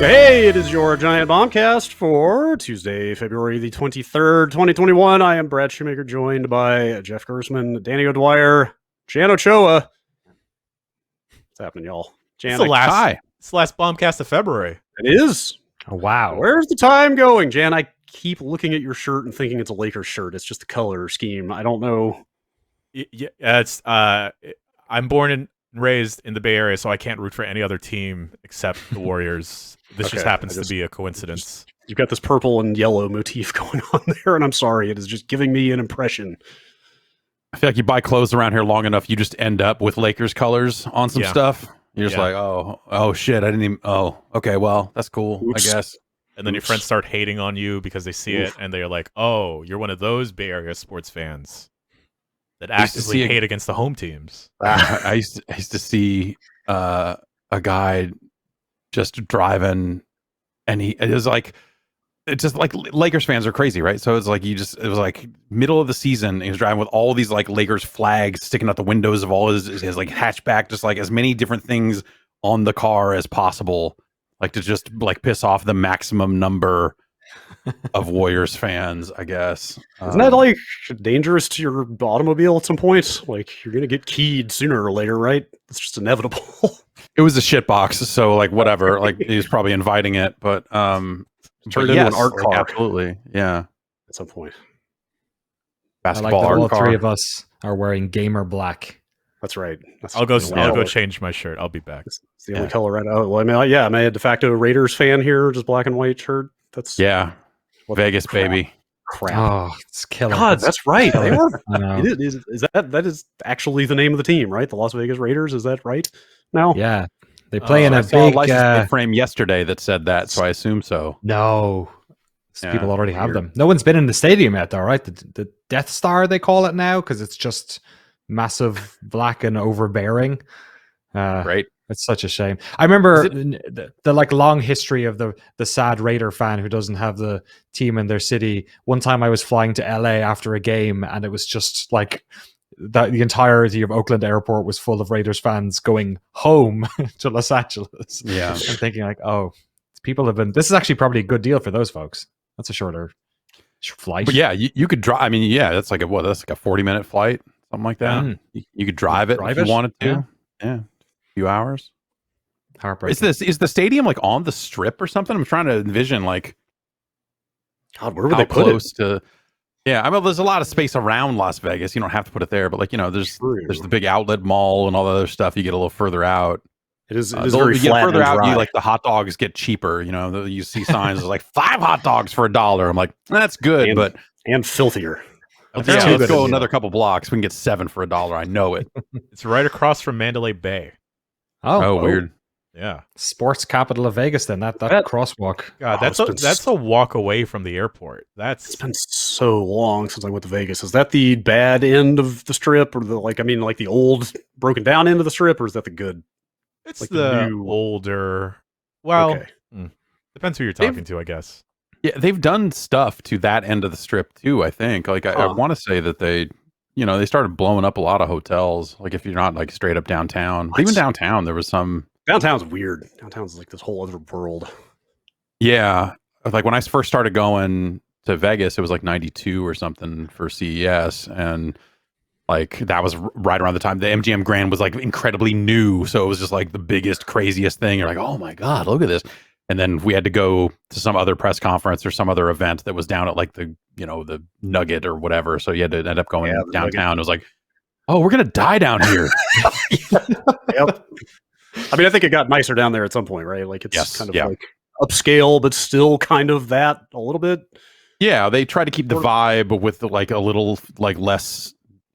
Hey, it is your Giant Bombcast for Tuesday, February the 23rd, 2021. I am Brad Shoemaker, joined by Jeff Gersman, Danny O'Dwyer, Jan Ochoa. What's happening, y'all? Jan, It's the last Bombcast of February. It is. Oh, wow. Where's the time going, Jan? I keep looking at your shirt and thinking it's a Lakers shirt. It's just the color scheme. I don't know. Yeah, it's I'm born and raised in the Bay Area, so I can't root for any other team except the Warriors. This just happens to be a coincidence. You've got this purple and yellow motif going on there, and I'm sorry, it is just giving me an impression. I feel like you buy clothes around here long enough, you just end up with Lakers colors on some stuff. You're just like, oh shit, I didn't even. Oh, okay, well, that's cool, I guess. And then your friends start hating on you because they see it, and they're like, "Oh, you're one of those Bay Area sports fans that actively hate against the home teams." I used to see a guy just driving, and it's just like Lakers fans are crazy, right? So it's like it was like middle of the season. He was driving with all these like Lakers flags sticking out the windows of all his like hatchback, just like as many different things on the car as possible, like to just like piss off the maximum number of Warriors fans, I guess. Isn't that like dangerous to your automobile at some point? Like you're gonna get keyed sooner or later, right? It's just inevitable. It was a shit box, so like whatever. Like he was probably inviting it, but turned into an art car. Absolutely, yeah. At some point, basketball I like that all car. three of us are wearing gamer black. That's right. I'll go change my shirt. I'll be back. It's the only color right out. Well, I mean, yeah, I'm a de facto Raiders fan here, just black and white shirt. That's Vegas crap. Baby. Crap. Oh, it's killing. God, that's right. They were. I know. Is that is actually the name of the team, right? The Las Vegas Raiders. Is that right? Now, Yeah, they play in I a saw big license plate frame yesterday that said that, so I assume so. No, Yeah, people already have weird. them. No one's been in the stadium yet, though, right? The Death Star they call it now because it's just massive, black, and overbearing. Right. It's such a shame. I remember the like long history of the sad Raider fan who doesn't have the team in their city. One time I was flying to LA after a game, and it was just like that the entirety of Oakland Airport was full of Raiders fans going home to Los Angeles. Yeah. And thinking like, oh, people have been. This is actually probably a good deal for those folks. That's a shorter flight. But yeah, you could drive. I mean, yeah, that's like a 40-minute flight, something like that. You could drive it if you wanted to. Yeah. Few hours. Heartbreaking. Is the stadium like on the strip or something? I'm trying to envision like God, where would they put close to. Yeah, I mean, there's a lot of space around Las Vegas. You don't have to put it there, but like there's the big outlet mall and all the other stuff. You get a little further out. It is very flat further and out. dry. You like the hot dogs get cheaper. You see signs like 5 hot dogs for $1. I'm like, that's good, and filthier. Let's go another couple blocks. We can get 7 for $1. I know it. It's right across from Mandalay Bay. Oh, weird. Yeah, sports capital of Vegas. Then that crosswalk. God, that's a walk away from the airport. It's been so long since I went to Vegas. Is that the bad end of the strip, or the old broken down end of the strip, or is that the good? It's like the new older. Well, Okay. Depends who you're talking to, I guess. Yeah, they've done stuff to that end of the strip too. I think. Like I want to say that they started blowing up a lot of hotels. Like if you're not like straight up downtown, even downtown, there was some. Downtown's weird. Downtown's like this whole other world. Yeah, like when I first started going to Vegas, it was like 92 or something for CES, and like that was right around the time the MGM Grand was like incredibly new, so it was just like the biggest, craziest thing. You're like, oh my god, look at this! And then we had to go to some other press conference or some other event that was down at like the Nugget or whatever. So you had to end up going downtown. It was like, oh, we're gonna die down here. Yep. I mean, I think it got nicer down there at some point, right? Like it's kind of yeah. like upscale, but still kind of that a little bit. Yeah, they try to keep the vibe with like a little like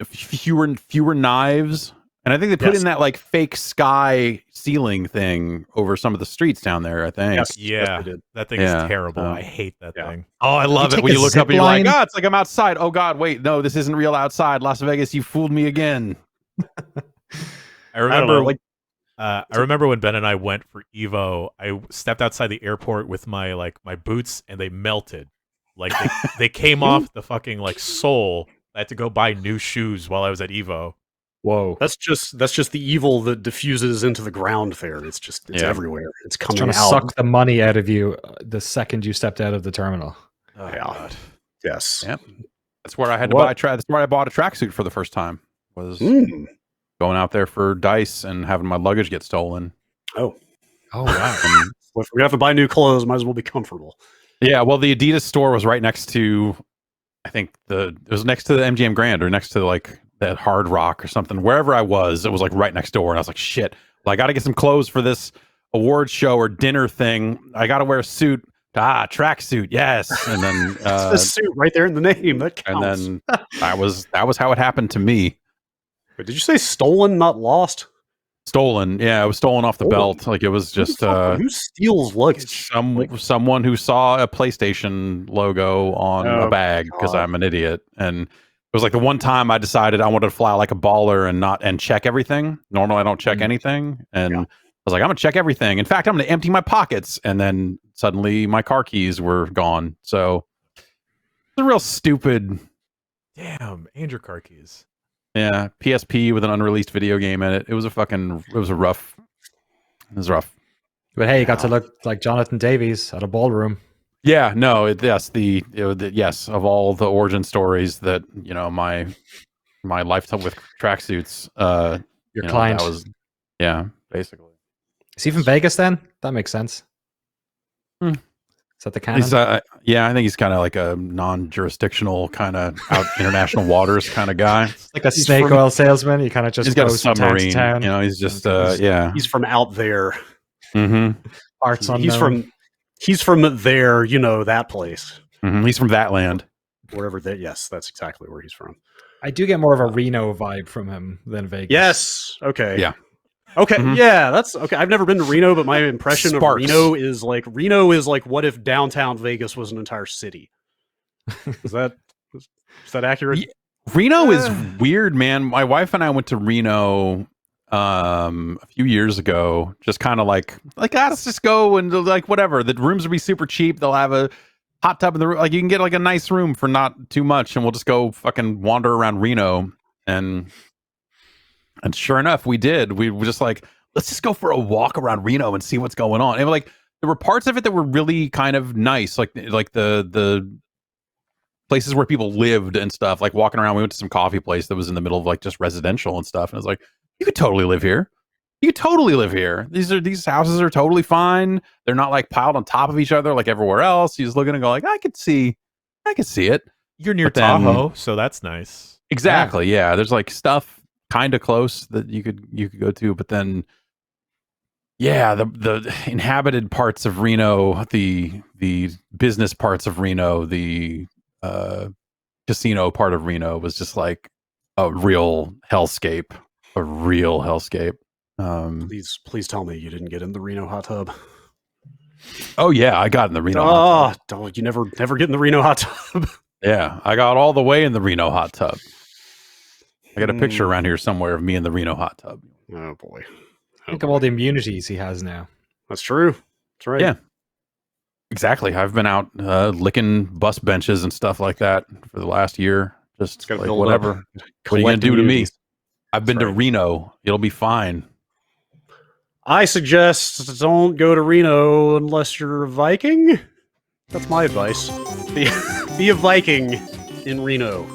fewer knives. And I think they put in that like fake sky ceiling thing over some of the streets down there, I think. Yes, that thing is terrible. I hate that thing. Oh, I love it when you look up and you're like, oh, it's like I'm outside. Oh God, wait, no, this isn't real outside. Las Vegas, you fooled me again. I remember I remember when Ben and I went for Evo, I stepped outside the airport with my boots and they melted. Like they came off the fucking like sole. I had to go buy new shoes while I was at Evo. Whoa. That's just the evil that diffuses into the ground there. It's everywhere. It's coming trying to out. suck the money out of you the second you stepped out of the terminal. Oh, Yeah. God. Yes. Yep. That's where I had to buy that's where I bought a tracksuit for the first time. Was going out there for dice and having my luggage get stolen. Oh wow. If we have to buy new clothes, might as well be comfortable. Yeah, well, the Adidas store was right next to, I think it was next to the MGM Grand or next to like that Hard Rock or something. Wherever I was, it was like right next door, and I was like, shit. Well, I got to get some clothes for this award show or dinner thing. I got to wear a suit. Tracksuit, yes. And then It's the suit right there in the name. That counts. And then that was how it happened to me. Wait, did you say stolen, not lost? Stolen, yeah, it was stolen off the belt. Like it was just who steals luggage? Someone who saw a PlayStation logo on a bag because I'm an idiot, and it was like the one time I decided I wanted to fly like a baller and check everything. Normally I don't check anything, and I was like, I'm gonna check everything. In fact, I'm gonna empty my pockets, and then suddenly my car keys were gone. So it's a real stupid. Damn, and your car keys. Yeah, PSP with an unreleased video game in it. It was rough. But hey, you got to look like Jonathan Davies at a ballroom. Yeah, no, yes, of all the origin stories that, my lifetime with tracksuits, Your client. that was, basically. Is he from Vegas then? That makes sense. Is that the canon? I think he's kind of like a non-jurisdictional kind of out international waters kind of guy. Like a snake oil salesman. He kind of just he's got a goes from town to submarine. town. He's just He's from out there. Mm-hmm. Parts unknown. He's from there. That place. Mm-hmm. He's from that land. Wherever that. Yes, that's exactly where he's from. I do get more of a Reno vibe from him than Vegas. Yes. Okay. Yeah. Okay, yeah, that's okay. I've never been to Reno, but my impression of Reno is like what if downtown Vegas was an entire city? Is that accurate? Reno is weird, man. My wife and I went to Reno a few years ago, just kind of like let's just go and like whatever. The rooms will be super cheap. They'll have a hot tub in the room. Like you can get like a nice room for not too much, and we'll just go fucking wander around Reno And sure enough, we did. We were just like, let's just go for a walk around Reno and see what's going on. And like, there were parts of it that were really kind of nice, like the places where people lived and stuff. Like walking around, we went to some coffee place that was in the middle of like just residential and stuff. And I was like, you could totally live here. You could totally live here. These houses are totally fine. They're not like piled on top of each other like everywhere else. You just look at it and go like, I could see it. You're near Tahoe, so that's nice. Exactly. Yeah. There's like stuff kind of close that you could go to, but then the inhabited parts of Reno, the business parts of Reno, the casino part of Reno was just like a real hellscape. Please tell me you didn't get in the Reno hot tub. Oh yeah, I got in the Reno hot tub. Dog, you never get in the Reno hot tub. Yeah, I got all the way in the Reno hot tub. I got a picture around here somewhere of me in the Reno hot tub. Oh boy! Think of all the immunities he has now. That's true. That's right. Yeah, exactly. I've been out licking bus benches and stuff like that for the last year. Just like whatever. What are you gonna do to me? I've been to Reno. It'll be fine. I suggest don't go to Reno unless you're a Viking. That's my advice. Be a Viking in Reno.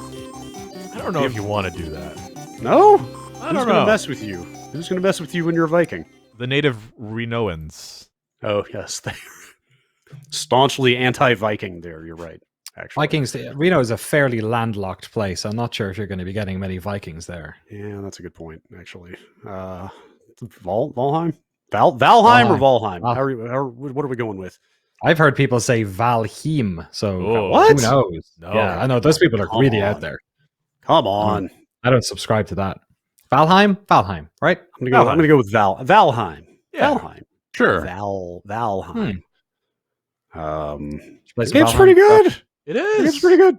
I don't know if you want to do that. No? I don't Who's know. going to mess with you? Who's going to mess with you when you're a Viking? The native Renoans. Oh, yes. They're staunchly anti-Viking there. You're right, actually. Vikings, Reno is a fairly landlocked place. I'm not sure if you're going to be getting many Vikings there. Yeah, that's a good point, actually. Valheim? Valheim or Valheim? What are we going with? I've heard people say Valheim, so what? Who knows? No. Yeah, I know those people are really out there. Come on. I don't subscribe to that. Valheim, right? I'm gonna go with Valheim. Yeah. Valheim. Sure. Valheim. This game's pretty good. It is. It's pretty good.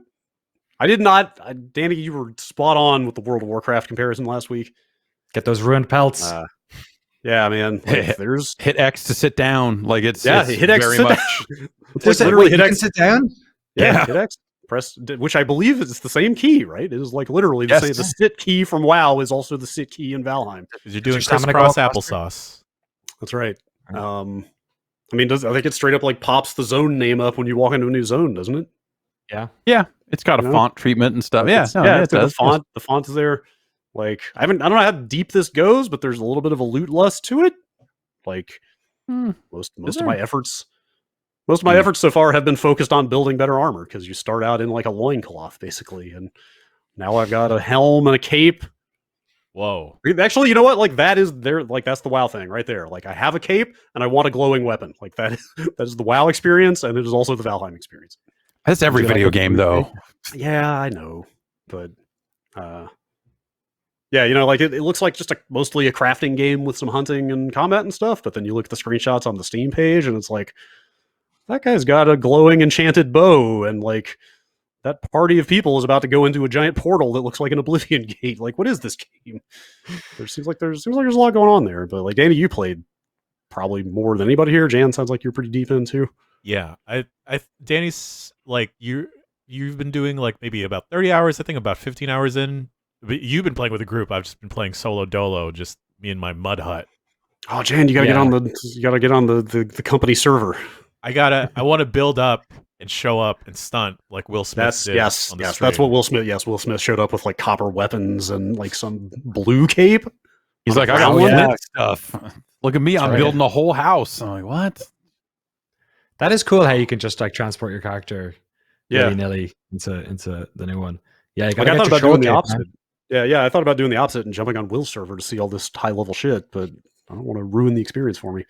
I did not, Danny. You were spot on with the World of Warcraft comparison last week. Get those ruined pelts. Yeah, man. Like, there's hit X to sit down. Like it's hit X very to much. It's like literally hit X. Sit down. Yeah, hit X. press, which I believe is the same key, right? It is like literally the Yes. same. The sit key from WoW is also the sit key in Valheim. Because you're doing your stamina crisscross go up faster? applesauce. That's right. I mean, I think it straight up like pops the zone name up when you walk into a new zone, doesn't it? Yeah, it's got a You know? font treatment and stuff. It's It got does. the font is there. Like I don't know how deep this goes, but there's a little bit of a loot lust to it. Like most of my efforts so far have been focused on building better armor, because you start out in like a loincloth basically, and now I've got a helm and a cape. Whoa. Actually, you know what? Like that is there. Like that's the WoW thing right there. Like I have a cape and I want a glowing weapon. Like that is the WoW experience, and it is also the Valheim experience. That's every Would you video like a game, blue though. cape? Yeah, I know, but yeah, you know, like it looks like just mostly a crafting game with some hunting and combat and stuff. But then you look at the screenshots on the Steam page, and it's like that guy's got a glowing enchanted bow, and like that party of people is about to go into a giant portal that looks like an Oblivion gate. Like, what is this game? Seems like there's a lot going on there. But like, Danny, you played probably more than anybody here. Jan, sounds like you're pretty deep in too. Yeah, Danny's like you've been doing like maybe about 30 hours, I think about 15 hours in. But you've been playing with a group. I've just been playing solo dolo, just me and my mud hut. Oh, Jan, you gotta get on the company server. I want to build up and show up and stunt like Will Smith did on the stream. That's what Will Smith. Yes, Will Smith showed up with like copper weapons and like some blue cape. He's like, I got one of that stuff. Look at me, I'm building a whole house. I'm like, what? That is cool how you can just like transport your character Yeah. willy-nilly into the new one. Yeah, you Like, gotta I thought get your about doing the cape, man. opposite. Yeah, I thought about doing the opposite and jumping on Will's server to see all this high level shit, but I don't want to ruin the experience for me.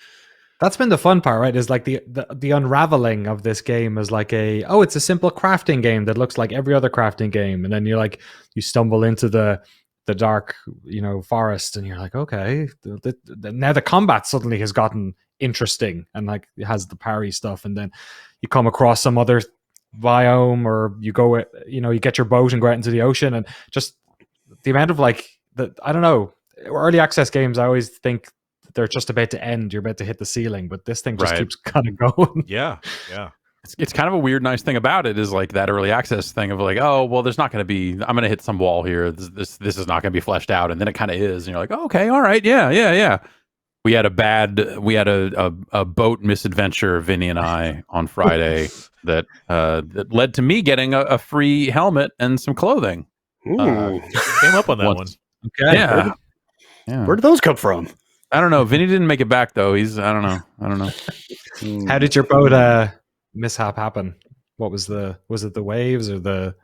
That's been the fun part, right? Is like the unraveling of this game is like it's a simple crafting game that looks like every other crafting game, and then you stumble into the dark, forest, and you're like, okay, now the combat suddenly has gotten interesting, and like it has the parry stuff, and then you come across some other biome, or you go, you get your boat and go out into the ocean, and just the amount of I don't know, early access games, I always think they're just about to end. You're about to hit the ceiling, but this thing just keeps kind of going. Yeah. It's kind of a weird, nice thing about it is like that early access thing of like, oh, well, there's not going to be. I'm going to hit some wall here. This is not going to be fleshed out, and then it kind of is, and you're like, oh, okay, all right, yeah. We had a boat misadventure, Vinny and I, on Friday that led to me getting a free helmet and some clothing. Came up on that one. Okay. Yeah. Where did those come from? I don't know. Vinny didn't make it back though. I don't know. How did your boat mishap happen? What was it the waves or the?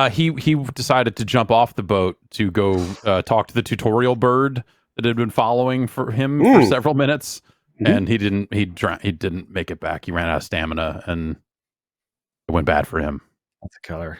He decided to jump off the boat to go talk to the tutorial bird that had been following for him for several minutes, and he didn't make it back. He ran out of stamina, and it went bad for him. That's a killer.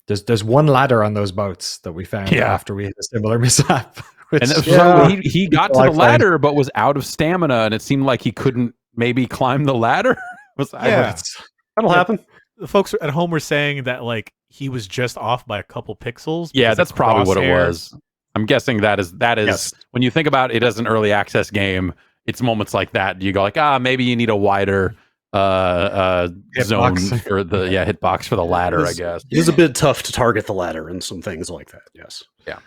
There's one ladder on those boats that we found after we had a similar mishap. So he got to the ladder, but was out of stamina, and it seemed like he couldn't maybe climb the ladder. That'll happen. The folks at home were saying that like he was just off by a couple pixels. Yeah, that's probably what it was. I'm guessing that is Yes. When you think about it as an early access game, it's moments like that you go like, maybe you need a wider zone for the hitbox for the ladder, I guess. It is a bit tough to target the ladder and some things like that. Yes. Yeah.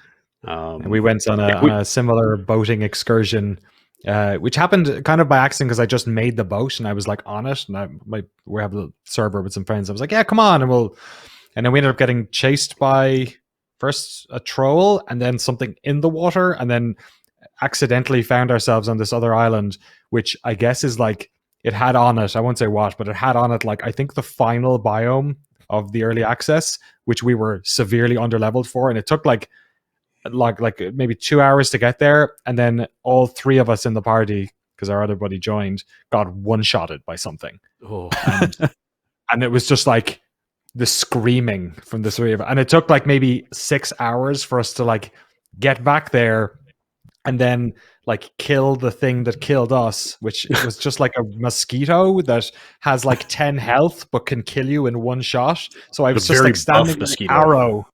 And we went on a similar boating excursion, which happened kind of by accident because I just made the boat and I was like on it, and we have a server with some friends. I was like, yeah, come on, and then we ended up getting chased by first a troll and then something in the water, and then accidentally found ourselves on this other island, which I guess is like it had on it. I won't say what, but it had on it like I think the final biome of the early access, which we were severely underleveled for, and it took like maybe 2 hours to get there, and then all three of us in the party, because our other buddy joined, got one-shotted by something. And it was just like the screaming from the three of us, and it took like maybe 6 hours for us to like get back there and then like kill the thing that killed us, which was just like a mosquito that has like 10 health but can kill you in one shot. So I was just like standing with an arrow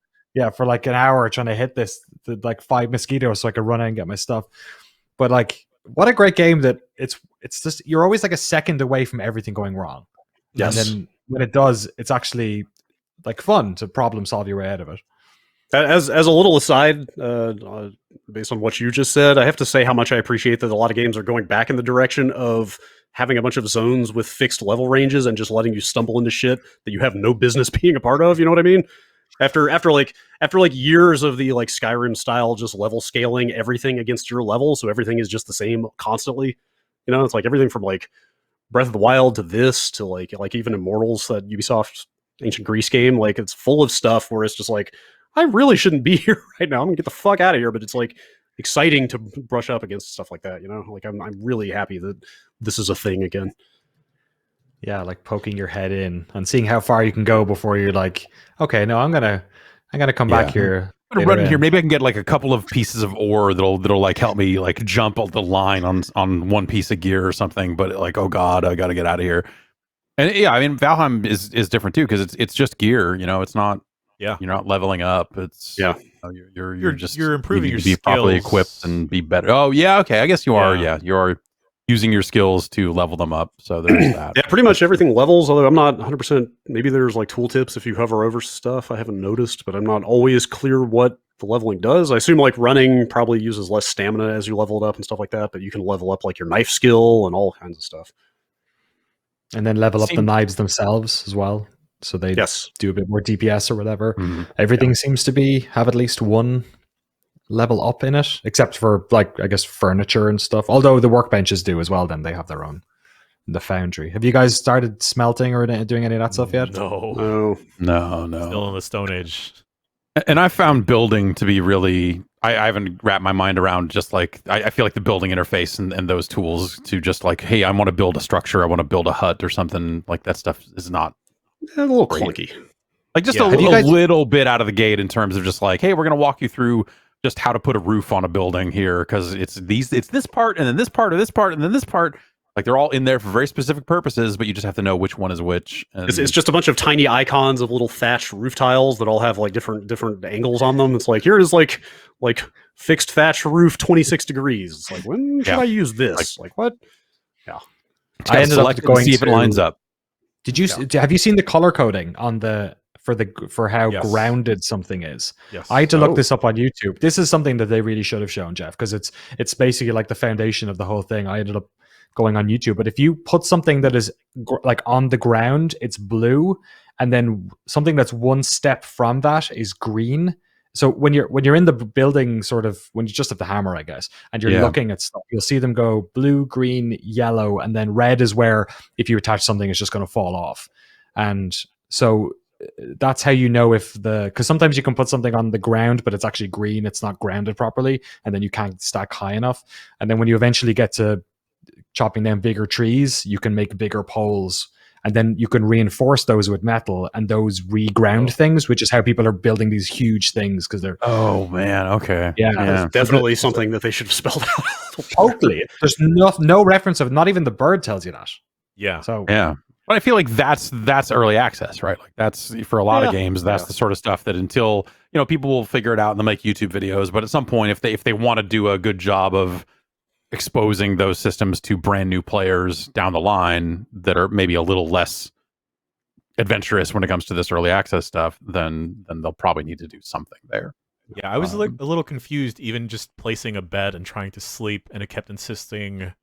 for like an hour trying to hit like 5 mosquitoes so I could run in and get my stuff. But like, what a great game that it's just, you're always like a second away from everything going wrong. Yes. And then when it does, it's actually like fun to problem solve your way out of it. As a little aside, based on what you just said, I have to say how much I appreciate that a lot of games are going back in the direction of having a bunch of zones with fixed level ranges and just letting you stumble into shit that you have no business being a part of. You know what I mean? After years of the like Skyrim style, just level scaling everything against your level, so everything is just the same constantly. You know, it's like everything from like Breath of the Wild to this to like even Immortals, that Ubisoft ancient Greece game. Like it's full of stuff where it's just like, I really shouldn't be here right now. I'm gonna get the fuck out of here. But it's like exciting to brush up against stuff like that. You know, like I'm really happy that this is a thing again. Yeah, like poking your head in and seeing how far you can go before you're like, okay, no, I'm gonna come back here. I'm gonna run in here. Maybe I can get like a couple of pieces of ore that'll like help me like jump the line on one piece of gear or something. But like, oh god, I got to get out of here. And yeah, I mean, Valheim is different too, because it's just gear. You know, it's not. Yeah, you're not leveling up. It's you're just improving your to be properly equipped and be better. Oh yeah, okay. I guess you are. Yeah, you are using your skills to level them up. So there's that. Yeah, pretty much everything levels. Although I'm not 100%. Maybe there's like tooltips if you hover over stuff. I haven't noticed, but I'm not always clear what the leveling does. I assume like running probably uses less stamina as you level it up and stuff like that. But you can level up like your knife skill and all kinds of stuff. And then level up the knives themselves as well. So they do a bit more DPS or whatever. Mm-hmm. Everything seems to have at least one level up in it, except for like, I guess, furniture and stuff. Although the workbenches do as well, then they have their own. The foundry. Have you guys started smelting or doing any of that stuff yet? No. Still in the Stone Age. And I found building to be really, I haven't wrapped my mind around just like, I feel like the building interface and those tools to just like, hey, I want to build a structure, I want to build a hut or something, like that stuff is not a little clunky. Like just a little bit out of the gate in terms of just like, hey, we're going to walk you through just how to put a roof on a building here, because it's this part and then this part or this part and then this part. Like they're all in there for very specific purposes, but you just have to know which one is which. And it's just a bunch of tiny icons of little thatched roof tiles that all have like different angles on them. It's like, here is like fixed thatch roof 26 degrees. It's like, when should I use this? Like what? Yeah. I ended up going to see if it lines up. Did you have you seen the color coding on for how grounded something is? Yes. I had to look this up on YouTube. This is something that they really should have shown, Jeff, because it's basically like the foundation of the whole thing. I ended up going on YouTube, but if you put something that is like on the ground, it's blue, and then something that's one step from that is green. So when you're in the building, sort of when you just have the hammer, I guess, and you're looking at stuff, you'll see them go blue, green, yellow, and then red is where if you attach something, it's just going to fall off. And so that's how you know because sometimes you can put something on the ground, but it's actually green, it's not grounded properly, and then you can't stack high enough. And then when you eventually get to chopping down bigger trees, you can make bigger poles, and then you can reinforce those with metal, and those reground things, which is how people are building these huge things, because they're okay. Yeah. Definitely something that they should have spelled out. Totally. There's no reference of, not even the bird tells you that. Yeah. So yeah. But I feel like that's early access, right? Like that's for a lot of games, that's the sort of stuff that until, people will figure it out and they'll make YouTube videos, but at some point if they want to do a good job of exposing those systems to brand new players down the line that are maybe a little less adventurous when it comes to this early access stuff, then they'll probably need to do something there. Yeah, I was like a little confused, even just placing a bed and trying to sleep, and it kept insisting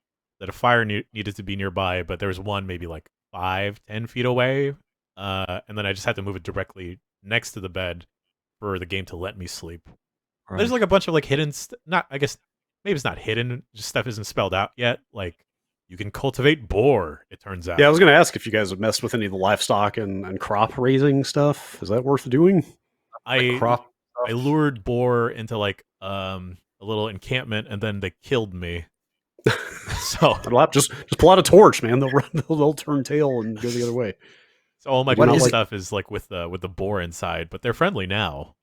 that a fire needed to be nearby, but there was one maybe like 5-10 feet away, and then I just had to move it directly next to the bed for the game to let me sleep. Right. There's like a bunch of like hidden maybe it's not hidden, just stuff isn't spelled out yet. Like, you can cultivate boar, it turns out. Yeah, I was going to ask if you guys have messed with any of the livestock and crop raising stuff. Is that worth doing? I lured boar into like a little encampment, and then they killed me. So just pull out a torch, man. They'll turn tail and go the other way. So all my cool stuff is like with the boar inside, but they're friendly now.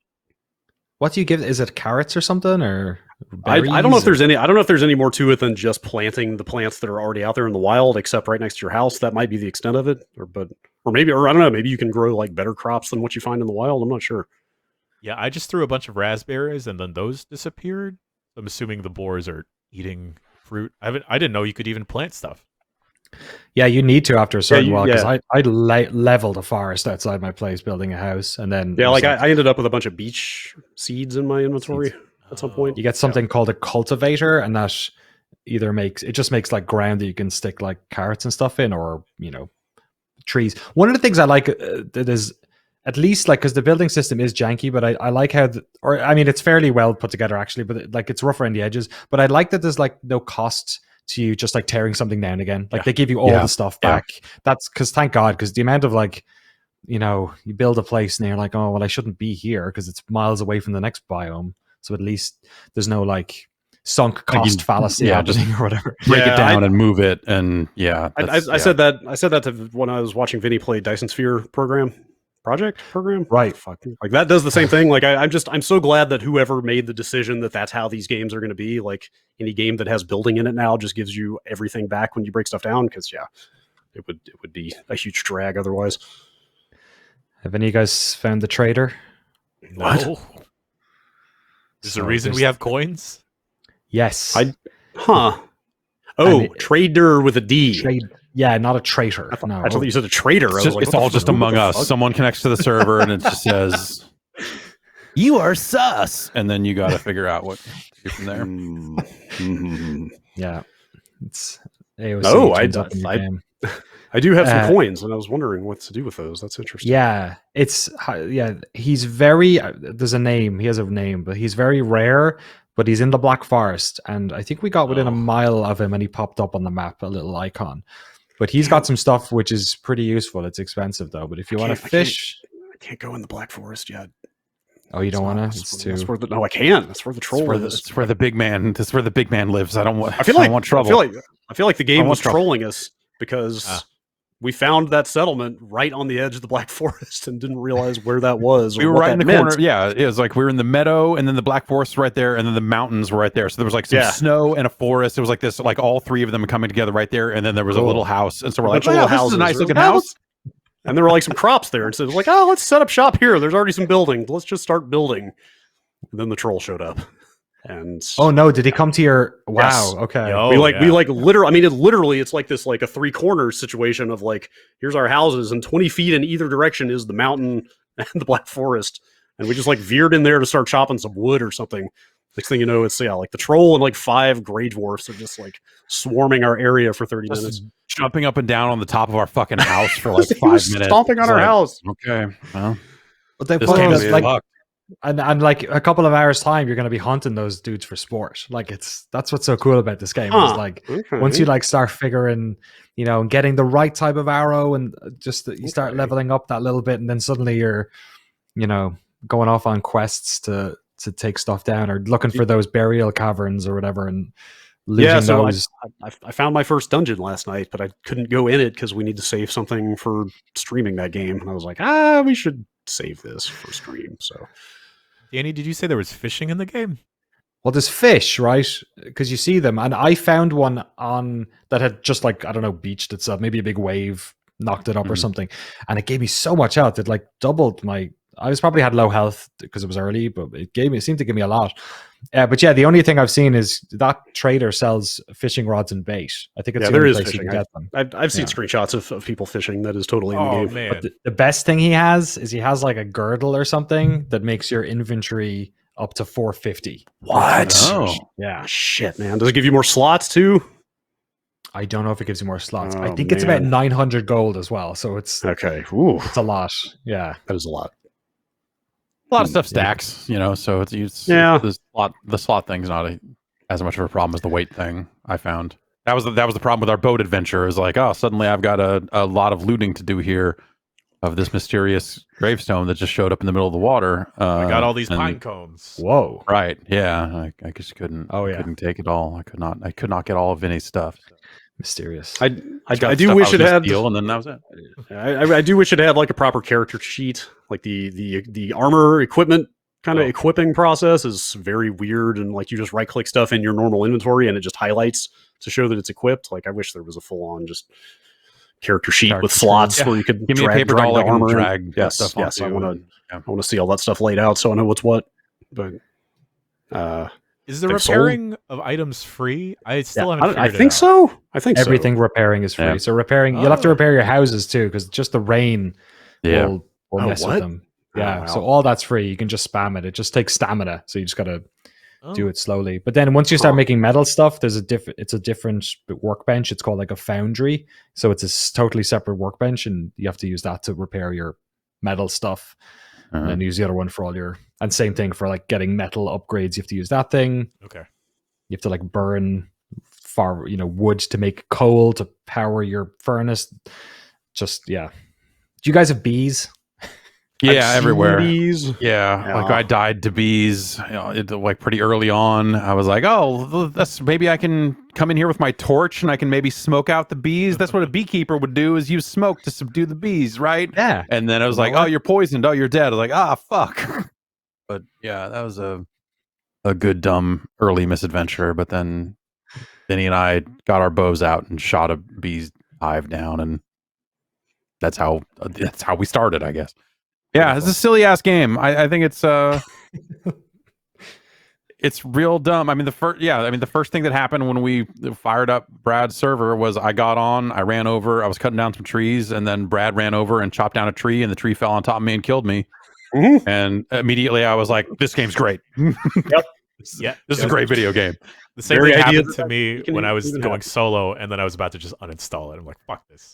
What do you give? Is it carrots or something, or I don't know if there's any. I don't know if there's any more to it than just planting the plants that are already out there in the wild, except right next to your house. That might be the extent of it, or I don't know. Maybe you can grow like better crops than what you find in the wild. I'm not sure. Yeah, I just threw a bunch of raspberries, and then those disappeared. I'm assuming the boars are eating fruit. I didn't know you could even plant stuff. Yeah, you need to after a certain you- while, because yeah. I leveled a forest outside my place building a house, and then Yeah, it was like I ended up with a bunch of beach seeds in my inventory at some point. you get something called a cultivator, and that either makes like ground that you can stick like carrots and stuff in, or trees. One of the things I like that is at least like, because the building system is janky, but I like how it's fairly well put together actually, but like it's rough around the edges. But I like that there's like no cost to you just like tearing something down again. Like they give you all the stuff back. That's because thank God, because the amount of like, you build a place and you're like, oh well, I shouldn't be here because it's miles away from the next biome. So at least there's no like sunk cost fallacy happening or whatever. Break it down and move it, and I said that to when I was watching Vinny play Dyson Sphere project program. Right. Fuck. Like that does the same thing. Like I'm so glad that whoever made the decision that that's how these games are going to be. Like any game that has building in it now just gives you everything back when you break stuff down. Because it would be a huge drag otherwise. Have any of you guys found the trader? What? No. There's a reason we have coins? Yes. Trader with a D. Yeah, not a traitor. I thought you said a traitor. It's all just among us. Someone connects to the server and it just says, "You are sus," and then you got to figure out what to do from there. Mm-hmm. Yeah, it's AOC. I do have some coins, and I was wondering what to do with those. That's interesting. Yeah, he's very. There's a name. He has a name, but he's very rare. But he's in the Black Forest, and I think we got within a mile of him, and he popped up on the map, a little icon. But he's got some stuff which is pretty useful. It's expensive though. But if you want to fish, I can't go in the Black Forest yet. Oh, you don't want to? It's too. No, I can. That's where the troll is. It's where the big man. That's where the big man lives. I don't want trouble. I feel like the game was trolling us because we found that settlement right on the edge of the Black Forest and didn't realize where that was. We were right in the corner. Yeah, it was like we were in the meadow, and then the Black Forest right there, and then the mountains were right there. So there was like some snow and a forest. It was like this, like all three of them coming together right there, and then there was a little house. And so we're like, this is a nice looking house. And there were like some crops there, and so it was like, oh, let's set up shop here. There's already some building. Let's just start building. And then the troll showed up. And oh no, did he come to your Yes. Okay. We literally, I mean, literally it's like this, like a 3-corner situation of like, here's our houses, and 20 feet in either direction is the mountain and the Black Forest. And we just like veered in there to start chopping some wood or something. Next thing you know, it's like the troll and like 5 gray dwarfs are just like swarming our area for 30 minutes. Jumping up and down on the top of our fucking house for like 5 minutes. Stomping on our house. Okay. Well, but they this game is like, and like a couple of hours time, you're going to be hunting those dudes for sport. Like that's what's so cool about this game. Is like once you like start figuring, and getting the right type of arrow, and just you start leveling up that little bit, and then suddenly you're, going off on quests to take stuff down or looking for those burial caverns or whatever, and losing those. I found my first dungeon last night, but I couldn't go in it because we need to save something for streaming that game, and I was like, we should save this for stream. So Danny, did you say there was fishing in the game? Well, there's fish, right? Because you see them, and I found one on that had just like, I don't know, beached itself, maybe a big wave knocked it up or something, and it gave me so much health. It like doubled my. I was probably had low health because it was early, but it seemed to give me a lot. But yeah, the only thing I've seen is that trader sells fishing rods and bait. I think it's the only place you can get them. I've seen screenshots of people fishing. That is totally in the game. Man. But the best thing he has like a girdle or something that makes your inventory up to 450. What? Oh. Yeah, shit, man. Does it give you more slots too? I don't know if it gives you more slots. Oh, I think it's about 900 gold as well. So it's okay. Ooh. It's a lot. Yeah, that is a lot. A lot of stuff stacks, so it's the slot thing's not as much of a problem as the weight thing. I found that was the problem with our boat adventure. Is like, suddenly I've got a lot of looting to do here of this mysterious gravestone that just showed up in the middle of the water. I got all these pine cones. Whoa! Right? Yeah, I just couldn't. Couldn't take it all. I could not get all of Vinny's stuff. Mysterious. I do wish it had steal, and then that was it. I do wish it had like a proper character sheet. Like the armor equipment kind of equipping process is very weird, and like you just right click stuff in your normal inventory and it just highlights to show that it's equipped. Like I wish there was a full on just character sheet with slots where you could give me a paper doll the armor. Drag yes, I want to see all that stuff laid out so I know what's what. But is the repairing of items free? I still haven't figured it out. I think so. I think Everything repairing is free. Yeah. So repairing, you'll have to repair your houses too, because just the rain Yeah. will Oh, mess with what? them. Oh, Yeah. wow. So all that's free. You can just spam it. It just takes stamina. So you just gotta Oh. do it slowly. But then once you start making metal stuff, there's it's a different workbench. It's called like a foundry. So it's a totally separate workbench, and you have to use that to repair your metal stuff. And then use the other one for all your, and same thing for like getting metal upgrades. You have to use that thing. Okay. You have to like burn wood to make coal to power your furnace. Just do you guys have bees? Yeah, everywhere. Bees. Yeah, like I died to bees, like pretty early on. I was like, oh, that's maybe I can come in here with my torch and I can maybe smoke out the bees. That's what a beekeeper would do, is use smoke to subdue the bees, right? Yeah. And then I was like, oh, you're poisoned. Oh, you're dead. I was like, fuck. But yeah, that was a good dumb early misadventure. But then Vinny and I got our bows out and shot a bee's hive down, and that's how we started, I guess. Yeah, it's a silly ass game. I think it's it's real dumb. I mean, the first thing that happened when we fired up Brad's server was I got on, I ran over, I was cutting down some trees, and then Brad ran over and chopped down a tree, and the tree fell on top of me and killed me. Mm-hmm. And immediately I was like, "This game's great. Yep. This is a great video game." The same thing happened to me when I was going solo, and then I was about to just uninstall it. I'm like, "Fuck this."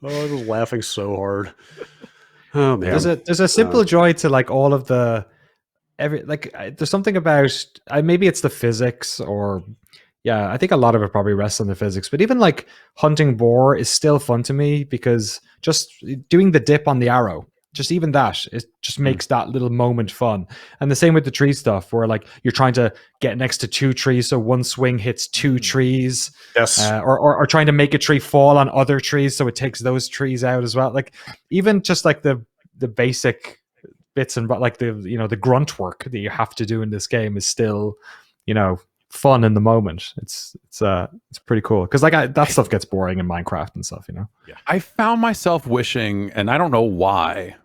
I was laughing so hard. Oh man, there's a simple joy to like all of the there's something about maybe it's the physics, or I think a lot of it probably rests on the physics, but even like hunting boar is still fun to me, because just doing the dip on the arrow, just even that, it just makes that little moment fun. And the same with the tree stuff, where like you're trying to get next to two trees, so one swing hits two trees. Yes. Or trying to make a tree fall on other trees, so it takes those trees out as well. Like even just like the basic bits, and like the grunt work that you have to do in this game is still fun in the moment. It's pretty cool, because like that stuff gets boring in Minecraft and stuff. Yeah. I found myself wishing, and I don't know why.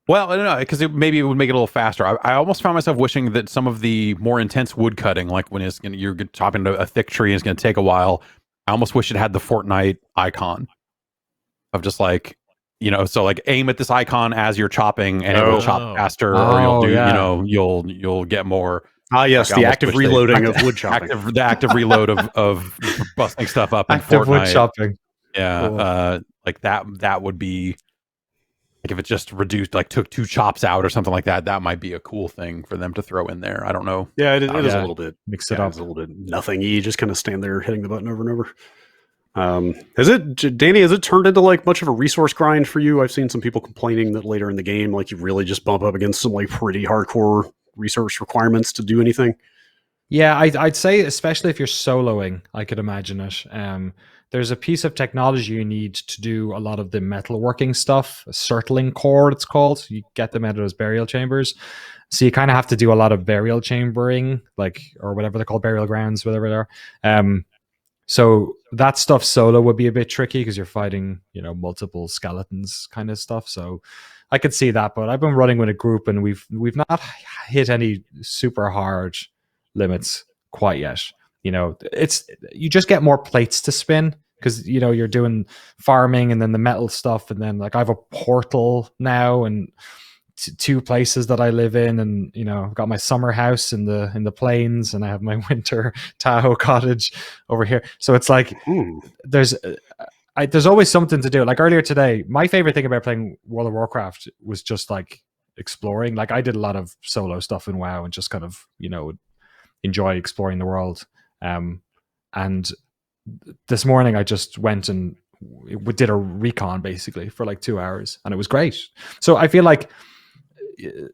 Well, I don't know, because maybe it would make it a little faster. I almost found myself wishing that some of the more intense wood cutting, like when you're chopping a thick tree and it's going to take a while, I almost wish it had the Fortnite icon of just like, so like aim at this icon as you're chopping, and it will chop faster, or you'll do, you'll get more. Yes, the active reloading of wood chopping. The active reload of busting stuff up in active Fortnite. wood chopping. Yeah, cool. Like that would be. Like if it just reduced, like took two chops out or something like that, that might be a cool thing for them to throw in there. I don't know. Yeah, it is a little bit. Mix it up. It's a little bit nothing. You just kind of stand there hitting the button over and over. Danny, has it turned into like much of a resource grind for you? I've seen some people complaining that later in the game, like you really just bump up against some like pretty hardcore resource requirements to do anything. Yeah, I'd say, especially if you're soloing, I could imagine it. There's a piece of technology you need to do a lot of the metalworking stuff, a circling core, it's called. You get them out of those burial chambers. So you kind of have to do a lot of burial chambering, like, or whatever they're called, burial grounds, whatever they are. So that stuff solo would be a bit tricky, because you're fighting, multiple skeletons kind of stuff. So I could see that, but I've been running with a group, and we've not hit any super hard limits quite yet. You just get more plates to spin, because you're doing farming and then the metal stuff, and then like I have a portal now, and two places that I live in, and I've got my summer house in the plains, and I have my winter Tahoe cottage over here. So it's like there's always something to do. Like earlier today, my favorite thing about playing World of Warcraft was just like exploring. Like I did a lot of solo stuff in WoW, and just kind of enjoy exploring the world. And this morning I just went and did a recon basically for like 2 hours, and it was great. So I feel like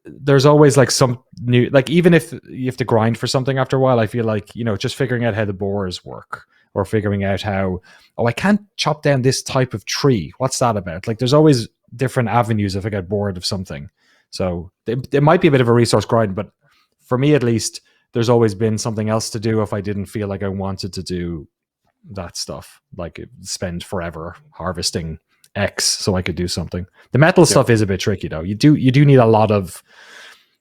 there's always like some new, like even if you have to grind for something after a while, I feel like just figuring out how the boars work, or figuring out how, I can't chop down this type of tree, what's that about? Like there's always different avenues if I get bored of something. So it might be a bit of a resource grind, but for me at least, there's always been something else to do if I didn't feel like I wanted to do that stuff, like spend forever harvesting X so I could do something. The metal stuff is a bit tricky though. You do need a lot of,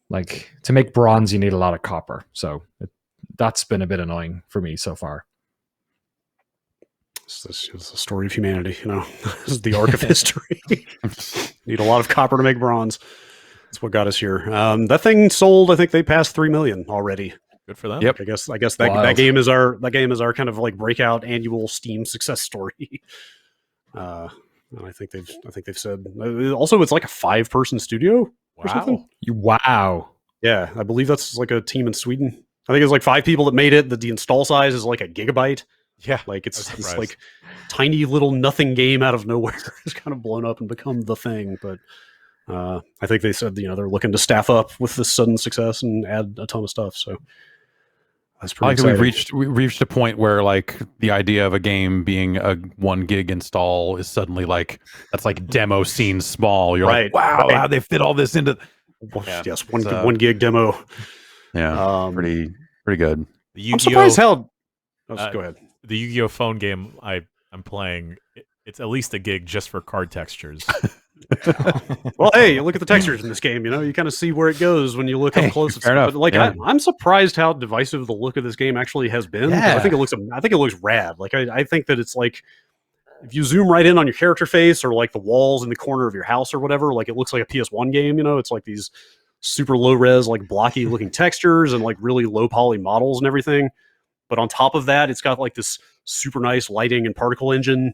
like, to make bronze, you need a lot of copper. So that's been a bit annoying for me so far. It's the story of humanity. This is the arc of history. Need a lot of copper to make bronze. That's what got us here. That thing sold. I think they passed 3 million already. Good for them. Yep. I guess that game is our kind of like breakout annual Steam success story. And I think they've said also it's like a 5-person studio or something. Wow. Yeah, I believe that's like a team in Sweden. I think it's like 5 people that made it. The install size is like a gigabyte. Yeah, like it's like tiny little nothing game out of nowhere. It's kind of blown up and become the thing. But I think they said they're looking to staff up with this sudden success and add a ton of stuff. So that's pretty exciting. We've reached a point where like the idea of a game being a 1 gig install is suddenly like that's like demo scene small. You're like, wow, how they fit all this into. Yes, 1 gig demo. Yeah, pretty good. The I'm surprised how. Go ahead. The YuGiOh phone game I'm playing, it's at least a gig just for card textures. Well, hey, look at the textures in this game. You kind of see where it goes when you look up close. Fair enough. But like, I'm surprised how divisive the look of this game actually has been. Yeah. I think it looks rad. Like, I think that it's like if you zoom right in on your character face or like the walls in the corner of your house or whatever, like it looks like a PS1 game. It's like these super low res, like blocky looking textures and like really low poly models and everything. But on top of that, it's got like this super nice lighting and particle engine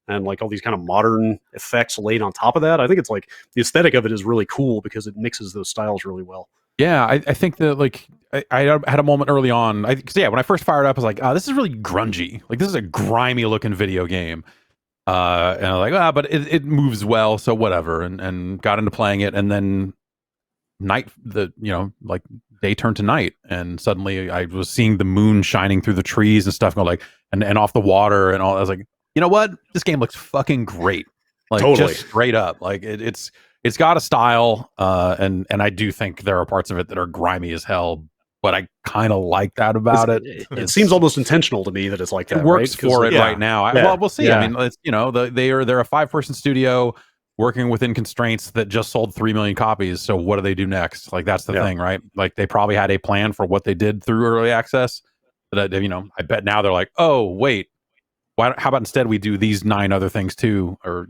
and like all these kind of modern effects laid on top of that. I think it's like the aesthetic of it is really cool because it mixes those styles really well. Yeah, I think that like I had a moment early on. When I first fired up, I was like, oh, this is really grungy. Like this is a grimy looking video game. And I was like, but it moves well, so whatever. And got into playing it, and then day turned to night, and suddenly I was seeing the moon shining through the trees and stuff, going like and off the water and all. I was like, you know what? This game looks fucking great. Like totally. Just straight up. Like it's got a style, and I do think there are parts of it that are grimy as hell, but I kind of like that about it. It seems almost intentional to me that it's like that. It works for it right now. Well, we'll see. Yeah. I mean, it's, they're a 5-person studio working within constraints that just sold 3 million copies. So what do they do next? Like that's the thing, right? Like they probably had a plan for what they did through early access. But I bet now they're like, oh wait, how about instead we do these 9 other things too? Or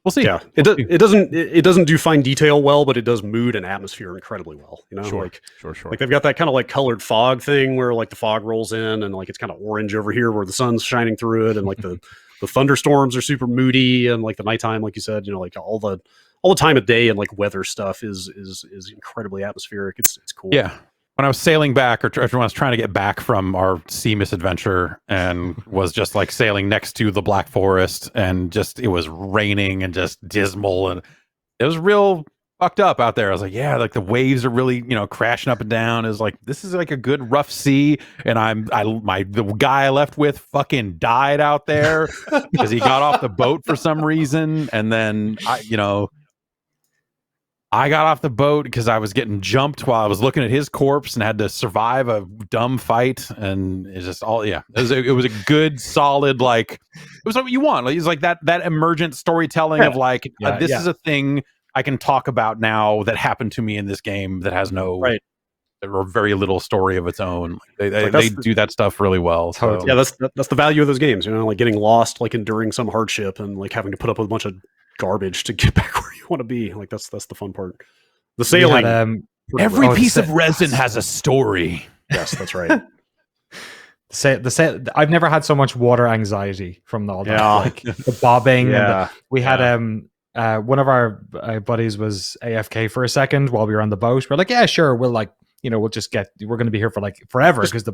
we'll see. Yeah, it doesn't do fine detail well, but it does mood and atmosphere incredibly well. Sure. Like they've got that kind of like colored fog thing where like the fog rolls in and like it's kind of orange over here where the sun's shining through it, and like the thunderstorms are super moody, and like the nighttime, like you said, like all the time of day and like weather stuff is incredibly atmospheric. It's cool. Yeah. When I was sailing back, or when I was trying to get back from our sea misadventure, and was just like sailing next to the Black Forest, and just it was raining and just dismal, and it was real fucked up out there. I was like, yeah, like the waves are really crashing up and down. It was like, this is like a good rough sea, and the guy I left with fucking died out there because he got off the boat for some reason, and then I got off the boat because I was getting jumped while I was looking at his corpse and had to survive a dumb fight. And it's just it was a good, solid, like, it was what you want. It was like that emergent storytelling of like, this is a thing I can talk about now that happened to me in this game that has no, or very little story of its own. They do that stuff really well. So. Yeah, that's the value of those games, like getting lost, like enduring some hardship and like having to put up with a bunch of garbage to get back where you want to be. Like that's the fun part. The sailing. Every piece of resin has a story. Yes, that's right. I've never had so much water anxiety from all that. Like the bobbing. Yeah. We had one of our buddies was AFK for a second while we were on the boat. We're like, yeah, sure, we'll like, we'll just we're going to be here for like forever because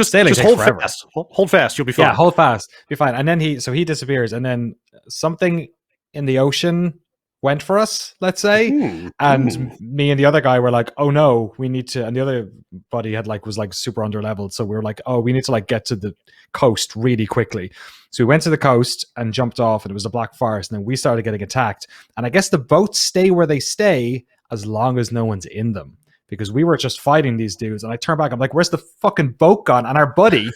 sailing takes hold forever. Fast. Hold fast, you'll be fine. Yeah, hold fast, be fine. And then he disappears, and then something in the ocean went for us, let's say, me and the other guy were like, oh no, we need to, and the other buddy was super under leveled, so we were like, oh, we need to like get to the coast really quickly. So we went to the coast and jumped off, and it was a black forest, and then we started getting attacked. And I guess the boats stay where they stay as long as no one's in them, because we were just fighting these dudes. And I turned back, I'm like, where's the fucking boat gone? And our buddy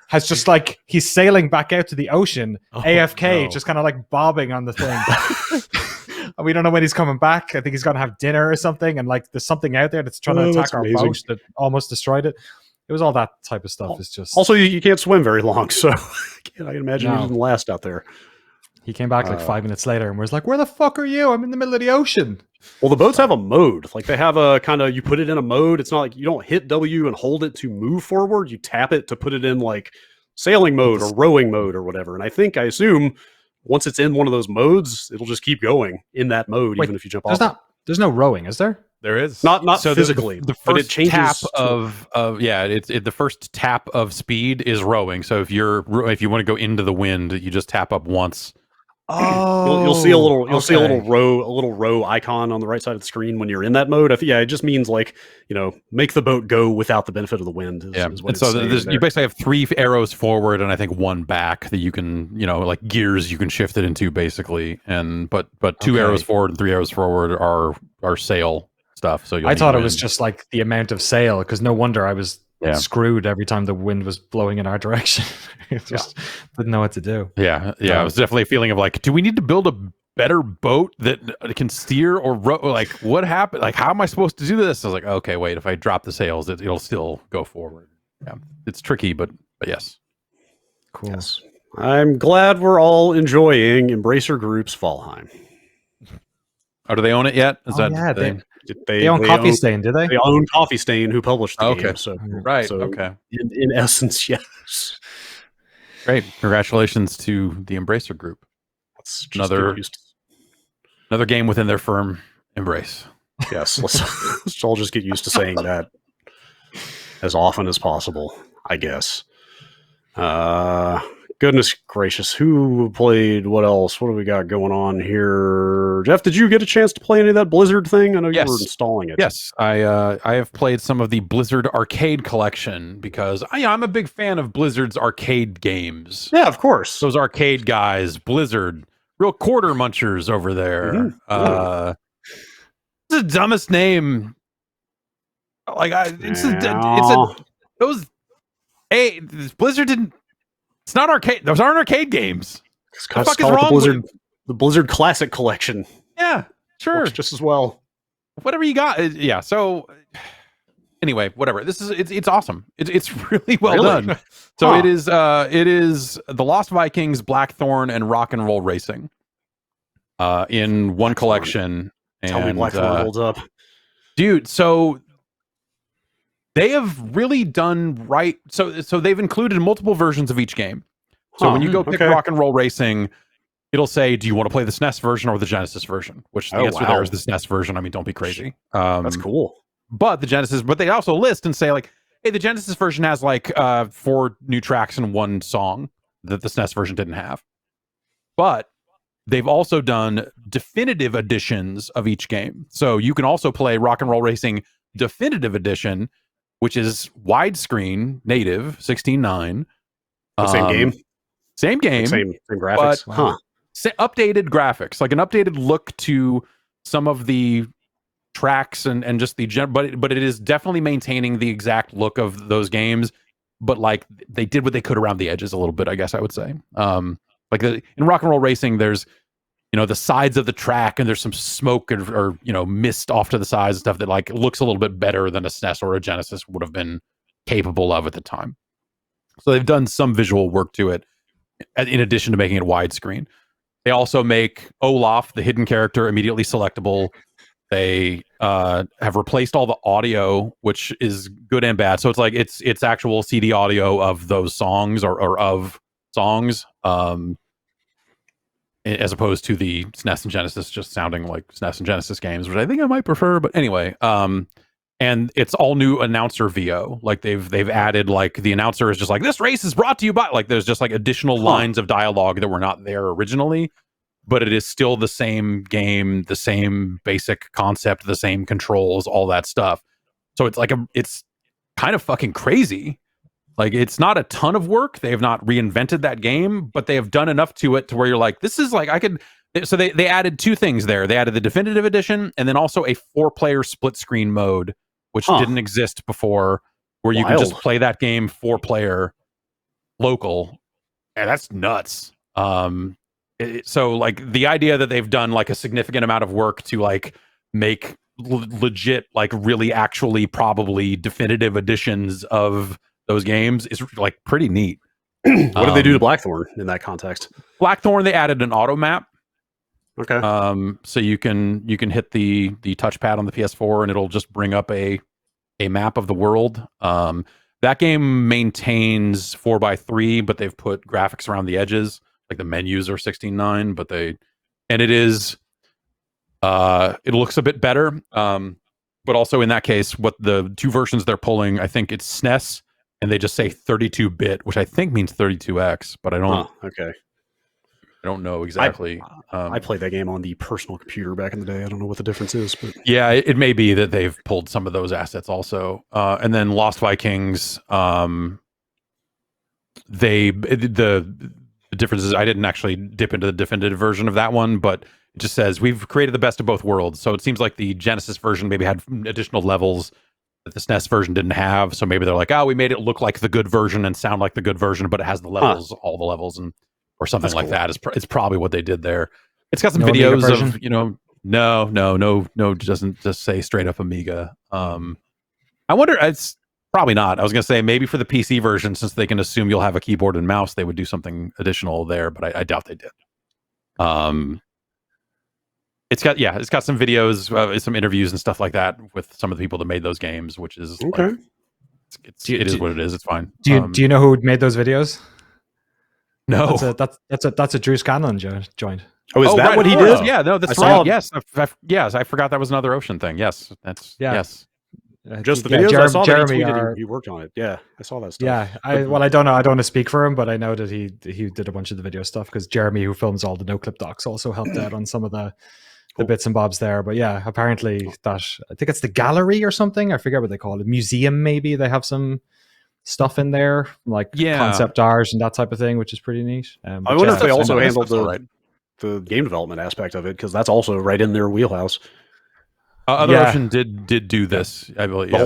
has just like, he's sailing back out to the ocean, AFK, just kind of like bobbing on the thing. And we don't know when he's coming back. I think he's going to have dinner or something. And like, there's something out there that's trying to attack our boat that almost destroyed it. it was all that type of stuff. It's just Also, you can't swim very long, so I can imagine you didn't last out there. He came back like 5 minutes later and was like, "Where the fuck are you? I'm in the middle of the ocean." Well, the boats have a mode. Like they have a kind of, you put it in a mode. It's not like you don't hit W and hold it to move forward. You tap it to put it in like sailing mode or rowing mode or whatever. And I assume once it's in one of those modes, it'll just keep going in that mode, Wait, even if you jump off. There's no rowing, is there? There is Not So physically, the but it first changes tap of the first tap of speed is rowing. So if you want to go into the wind, you just tap up once. Oh, you'll see a little row icon on the right side of the screen when you're in that mode. It just means like, make the boat go without the benefit of the wind. Is what And so it's you basically have 3 arrows forward and I think 1 back that you can, like gears you can shift it into basically. And but 2 arrows forward and 3 arrows forward are sail stuff. So I thought it was just like the amount of sail, because no wonder I was screwed every time the wind was blowing in our direction. Just didn't know what to do. Yeah. It was definitely a feeling of like, do we need to build a better boat that can steer or row? Like, what happened? Like, how am I supposed to do this? I was like, okay, wait, if I drop the sails, it'll still go forward. Yeah, it's tricky, but yes. Cool. Yes. I'm glad we're all enjoying Embracer Group's Valheim. Oh, do they own it yet? Is that yeah, the thing? They own Coffee Stain, do they? They own Coffee Stain, who published the Okay. game. So, Right. So Okay. in essence, yes. Great. Congratulations to the Embracer Group. Let's just Another- get used to- Another game within their firm embrace. Yes, let's all just get used to saying that as often as possible, I guess. Goodness gracious, who played what else? What do we got going on here? Jeff, did you get a chance to play any of that Blizzard thing? I know you were installing it. Yes, I have played some of the Blizzard Arcade Collection because I'm a big fan of Blizzard's arcade games. Yeah, of course. Those arcade guys, Blizzard, real quarter munchers over there. Mhm. It's the dumbest name. Like Blizzard didn't. It's not arcade. Those aren't arcade games. What the fuck is wrong? The Blizzard Classic Collection. Yeah, sure, Works just as well. whatever you got. Yeah. So anyway, whatever. It's awesome. It's really well done. So it is the Lost Vikings, Blackthorn, and Rock and Roll Racing in one collection. Tell me Blackthorn holds up. Dude, so they have really done right. So they've included multiple versions of each game. So when you go pick Rock and Roll Racing, it'll say, do you want to play the SNES version or the Genesis version? Which the answer there is the SNES version. I mean, don't be crazy. That's cool. But they also list and say like, hey, the Genesis version has like 4 new tracks and 1 song that the SNES version didn't have. But they've also done definitive editions of each game. So you can also play Rock and Roll Racing Definitive Edition, which is widescreen, native, 16:9. Same game? Same game. Same graphics? Updated graphics, like an updated look to some of the tracks and just the but it is definitely maintaining the exact look of those games, but like they did what they could around the edges a little bit, I guess I would say. Like in Rock and Roll Racing, there's the sides of the track and there's some smoke or mist off to the sides and stuff that like looks a little bit better than a SNES or a Genesis would have been capable of at the time. So they've done some visual work to it in addition to making it widescreen. They also make Olaf, the hidden character, immediately selectable. They have replaced all the audio, which is good and bad. So it's like it's actual CD audio of those songs or of songs, as opposed to the SNES and Genesis just sounding like SNES and Genesis games, which I think I might prefer. But anyway, and it's all new announcer VO. Like they've added like the announcer is just like, this race is brought to you by, like there's just like additional lines of dialogue that were not there originally, but it is still the same game, the same basic concept, the same controls, all that stuff. So it's like it's kind of fucking crazy. Like it's not a ton of work. They have not reinvented that game, but they have done enough to it to where you're like, this is like so they added 2 things there. They added the definitive edition and then also a 4-player split screen mode, which didn't exist before, where you can just play that game 4-player local. And that's nuts. So like the idea that they've done like a significant amount of work to like make legit, like really actually probably definitive editions of those games is like pretty neat. What did they do to Blackthorn in that context? Blackthorn, they added an auto map. Okay. So you can hit the touchpad on the PS4 and it'll just bring up a map of the world. That game maintains 4:3, but they've put graphics around the edges. Like the menus are 16:9, but it is it looks a bit better. But also in that case, what the two versions they're pulling, I think it's SNES, and they just say 32-bit, which I think means 32X, but I don't know exactly. I played that game on the personal computer back in the day. I don't know what the difference is, but yeah, it may be that they've pulled some of those assets also. And then Lost Vikings, the difference is I didn't actually dip into the definitive version of that one, but it just says we've created the best of both worlds. So it seems like the Genesis version maybe had additional levels that the SNES version didn't have. So maybe they're like, oh, we made it look like the good version and sound like the good version, but it has the levels, all the levels, and or something That's like cool. that. It's probably what they did there. It's got some No Amiga videos version? of, no, doesn't just say straight up Amiga. I wonder, it's probably not. I was going to say maybe for the PC version, since they can assume you'll have a keyboard and mouse, they would do something additional there, but I doubt they did. It's got some videos, some interviews and stuff like that with some of the people that made those games, which is okay. like, it is what it is. It's fine. Do you know who made those videos? No. That's a Drew Scanlon joined. Oh, is that right. what he Oh, did? Yeah, no, that's I right. saw- Yes, I forgot that was another Ocean thing. Yes, yes. Just the videos. I saw that Jeremy he worked on it. Yeah, I saw that stuff. Yeah, I don't know. I don't want to speak for him, but I know that he did a bunch of the video stuff because Jeremy, who films all the no clip docs, also helped out on some of the bits and bobs there. But yeah, apparently that I think it's the gallery or something. I forget what they call it. Museum, maybe they have some stuff in there, like concept art and that type of thing, which is pretty neat. I wonder if they also handled right. the game development aspect of it, because that's also right in their wheelhouse. Other Ocean did do this, I believe. The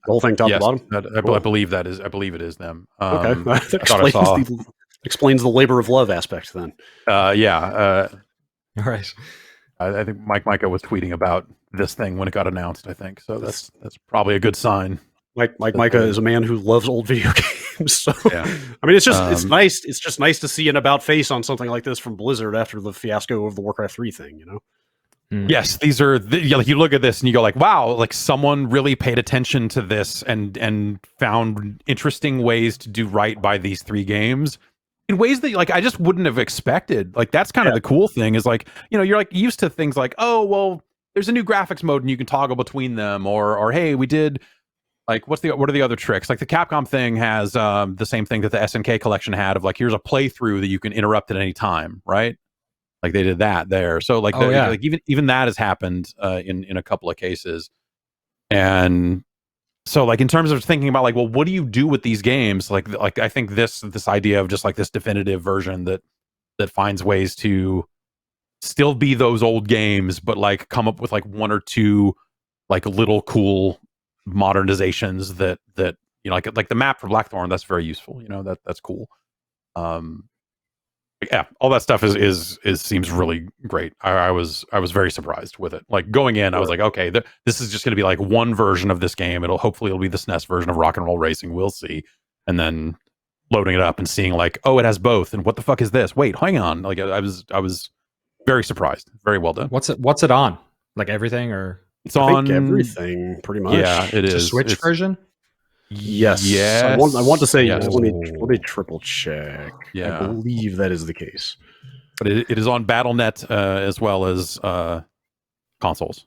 whole thing, top to bottom. I believe it is them. Okay, that explains the labor of love aspect then. All right. I think Mike Micah was tweeting about this thing when it got announced. I think so. That's probably a good sign. Mike Micah is a man who loves old video games. So yeah. I mean, it's nice. It's just nice to see an about face on something like this from Blizzard after the fiasco of the Warcraft 3 thing. Yes, these are like you look at this and you go like, wow, like someone really paid attention to this and found interesting ways to do right by these three games in ways that like I just wouldn't have expected. Like that's kind of the cool thing is like, you're like used to things like, oh well, there's a new graphics mode and you can toggle between them, or hey, we did like what are the other tricks? Like the Capcom thing has the same thing that the SNK collection had of like here's a playthrough that you can interrupt at any time, right? Like they did that there. So like, like even that has happened in a couple of cases. And so like in terms of thinking about like, well, what do you do with these games? Like I think this idea of just like this definitive version that finds ways to still be those old games, but like come up with like one or two like little cool modernizations that like the map for Blackthorn, that's very useful. That's cool. Yeah, all that stuff is seems really great. I was very surprised with it. Like going in, I was like, okay, this is just going to be like one version of this game. Hopefully it'll be the SNES version of Rock and Roll Racing. We'll see. And then loading it up and seeing like, oh, it has both. And what the fuck is this? Wait, hang on. Like I was very surprised. Very well done. What's it on? Like everything or it's on everything pretty much. Yeah, it is. The Switch version. Yes. I want to say yes. Let me triple check. Yeah. I believe that is the case. But it is on BattleNet as well as consoles.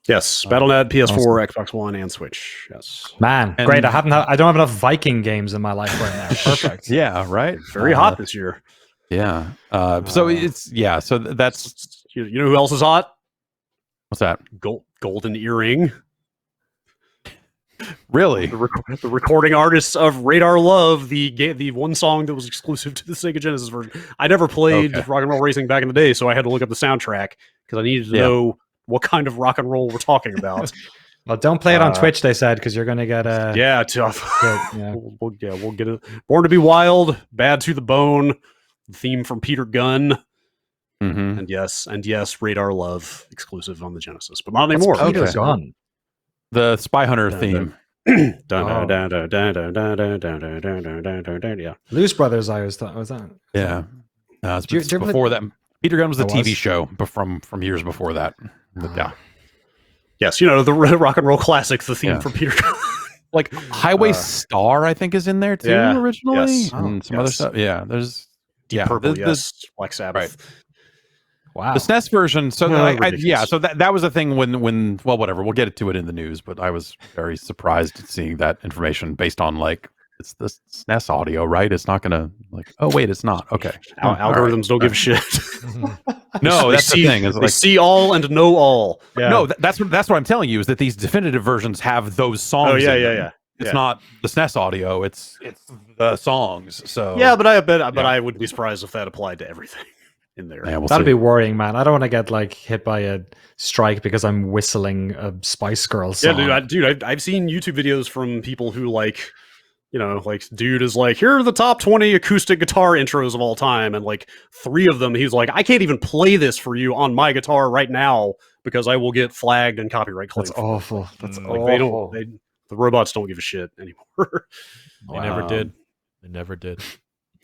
Yes, BattleNet, PS4, Xbox One, and Switch. Yes, man, great. I don't have enough Viking games in my life right now. Perfect. Yeah, right. Very hot this year. Yeah. So it's So that's you know who else is hot? What's that? Golden Earring. Really? The recording artists of Radar Love, the one song that was exclusive to the Sega Genesis version. I never played Rock and Roll Racing back in the day, so I had to look up the soundtrack because I needed to know what kind of rock and roll we're talking about. Well, don't play it on Twitch, they said, because you're going to get tough. We'll get it. Born to be Wild, Bad to the Bone, the theme from Peter Gunn. Mm-hmm. And yes, Radar Love exclusive on the Genesis, but not anymore. Peter Gunn. The Spy Hunter theme. Yeah. Blues Brothers, I always thought was that. Yeah. It's Do you ever play- before that. Peter Gunn was the Oh, TV was? show from years before that. But yeah. Yes, the rock and roll classics, the theme Yeah. from Peter. Like Highway Star, I think, is in there too Yeah, originally, yes. and some yes. other stuff. Yeah, there's Deep Purple, yes. Black Sabbath. Wow. the SNES version. So Oh, yeah, ridiculous. so that was a thing when well, whatever. We'll get to it in the news, but I was very surprised at seeing that information based on like it's the SNES audio, right? It's not gonna like. Oh wait, it's not. Okay, Algorithms don't give a shit. No, They that's see, the thing. Is they like see all and know all. Yeah. no, that's what I'm telling you is that these definitive versions have those songs. Oh yeah, in yeah, them. yeah. It's not the SNES audio. It's the songs. So Yeah, but I wouldn't be surprised if that applied to everything in there. yeah, we'll That'd see. be worrying, man. I don't want to get like hit by a strike because I'm whistling a Spice Girl song. Yeah, I've seen YouTube videos from people who like, dude is like, here are the top 20 acoustic guitar intros of all time, and like 3 of them, he's like, I can't even play this for you on my guitar right now because I will get flagged and copyright claimed. That's awful. That's Like awful. the robots don't give a shit anymore. They never did. They never did.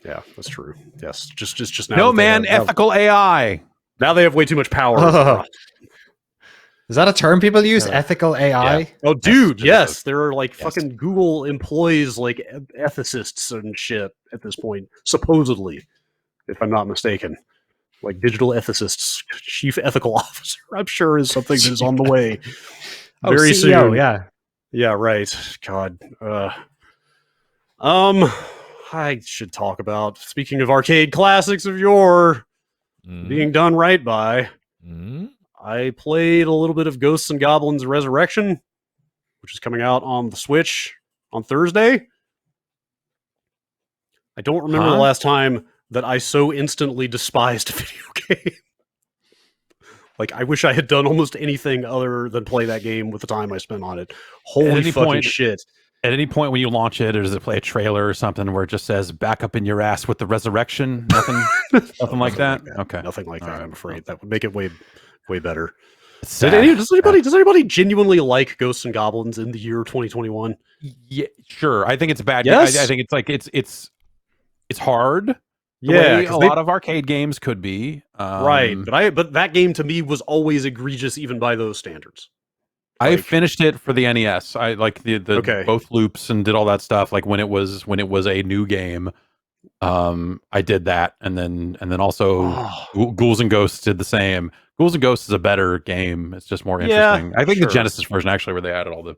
Yeah, that's true. Yes, just now. No that they man, have- ethical AI. now they have way too much power. Is that a term people use? Yeah. Ethical AI? Yeah. Oh, dude, Yes, yes. There are like Yes. fucking Google employs like ethicists and shit at this point, supposedly, if I'm not mistaken. Like digital ethicists, chief ethical officer, I'm sure is something that is on the way very CEO, soon. yeah. Yeah, right. God. I should talk about, speaking of arcade classics of yore being done right by, I played a little bit of Ghosts and Goblins Resurrection, which is coming out on the Switch on Thursday. I don't remember the last time that I so instantly despised a video game. Like, I wish I had done almost anything other than play that game with the time I spent on it. Holy any fucking point- shit. At any point when you launch it, or does it play a trailer or something where it just says "back up in your ass with the resurrection"? Nothing, nothing like that. Okay, Nothing like that, All right. I'm afraid. That would make it way better. It's sad. Does anybody genuinely like Ghosts and Goblins in the year 2021? Yeah, sure. I think it's a bad. Yes? I think it's like it's hard. The Yeah, way 'cause a they- lot of arcade games could be. Right, but that game to me was always egregious even by those standards. I like- finished it for the NES. I like the Okay. both loops and did all that stuff. Like when it was a new game, I did that, and then also Oh, Ghouls and Ghosts did the same. Ghouls and Ghosts is a better game. It's just more Yeah, interesting. I think sure. the Genesis version actually, where they added all the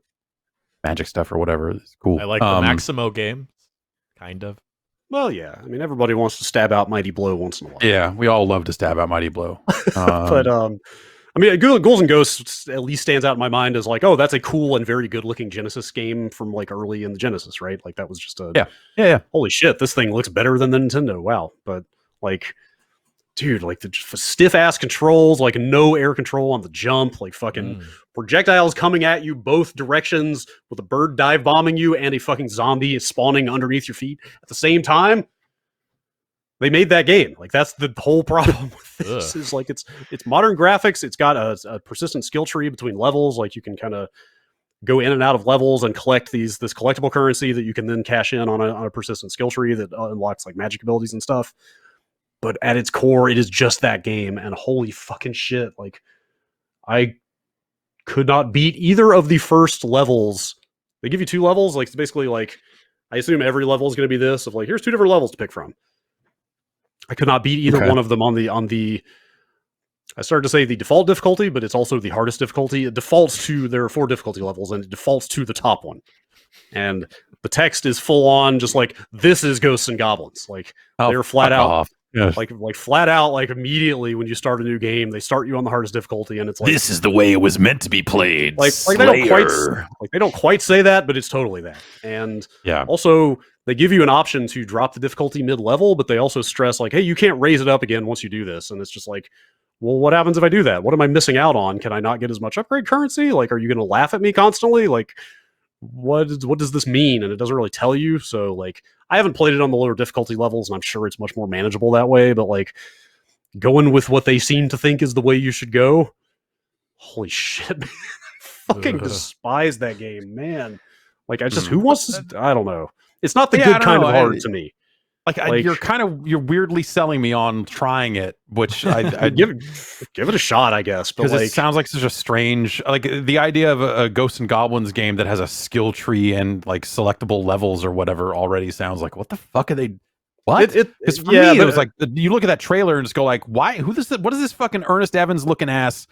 magic stuff or whatever, is cool. I like the Maximo game, kind of. well, yeah. I mean, everybody wants to stab out Mighty Blow once in a while. Yeah, we all love to stab out Mighty Blow. But I mean, Ghouls and Ghosts at least stands out in my mind as like, oh, that's a cool and very good-looking Genesis game from like early in the Genesis, right? Like that was just a yeah. holy shit, this thing looks better than the Nintendo. Wow. But like, dude, like the stiff ass controls, like no air control on the jump, like fucking projectiles coming at you both directions with a bird dive bombing you and a fucking zombie spawning underneath your feet at the same time. They made that game. Like that's the whole problem with this is like it's modern graphics. It's got a persistent skill tree between levels. Like you can kind of go in and out of levels and collect this collectible currency that you can then cash in on a persistent skill tree that unlocks like magic abilities and stuff. But at its core, it is just that game. And holy fucking shit. Like I could not beat either of the first levels. They give you 2 levels. Like it's basically like, I assume every level is going to be this of like, here's 2 different levels to pick from. I could not beat either Okay. one of them on the I started to say the default difficulty, but it's also the hardest difficulty. It defaults to, there are 4 difficulty levels, and it defaults to the top one. And the text is full on, just like, this is Ghosts and Goblins. Like, they're flat fuck out, off. Yes. like flat out, like immediately when you start a new game, they start you on the hardest difficulty, and it's like, This is the way it was meant to be played. like they don't quite say that, but it's totally that. And Yeah. also, they give you an option to drop the difficulty mid-level, but they also stress like, hey, you can't raise it up again once you do this. And it's just like, well, what happens if I do that? What am I missing out on? Can I not get as much upgrade currency? Like, are you going to laugh at me constantly? Like, what does this mean? And it doesn't really tell you. So like, I haven't played it on the lower difficulty levels, and I'm sure it's much more manageable that way. But like, going with what they seem to think is the way you should go. Holy shit, man. fucking despise that game, man. Like, I just Mhm. who wants to? I don't know. It's not the Yeah, I good don't kind know. of hard to me. Like- you're weirdly selling me on trying it, which I give it a shot, I guess. But because like, it sounds like such a strange, like the idea of a Ghosts and Goblins game that has a skill tree and like selectable levels or whatever already sounds like, what the fuck are they? What? Because for me, it was like you look at that trailer and just go like, why? What is this fucking Ernest Evans looking ass,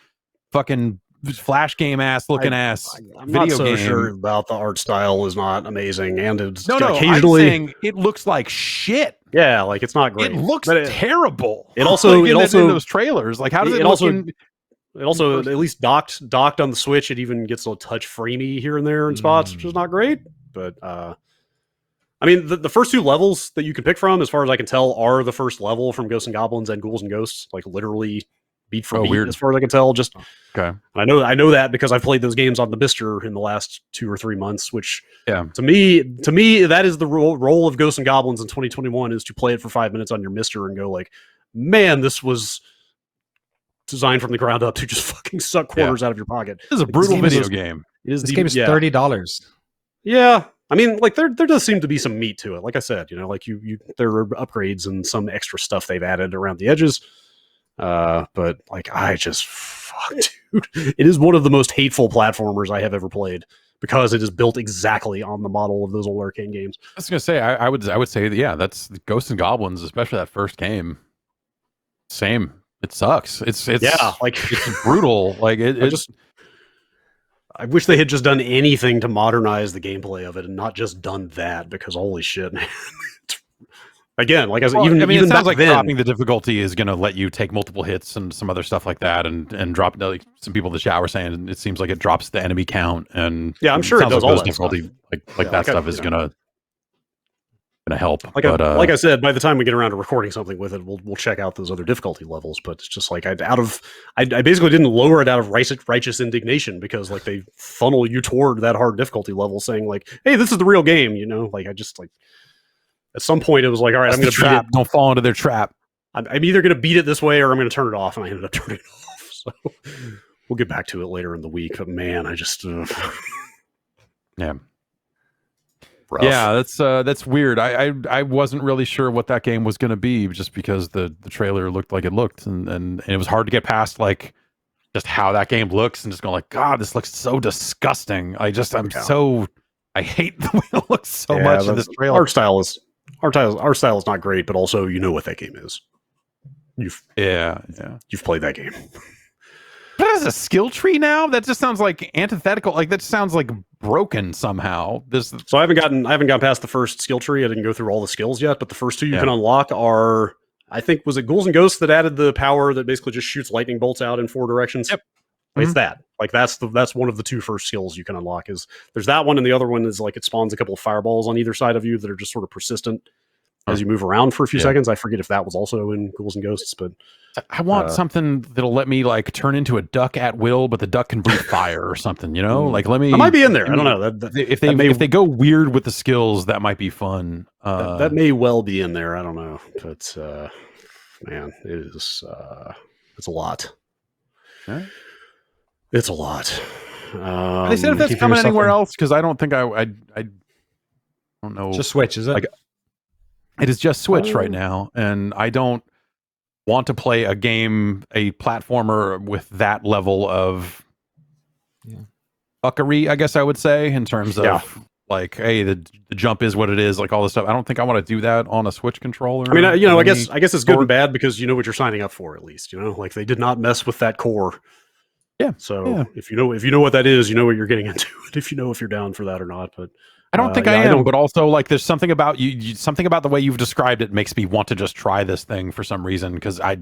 fucking Flash game ass looking ass I'm video not so game? sure about the art style is not amazing, and it's No, occasionally I'm saying it looks like shit. yeah, like it's not great. It looks but terrible. It also like it also in those trailers. Like how does it look also in, it also at least docked on the Switch. It even gets a touch framey here and there in spots, which is not great. But I mean, the first two levels that you can pick from, as far as I can tell, are the first level from Ghosts and Goblins and Ghouls and Ghosts, like literally beat for beat, weird. as far as I can tell. Just okay. I know that because I've played those games on the Bister in the last 2 or 3 months. Which Yeah. to me, that is the role of Ghosts and Goblins in 2021 is to play it for 5 minutes on your Mister and go like, man, this was designed from the ground up to just fucking suck quarters out of your pocket. This is a brutal video game. This game is $30. Yeah. I mean, like there does seem to be some meat to it. Like I said, like you there are upgrades and some extra stuff they've added around the edges. But like fuck, dude. It is one of the most hateful platformers I have ever played because it is built exactly on the model of those old arcade games. I was gonna say I would say that, yeah, that's Ghosts and Goblins, especially that first game. Same. It sucks. It's yeah, like it's brutal. Like I wish they had just done anything to modernize the gameplay of it and not just done that because holy shit, man. Again, like I said, even it sounds like then, dropping the difficulty is going to let you take multiple hits and some other stuff like that, and drop. Like, some people in the chat were saying it seems like it drops the enemy count, and yeah, I'm sure it does all that difficulty. Stuff. Like that stuff is gonna help. Like I said, by the time we get around to recording something with it, we'll check out those other difficulty levels. But it's just like I basically didn't lower it out of righteous indignation because like they funnel you toward that hard difficulty level, saying like, "Hey, this is the real game," Like I just like at some point it was like, "All right, I'm going to beat it." Don't fall into their trap. I'm either going to beat it this way or I'm going to turn it off, and I ended up turning it off. So we'll get back to it later in the week. But man, I just yeah. Rough. Yeah, that's weird. I wasn't really sure what that game was going to be just because the trailer looked like it looked, and it was hard to get past like just how that game looks and just going like, God, this looks so disgusting. I hate the way it looks so much in this trailer. Art style is not great, but also you know what that game is. You've played that game. But as a skill tree now, that just sounds like antithetical. Like that sounds like broken somehow. So I haven't gotten past the first skill tree. I didn't go through all the skills yet, but the first two you can unlock are, I think, was it Ghouls and Ghosts that added the power that basically just shoots lightning bolts out in 4 directions? Yep. It's that. Like that's one of the 2 first skills you can unlock. Is there's that one, and the other one is like it spawns a couple of fireballs on either side of you that are just sort of persistent as you move around for a few seconds. I forget if that was also in Ghouls and Ghosts, but I want something that'll let me like turn into a duck at will, but the duck can breathe fire or something, Like let me. I might be in there. I don't know. If they go weird with the skills, that might be fun. That may well be in there. I don't know, but man, it is. It's a lot. Okay. It's a lot. They said if that's coming anywhere else, because I don't think I don't know. Just Switch, is it? Like, it is just Switch right now, and I don't want to play a platformer with that level of fuckery, I guess I would say, in terms of like, hey, the jump is what it is, like all this stuff. I don't think I want to do that on a Switch controller. I mean, I guess it's good and bad because you know what you're signing up for, at least. Like they did not mess with that core. Yeah. So if you know what that is, you know what you're getting into. If you're down for that or not, but I don't think I am. But also, like, there's something about something about the way you've described it makes me want to just try this thing for some reason because But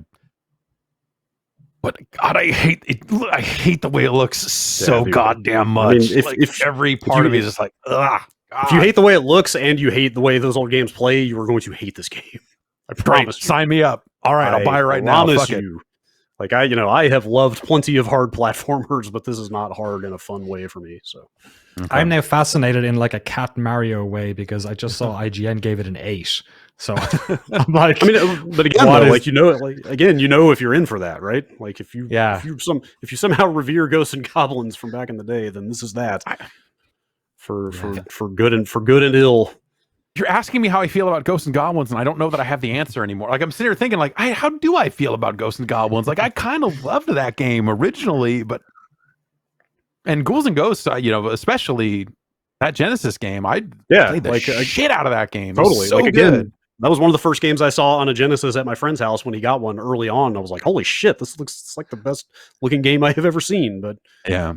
God, I hate it. I hate the way it looks so goddamn much. I mean, if every part of me is just like, ugh. If you hate the way it looks and you hate the way those old games play, you are going to hate this game. I promise. Sign me up. All right, I'll buy it right now. Fuck it. Like I have loved plenty of hard platformers, but this is not hard in a fun way for me. So I'm now fascinated in like a Cat Mario way because I just saw IGN gave it an 8. So I'm like, I mean, but again, though, like if you're in for that, right? Like if you somehow revere Ghosts and Goblins from back in the day, then this is that for good and ill. You're asking me how I feel about Ghosts and Goblins, and I don't know that I have the answer anymore. Like I'm sitting here thinking, like, how do I feel about Ghosts and Goblins? Like I kind of loved that game originally, and Ghouls and Ghosts, especially that Genesis game, I played the shit out of that game. Totally, so again, good. That was one of the first games I saw on a Genesis at my friend's house when he got one early on. I was like, holy shit, this looks like the best looking game I have ever seen. But yeah.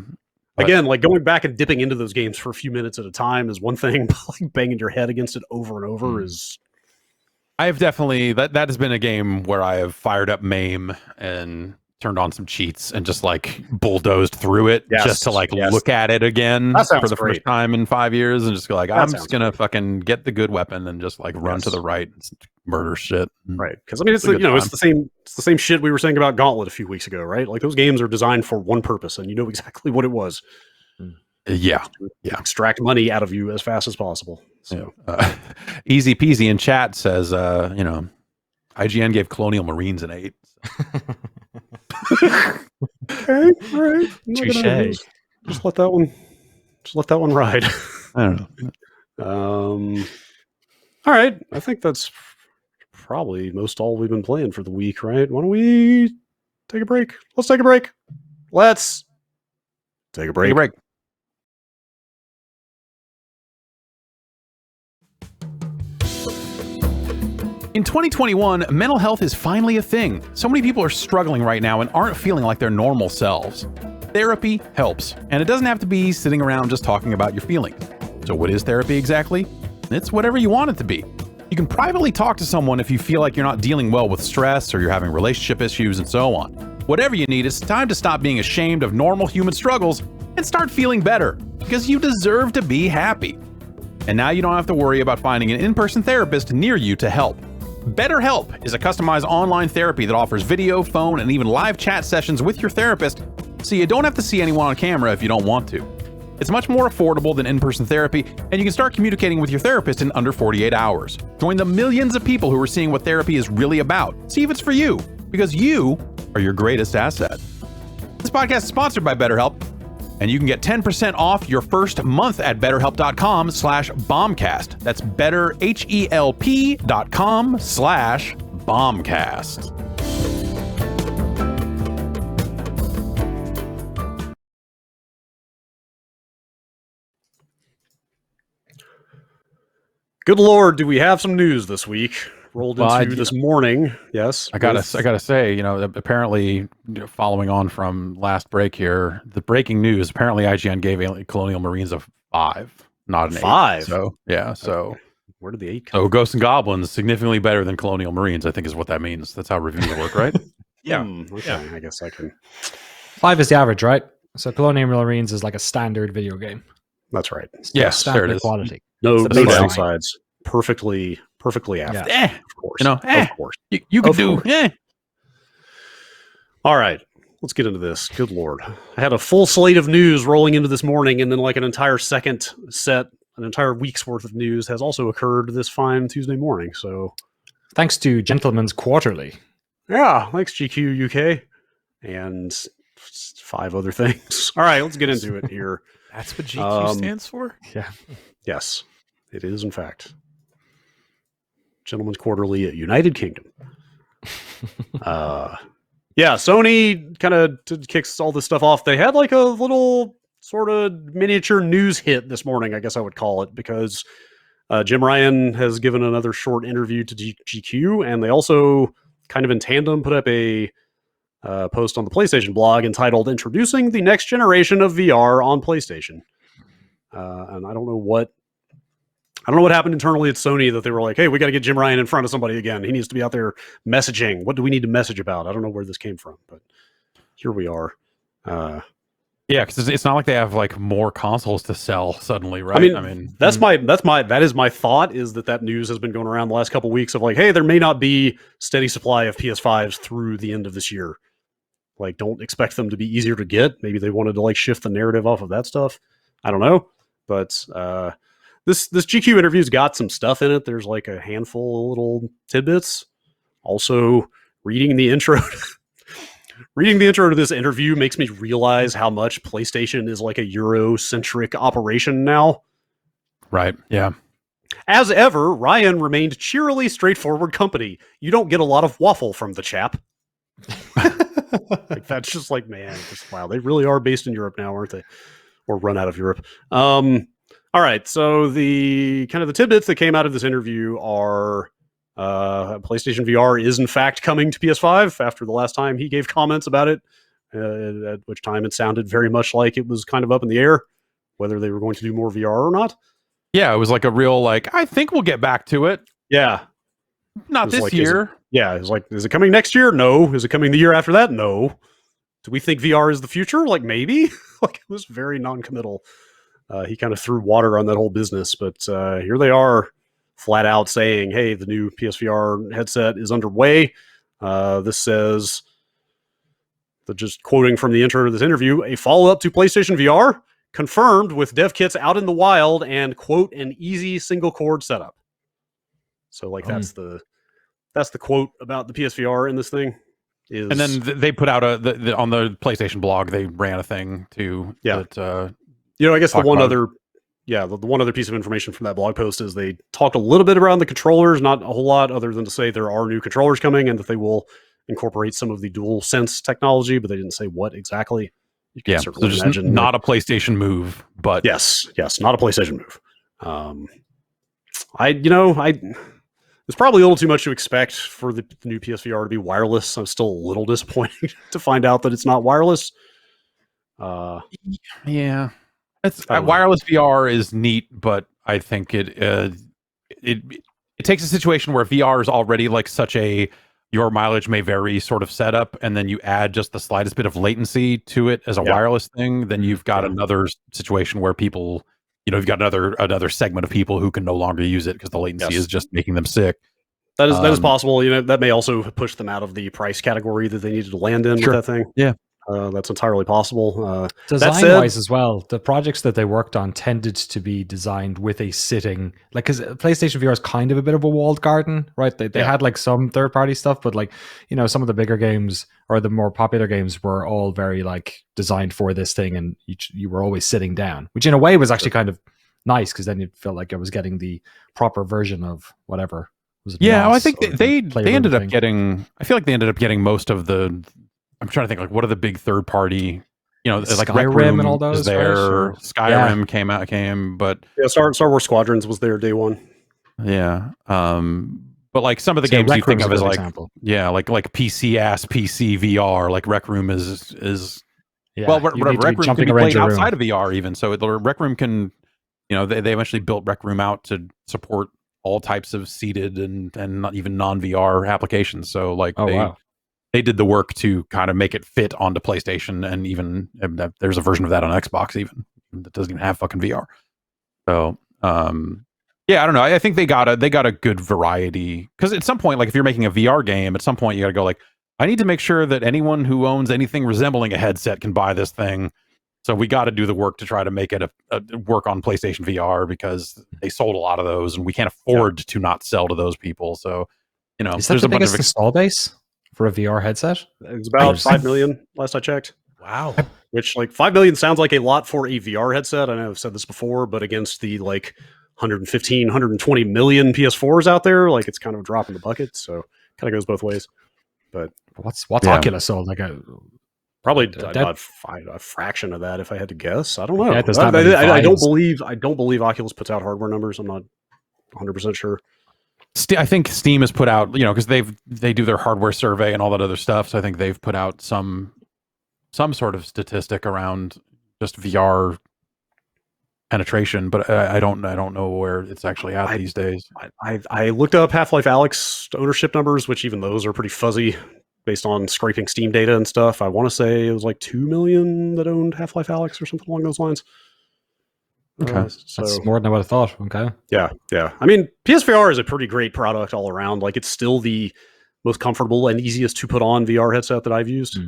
Again, like going back and dipping into those games for a few minutes at a time is one thing, but like banging your head against it over and over is. I have definitely that has been a game where I have fired up MAME and turned on some cheats and just like bulldozed through it just to look at it again for the first time in 5 years and just go like, I'm just gonna fucking get the good weapon and just like run to the right and murder shit. Right. Because I mean, it's the same shit we were saying about Gauntlet a few weeks ago, right? Like those games are designed for one purpose and you know exactly what it was. Yeah. Extract money out of you as fast as possible. So Easy Peasy in chat says, IGN gave Colonial Marines an 8. Okay, all right. Touché. Just let that one ride. I don't know. All right. I think that's probably most all we've been playing for the week, right? Why don't we take a break? Let's take a break. Let's take a break. In 2021, mental health is finally a thing. So many people are struggling right now and aren't feeling like their normal selves. Therapy helps, and it doesn't have to be sitting around just talking about your feelings. So what is therapy exactly? It's whatever you want it to be. You can privately talk to someone if you feel like you're not dealing well with stress or you're having relationship issues and so on. Whatever you need, it's time to stop being ashamed of normal human struggles and start feeling better, because you deserve to be happy. And now you don't have to worry about finding an in-person therapist near you to help. BetterHelp is a customized online therapy that offers video, phone, and even live chat sessions with your therapist, so you don't have to see anyone on camera if you don't want to. It's much more affordable than in-person therapy, and you can start communicating with your therapist in under 48 hours. Join the millions of people who are seeing what therapy is really about. See if it's for you, because you are your greatest asset. This podcast is sponsored by BetterHelp, and you can get 10% off your first month at betterhelp.com/bombcast. That's betterhelp.com/bombcast. Good Lord, do we have some news this week? Rolled into this morning. Yes. I gotta say, apparently, following on from last break here, the breaking news, apparently IGN gave Colonial Marines a 5, not an 5. 8. So, yeah. So, where did the 8 come from? Ghosts and Goblins, significantly better than Colonial Marines, I think is what that means. That's how reviews work, right? Yeah. Okay. Yeah. I guess I can. 5 is the average, right? So Colonial Marines is like a standard video game. That's right. Yes, standard quality. No downsides. Perfectly average. Yeah. Of course. Of course. You could do. All right. Let's get into this. Good Lord. I had a full slate of news rolling into this morning, and then like an entire week's worth of news has also occurred this fine Tuesday morning. So thanks to Gentleman's Quarterly. Yeah, thanks GQ UK and 5 other things. All right, let's get into it here. That's what GQ stands for? Yeah. Yes, it is in fact. Gentleman's Quarterly at United Kingdom. Sony kind of kicks all this stuff off. They had like a little sort of miniature news hit this morning, I guess I would call it, because Jim Ryan has given another short interview to GQ, and they also kind of in tandem put up a post on the PlayStation blog entitled "Introducing the Next Generation of VR on PlayStation." And I don't know what happened internally at Sony that they were like, hey, we got to get Jim Ryan in front of somebody again. He needs to be out there messaging. What do we need to message about? I don't know where this came from, but here we are. Yeah, because it's not like they have like more consoles to sell suddenly, right? I mean that is my thought, is that news has been going around the last couple of weeks of like, hey, there may not be steady supply of PS5s through the end of this year. Like, don't expect them to be easier to get. Maybe they wanted to like shift the narrative off of that stuff. I don't know. But this GQ interview's got some stuff in it. There's like a handful of little tidbits. Also, reading the intro to this interview makes me realize how much PlayStation is like a Euro-centric operation now. Right. Yeah. As ever, Ryan remained cheerily straightforward company. You don't get a lot of waffle from the chap. Like, that's just like, man, just wow. They really are based in Europe now, aren't they? Or run out of Europe. All right. So the kind of the tidbits that came out of this interview are PlayStation VR is in fact coming to PS5 after the last time he gave comments about it, at which time it sounded very much like it was kind of up in the air whether they were going to do more VR or not. Yeah, it was like a real like, I think we'll get back to it. Yeah. Not this like, year. It's like, is it coming next year? No. Is it coming the year after that? No. Do we think VR is the future? Like, maybe. Like, it was very non-committal. He kind of threw water on that whole business, but here they are flat out saying, hey, the new PSVR headset is underway. This says, just quoting from the intro to this interview, a follow-up to PlayStation VR confirmed with dev kits out in the wild and, quote, an easy single cord setup. So like that's the quote about the PSVR in this thing. Is, and then they put out on the PlayStation blog, they ran a thing too. Yeah. That, I guess the one other piece of information from that blog post is they talked a little bit around the controllers, not a whole lot other than to say there are new controllers coming and that they will incorporate some of the dual sense technology, but they didn't say what exactly. You can certainly just imagine not a PlayStation move, but yes, not a PlayStation move. It's probably a little too much to expect for the new PSVR to be wireless. I'm still a little disappointed to find out that it's not wireless. Yeah, it's wireless VR is neat, but I think it takes a situation where VR is already like such a your mileage may vary sort of setup, and then you add just the slightest bit of latency to it as a wireless thing, then you've got another situation where people, you've got another segment of people who can no longer use it because the latency is just making them sick. That is possible. That may also push them out of the price category that they needed to land in with that thing. Yeah. That's entirely possible. Design-wise as well, the projects that they worked on tended to be designed with a sitting, like, because PlayStation VR is kind of a bit of a walled garden, right? They had like some third-party stuff, but like, some of the bigger games or the more popular games were all very like designed for this thing, and you were always sitting down, which in a way was actually kind of nice because then you felt like I was getting the proper version of whatever. I think they ended up getting. I feel like they ended up getting most of the. I'm trying to think, like, what are the big third party, like Skyrim and all those. There, right? Skyrim came, but Star Wars Squadrons was there day one. Yeah, but like some of the games you think of as like, like PC VR, like Rec Room is well, Rec Room can be played outside of VR even. So Rec Room can, they eventually built Rec Room out to support all types of seated and not even non VR applications. So like they did the work to kind of make it fit onto PlayStation, and even there's a version of that on Xbox even that doesn't even have fucking VR. So I don't know. I think they got a good variety, because at some point, like if you're making a VR game, at some point you got to go like, I need to make sure that anyone who owns anything resembling a headset can buy this thing. So we got to do the work to try to make it a work on PlayStation VR, because they sold a lot of those, and we can't afford to not sell to those people. So is that there's the biggest install base for a VR headset? It's about 5 million last I checked. Wow. Which, like, 5 million sounds like a lot for a VR headset. I know I've said this before, but against the like 115, 120 million PS4s out there, like, it's kind of a drop in the bucket. So kind of goes both ways. But what's Oculus sold? Like probably about a fraction of that, if I had to guess. I don't know. Yeah, I don't believe Oculus puts out hardware numbers. I'm not 100% sure. I think Steam has put out, because they do their hardware survey and all that other stuff. So I think they've put out some sort of statistic around just VR penetration, but I don't know where it's actually at these days. I looked up Half-Life Alyx ownership numbers, which even those are pretty fuzzy based on scraping Steam data and stuff. I want to say it was like 2 million that owned Half-Life Alyx or something along those lines. Okay, so that's more than I would have thought. Okay, yeah. I mean, PSVR is a pretty great product all around. Like, it's still the most comfortable and easiest to put on VR headset that I've used.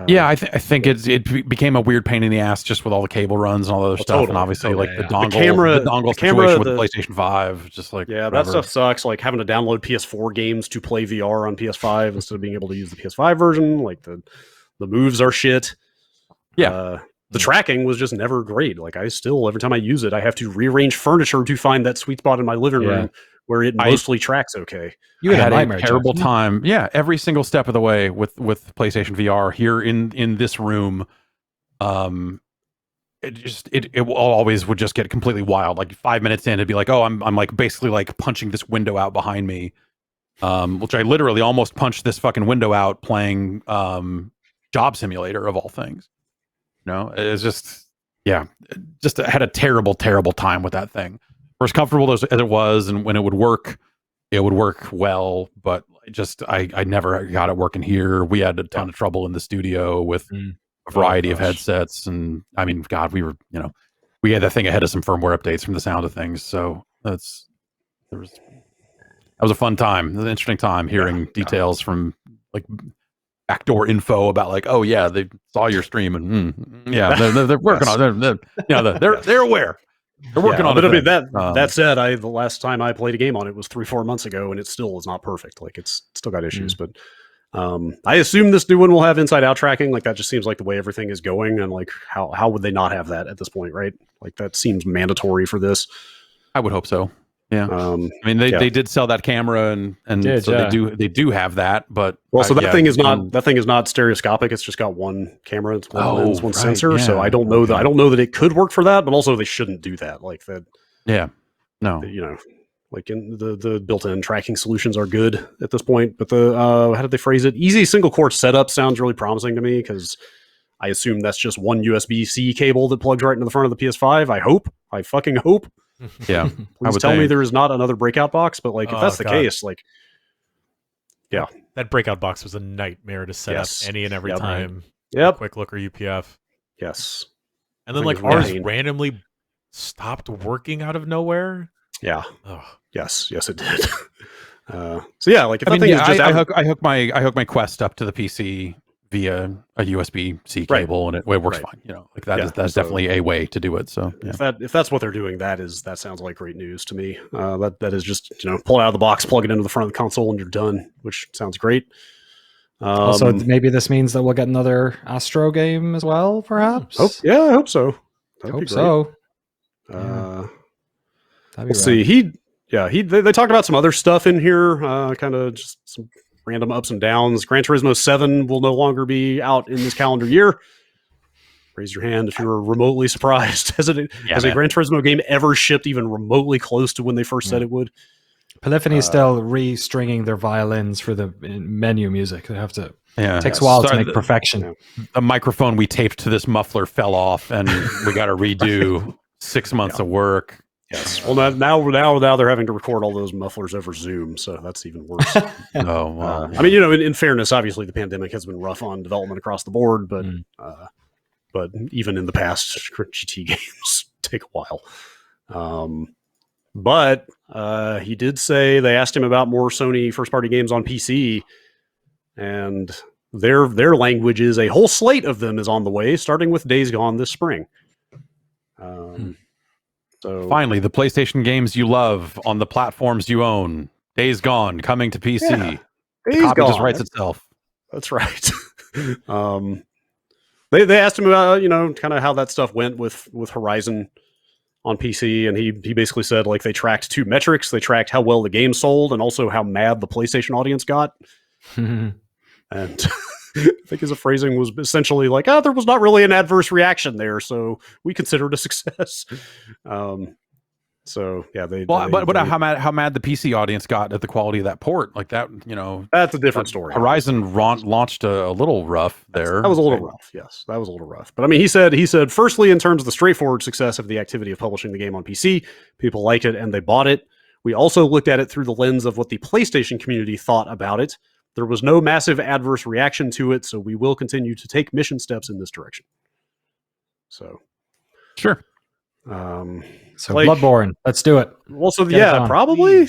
Yeah, I think it became a weird pain in the ass just with all the cable runs and all the other stuff, and obviously like the dongle, the dongle situation with the PlayStation 5, just like that stuff sucks. Like having to download PS4 games to play VR on PS5 instead of being able to use the PS5 version. Like the moves are shit. Yeah. The tracking was just never great. Like I still, every time I use it, I have to rearrange furniture to find that sweet spot in my living room where it mostly tracks okay. You had a terrible time. Yeah, every single step of the way with PlayStation VR here in this room. It always would just get completely wild. Like 5 minutes in, it'd be like, oh, I'm like basically like punching this window out behind me. Which I literally almost punched this fucking window out playing Job Simulator of all things. It's just I had a terrible time with that thing. For as comfortable as it was, and when it would work well, but I never got it working here. We had a ton of trouble in the studio with a variety of headsets, and I mean, God, we were, we had that thing ahead of some firmware updates from the sound of things. So that was a fun time. It was an interesting time hearing details from like backdoor info about like, oh yeah, they saw your stream and they're working on it. They're aware. They're working on it. But I mean that said, the last time I played a game on it was 3-4 months ago, and it still is not perfect. Like it's still got issues, but I assume this new one will have inside out tracking. Like that just seems like the way everything is going, and like how would they not have that at this point, right? Like that seems mandatory for this. I would hope so. Yeah, I mean they did sell that camera and they do have that, but that thing is not stereoscopic. It's just got one camera, it's one lens, one sensor. So I don't know that it could work for that, but also they shouldn't do that. Like that. Yeah, no, like in the built-in tracking solutions are good at this point, but the how did they phrase it? Easy single core setup sounds really promising to me because I assume that's just one USB-C cable that plugs right into the front of the PS5. I fucking hope. Yeah. Please tell me there is not another breakout box, but like if that's the case, like that breakout box was a nightmare to set up any and every time. Yep. Quick look or UPF. Yes. And then like ours randomly stopped working out of nowhere. Yeah. Oh. Yes, it did. So yeah, like if I hook my Quest up to the PC via a USB-C cable, and it works fine. Like that's definitely a way to do it. So if that's what they're doing, that sounds like great news to me. That is just pull it out of the box, plug it into the front of the console, and you're done. Which sounds great. Also, maybe this means that we'll get another Astro game as well, perhaps. I hope so. Hope so. Let's see. They talked about some other stuff in here, kind of just some random ups and downs. Gran Turismo 7 will no longer be out in this calendar year. Raise your hand if you were remotely surprised. Has a Gran Turismo game ever shipped even remotely close to when they first said it would? Polyphony is still re-stringing their violins for the menu music. They have to. It takes a while to make perfection. The microphone we taped to this muffler fell off, and we got to redo 6 months of work. Yes. Well, now they're having to record all those mufflers over Zoom, so that's even worse. Oh, wow. I mean, in fairness, obviously the pandemic has been rough on development across the board, but even in the past, GT games take a while. But he did say they asked him about more Sony first-party games on PC, and their language is a whole slate of them is on the way, starting with Days Gone this spring. So finally, the PlayStation games you love on the platforms you own. Days Gone coming to PC. Yeah, the copy just writes itself. That's right. They asked him about kind of how that stuff went with Horizon on PC, and he basically said like they tracked two metrics. They tracked how well the game sold and also how mad the PlayStation audience got. And I think his phrasing was essentially like, there was not really an adverse reaction there, so we consider it a success. So yeah, how mad the PC audience got at the quality of that port, like that, that's a different story. Horizon launched a little rough there. That was a little rough. Yes, that was a little rough. But I mean, he said, firstly, in terms of the straightforward success of the activity of publishing the game on PC, people liked it and they bought it. We also looked at it through the lens of what the PlayStation community thought about it. There was no massive adverse reaction to it, so we will continue to take mission steps in this direction. So, sure. So Bloodborne, let's do it. Also, probably.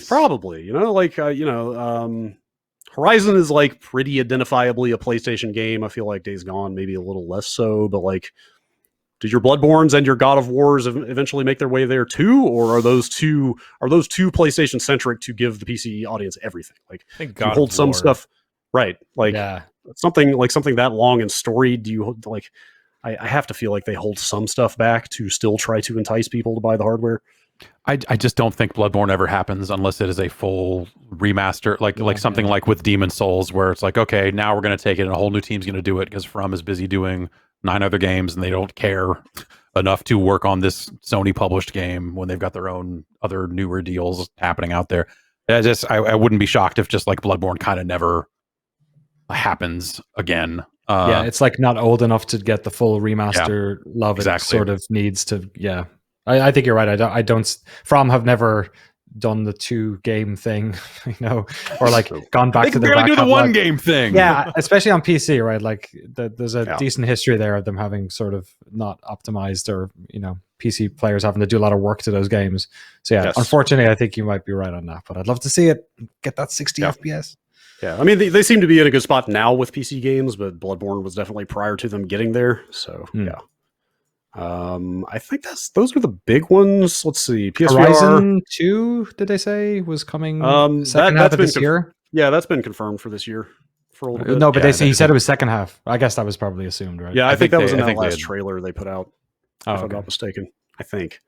Horizon is like pretty identifiably a PlayStation game. I feel like Days Gone maybe a little less so, but like, did your Bloodborns and your God of Wars eventually make their way there too, or are those two PlayStation centric to give the PC audience everything? Like, I think do you God hold of some War. stuff right? Like Yeah. something that long and storied. Do you like? I have to feel like they hold some stuff back to still try to entice people to buy the hardware. I just don't think Bloodborne ever happens unless it is a full remaster, like something like with Demon Souls, where it's like, okay, now we're going to take it and a whole new team's going to do it because From is busy doing 9 other games and they don't care enough to work on this Sony published game when they've got their own other newer deals happening out there. I wouldn't be shocked if just like Bloodborne kind of never happens again. Yeah, it's like not old enough to get the full remaster love. exactly. It sort of needs to. Yeah, I think you're right. I don't. From have never done the 2 game thing, you know, or like gone back They to can their barely back do the catalog. one game thing. Yeah, especially on PC, right? Like there's a Yeah. decent history there of them having sort of not optimized, or PC players having to do a lot of work to those games. So yeah, Yes. unfortunately, I think you might be right on that. But I'd love to see it get that 60 FPS. Yeah, I mean, they seem to be in a good spot now with PC games, but Bloodborne was definitely prior to them getting there. So yeah, I think those were the big ones. Let's see, PSVR. Horizon 2, did they say was coming second half of this year? Yeah, that's been confirmed for this year for a little bit. No, but Yeah, he said it was second half. I guess that was probably assumed, right? Yeah, I think that was in I that think they last had- trailer they put out. Oh, If I'm okay. not mistaken, I think.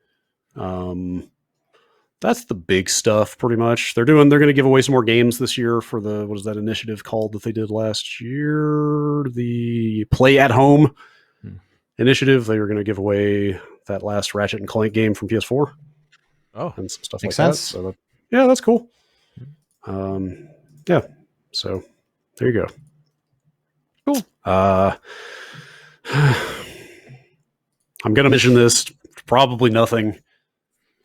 That's the big stuff, pretty much. They're going to give away some more games this year for what is that initiative called that they did last year? The Play at Home initiative. They were going to give away that last Ratchet and Clank game from PS4. Oh, And some stuff Makes like sense. that. So yeah, that's cool. Yeah. So there you go. Cool. I'm going to mention this. Probably nothing.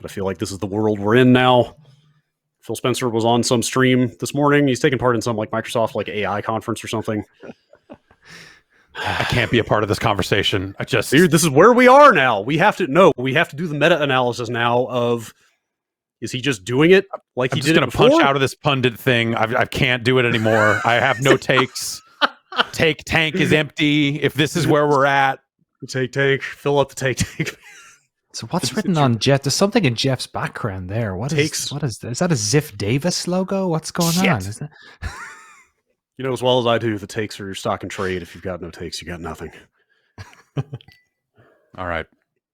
But I feel like this is the world we're in now. Phil Spencer was on some stream this morning. He's taking part in some like Microsoft like AI conference or something. I can't be a part of this conversation. This is where we are now. We have to do the meta analysis now of, is he just doing it like I'm he just did going it to before? punch out of this pundit thing. I can't do it anymore. I have no takes. Tank is empty. If this is where we're at, Take, fill up the take. So what's written on Jeff? There's something in Jeff's background there. What is that? Is that a Ziff Davis logo? What's going on? Is that... You know as well as I do, the takes are your stock and trade. If you've got no takes, you got nothing. all right.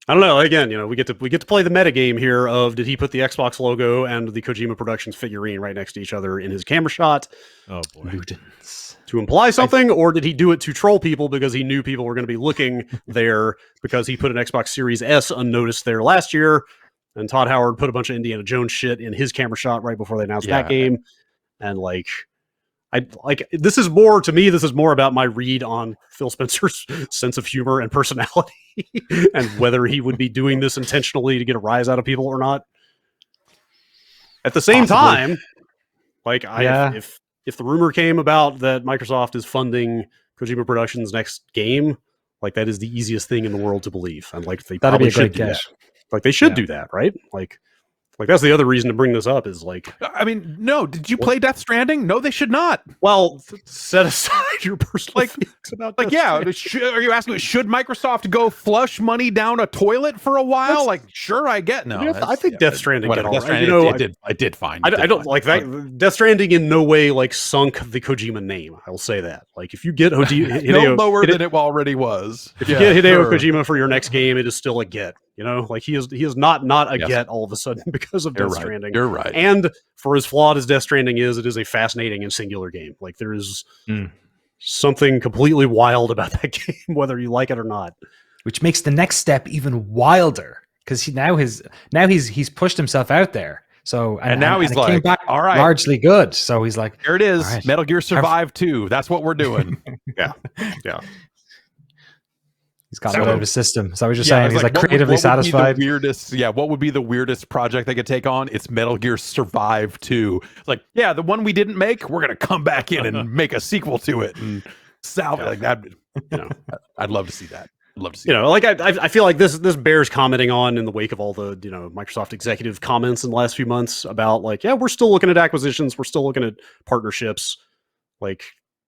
I don't know. Again, we get to play the meta game here of, did he put the Xbox logo and the Kojima Productions figurine right next to each other in his camera shot oh boy. Ludens. to imply something, or did he do it to troll people because he knew people were going to be looking there because he put an Xbox Series S unnoticed there last year, and Todd Howard put a bunch of Indiana Jones shit in his camera shot right before they announced that game, and this is more to me. This is more about my read on Phil Spencer's sense of humor and personality, and whether he would be doing this intentionally to get a rise out of people or not. At the same time, if the rumor came about that Microsoft is funding Kojima Productions' next game, like, that is the easiest thing in the world to believe, and like they That'd probably be a should great do guess. that. Like they should do that, right? Like that's the other reason to bring this up is like, I mean, no. Did you play Death Stranding? No, they should not. well, set aside your personal feelings about Like, Death yeah. Stranding. Are you asking? Should Microsoft go flush money down a toilet for a while? That's- Sure, I get no. I think Death Stranding did Whatever. all Death right. Stranding, it did fine. I don't like that. Death Stranding in no way like sunk the Kojima name. I will say that. Like, if you get no lower than it already was. if you get Hideo Kojima for your next game, it is still a get. Like he is not a get all of a sudden because of You're Death right. Stranding. You're right. And for as flawed as Death Stranding is, it is a fascinating and singular game. Like, there is something completely wild about that game, whether you like it or not. Which makes the next step even wilder, because he's pushed himself out there. So And now he's it came like, back all right. largely good. So he's like, Here it is. All right. Metal Gear Survive 2. That's what we're doing. Yeah. he's got So- it out of his system. So he's just Yeah, saying it's he's like what would- creatively what would be the satisfied. what would be the weirdest project they could take on? It's Metal Gear Survive 2. It's like, yeah, the one we didn't make, we're gonna come back in and make a sequel to it and salvage like that. I'd love to see that. I'd love to see. Like I feel like this bears commenting on in the wake of all the Microsoft executive comments in the last few months about like, yeah, we're still looking at acquisitions, we're still looking at partnerships. Like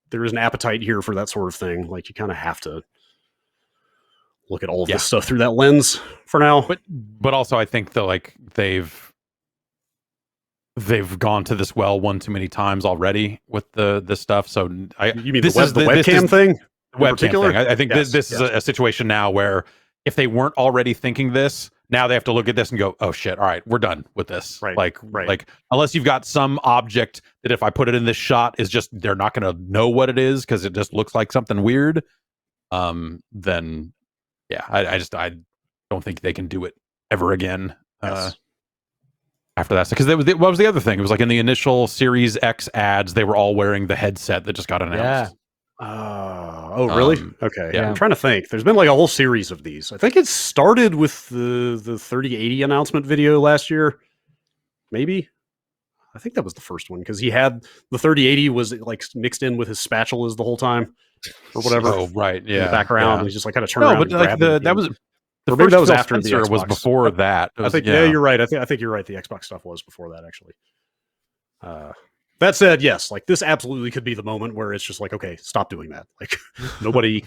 there is an appetite here for that sort of thing. Like you kind of have to look at all of this stuff through that lens for now. But also I think that like they've gone to this well one too many times already with this stuff. So you mean the webcam thing? Webcam thing. I think this is a situation now where if they weren't already thinking this, now they have to look at this and go, oh shit, all right, we're done with this. Right. Like unless you've got some object that if I put it in this shot is just they're not going to know what it is because it just looks like something weird. Then yeah, I don't think they can do it ever again. After that, because what was the other thing? It was like in the initial Series X ads, they were all wearing the headset that just got announced. Oh, really? Okay. Yeah. I'm trying to think. There's been like a whole series of these. I think it started with the 3080 announcement video last year. Maybe. I think that was the first one because he had the 3080 was like mixed in with his spatulas the whole time or whatever. Oh, right. Yeah. In the background. He's just like kind of turned around. But like that was. Or maybe that was after the Xbox. Was before that. I think you're right. I think you're right. The Xbox stuff was before that actually. That said, yes, like this absolutely could be the moment where it's just like, okay, stop doing that. Like nobody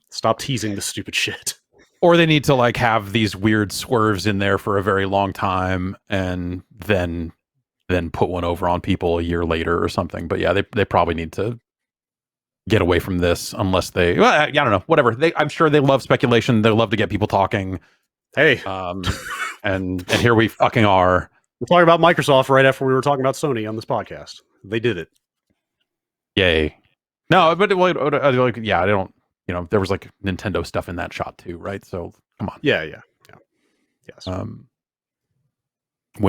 stop teasing this stupid shit. Or they need to like have these weird swerves in there for a very long time and then put one over on people a year later or something. But yeah, they probably need to get away from this unless they I don't know, whatever. I'm sure they love speculation. They love to get people talking. Hey. And here we fucking are. We're talking about Microsoft right after we were talking about Sony on this podcast. They did it. Yay. No, but like, yeah, I don't, there was like Nintendo stuff in that shot too, right? So come on. Yeah. Yes. When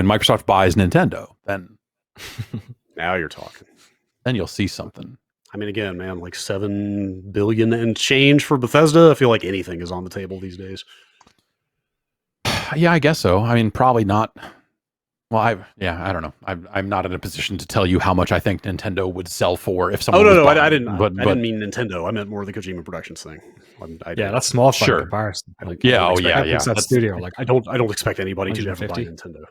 Microsoft buys Nintendo, then now you're talking. Then you'll see something. I mean, again, man, like $7 billion and change for Bethesda. I feel like anything is on the table these days. Yeah, I guess so. I mean, probably not. Well, I don't know. I'm not in a position to tell you how much I think Nintendo would sell for if someone. I didn't mean Nintendo. I meant more the Kojima Productions thing. That's small fun comparison. Like, that studio. Like I don't expect anybody to ever buy Nintendo.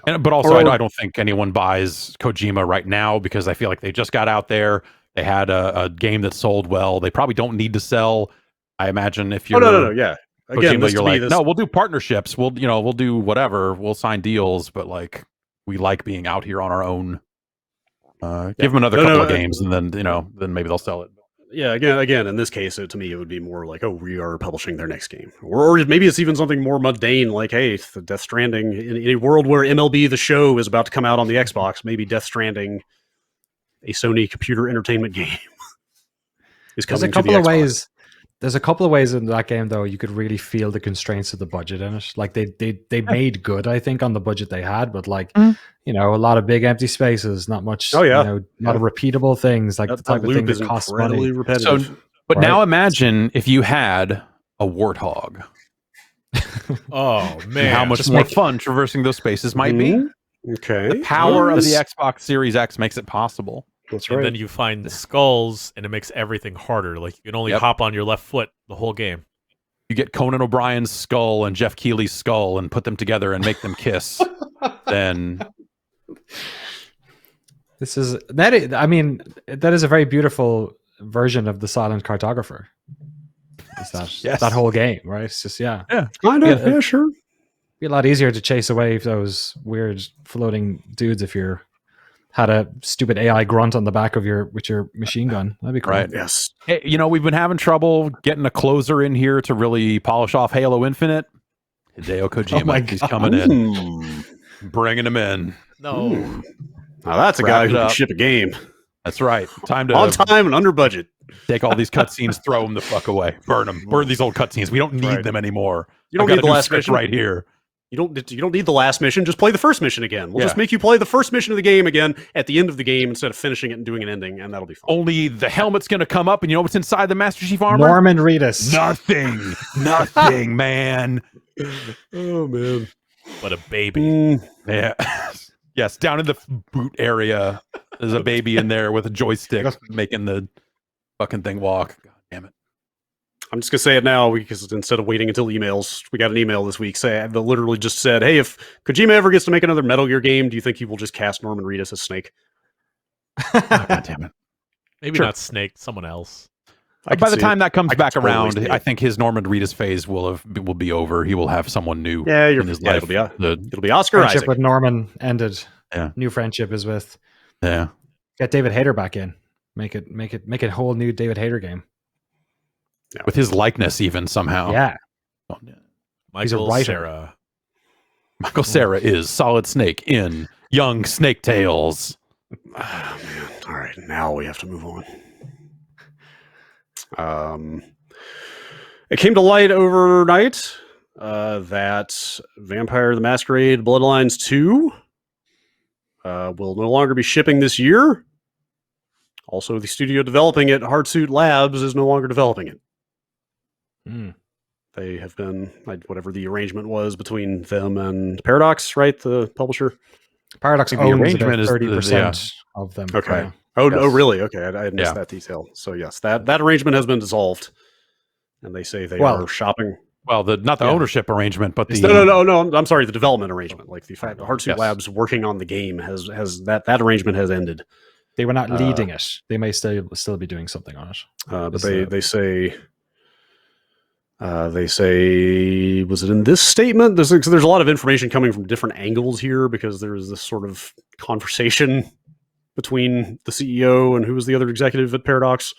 But also, I don't think anyone buys Kojima right now because I feel like they just got out there. They had a game that sold well. They probably don't need to sell. I imagine if you're yeah. Again, Kojima, you're like, no, we'll do partnerships. We'll do whatever. We'll sign deals, but like we like being out here on our own. Give them another couple of games, and then maybe they'll sell it. Yeah, again, in this case, to me, it would be more like, oh, we are publishing their next game, or maybe it's even something more mundane, like, hey, the Death Stranding in a world where MLB The Show is about to come out on the Xbox, maybe Death Stranding, a Sony computer entertainment game, is coming. There's a couple of ways in that game, though, you could really feel the constraints of the budget in it. Like they made good, I think, on the budget they had, but like, a lot of big empty spaces, not much, not of repeatable things, like the type of thing that costs money. Repetitive. So, but now imagine if you had a warthog. Oh, man. How much more fun traversing those spaces might be. Okay. The power of the Xbox Series X makes it possible. That's and right. then you find the skulls, and it makes everything harder. Like you can only hop on your left foot the whole game. You get Conan O'Brien's skull and Jeff Keighley's skull and put them together and make them kiss. Then that is a very beautiful version of the silent cartographer. That whole game, right? It's just kind of, yeah, sure. Be a lot easier to chase away those weird floating dudes if you're had a stupid AI grunt on the back of your machine gun. That'd be cool. Right. Yes. Hey, we've been having trouble getting a closer in here to really polish off Halo Infinite. Hideo Kojima, he's coming in, bringing him in. No. Now that's a guy who can ship a game. That's right. Time to on time and under budget. Take all these cutscenes, throw them the fuck away, burn them, burn these old cutscenes. We don't need them anymore. You don't need the last mission right here. You don't need the last mission. Just play the first mission again. We'll just make you play the first mission of the game again at the end of the game instead of finishing it and doing an ending, and that'll be fun. Only the helmet's going to come up, and you know what's inside the Master Chief armor? Norman Reedus. Nothing, man. Oh man, what a baby. Yeah. Yes, down in the boot area, there's a baby in there with a joystick making the fucking thing walk. God damn it. I'm just going to say it now because instead of waiting until emails, we got an email this week that literally just said, hey, if Kojima ever gets to make another Metal Gear game, do you think he will just cast Norman Reedus as Snake? Oh, God damn it. Maybe Sure. not Snake, someone else. I By can the see time it. that comes I can back totally around, see it. I think his Norman Reedus phase will be over. He will have someone new Yeah, in his life. it'll be Oscar Friendship Isaac. with Norman ended. Yeah. New friendship is with. Yeah. Get David Hayter back in. Make it a whole new David Hayter game. With his likeness, even somehow. Yeah. He's a Michael writer. Cera. Michael Cera is Solid Snake in Young Snake Tales. Oh, man. All right, now we have to move on. It came to light overnight that Vampire the Masquerade Bloodlines 2 will no longer be shipping this year. Also, the studio developing it, Hardsuit Labs, is no longer developing it. They have been, whatever the arrangement was between them and Paradox, right? The publisher. Paradox The owns arrangement about is 30% of them. Okay. Yeah. Oh, Yes. really? Okay, I had missed Yeah. that detail. So yes, that arrangement has been dissolved, and they say they Well, are shopping. Well, not the Yeah. ownership arrangement, but the No. I'm sorry, the development arrangement, like the Hardsuit Yes. Labs working on the game has that arrangement has ended. They were not leading it. They may still be doing something on it. But Is they the- say was it in this statement? There's a lot of information coming from different angles here because there is this sort of conversation between the CEO and who was the other executive at Paradox.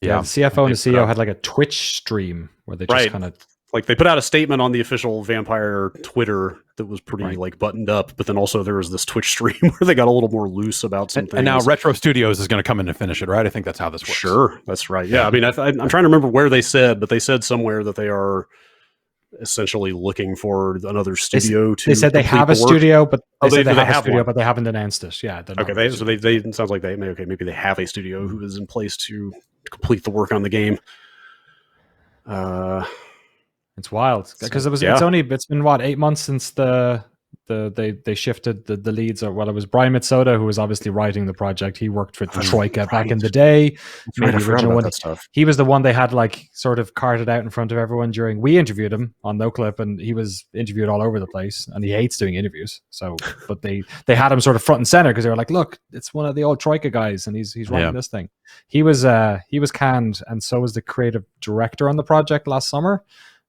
Yeah, the CFO and the They put CEO up- had like a Twitch stream where they just Right. kind of Like they put out a statement on the official Vampire Twitter that was pretty Right. like buttoned up, but then also there was this Twitch stream where they got a little more loose about some things. and now Retro Studios is going to come in and finish it, right? I think that's how this works. Sure, that's right. Yeah, I mean, I'm trying to remember where they said, but they said somewhere that they are essentially looking for another studio to. they said they complete have a the work. studio, but Oh, they said they do they have a have studio, one? but they haven't announced it. Yeah. they're not Okay, releasing it. it sounds like maybe they have a studio who is in place to complete the work on the game. It's wild because it's been what 8 months since they shifted the leads. Or it was Brian Mitsoda who was obviously writing the project. He worked for the Troika back in the day. Right, I the forgot original about one. that stuff. He was the one they had like sort of carted out in front of everyone during. We interviewed him on NoClip, and he was interviewed all over the place. And he hates doing interviews. So, but they had him sort of front and center because they were like, "Look, it's one of the old Troika guys, and he's writing this thing." He was canned, and so was the creative director on the project last summer.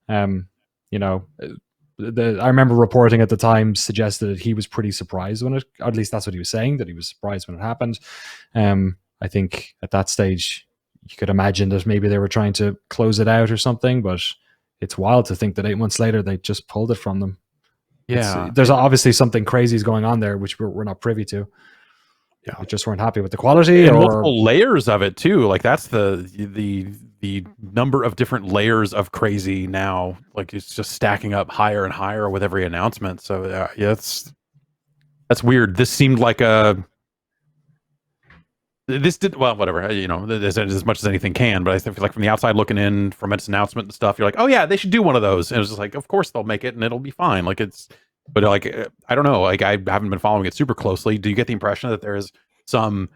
You know, I remember reporting at the time suggested that he was pretty surprised when at least that's what he was saying, that he was surprised when it happened. I think at that stage you could imagine that maybe they were trying to close it out or something, but it's wild to think that 8 months later they just pulled it from them. Yeah. There's obviously something crazy is going on there, which we're not privy to. Yeah, they just weren't happy with the quality and or multiple layers of it too. Like that's the number of different layers of crazy now. Like it's just stacking up higher and higher with every announcement. So yeah, that's weird. This seemed like this did well, whatever, you know, as much as anything can. But I feel like from the outside looking in, from its announcement and stuff, you're like, oh yeah, they should do one of those. And it was just like, of course they'll make it, and it'll be fine. Like it's. But like, I don't know. Like I haven't been following it super closely. Do you get the impression that there is some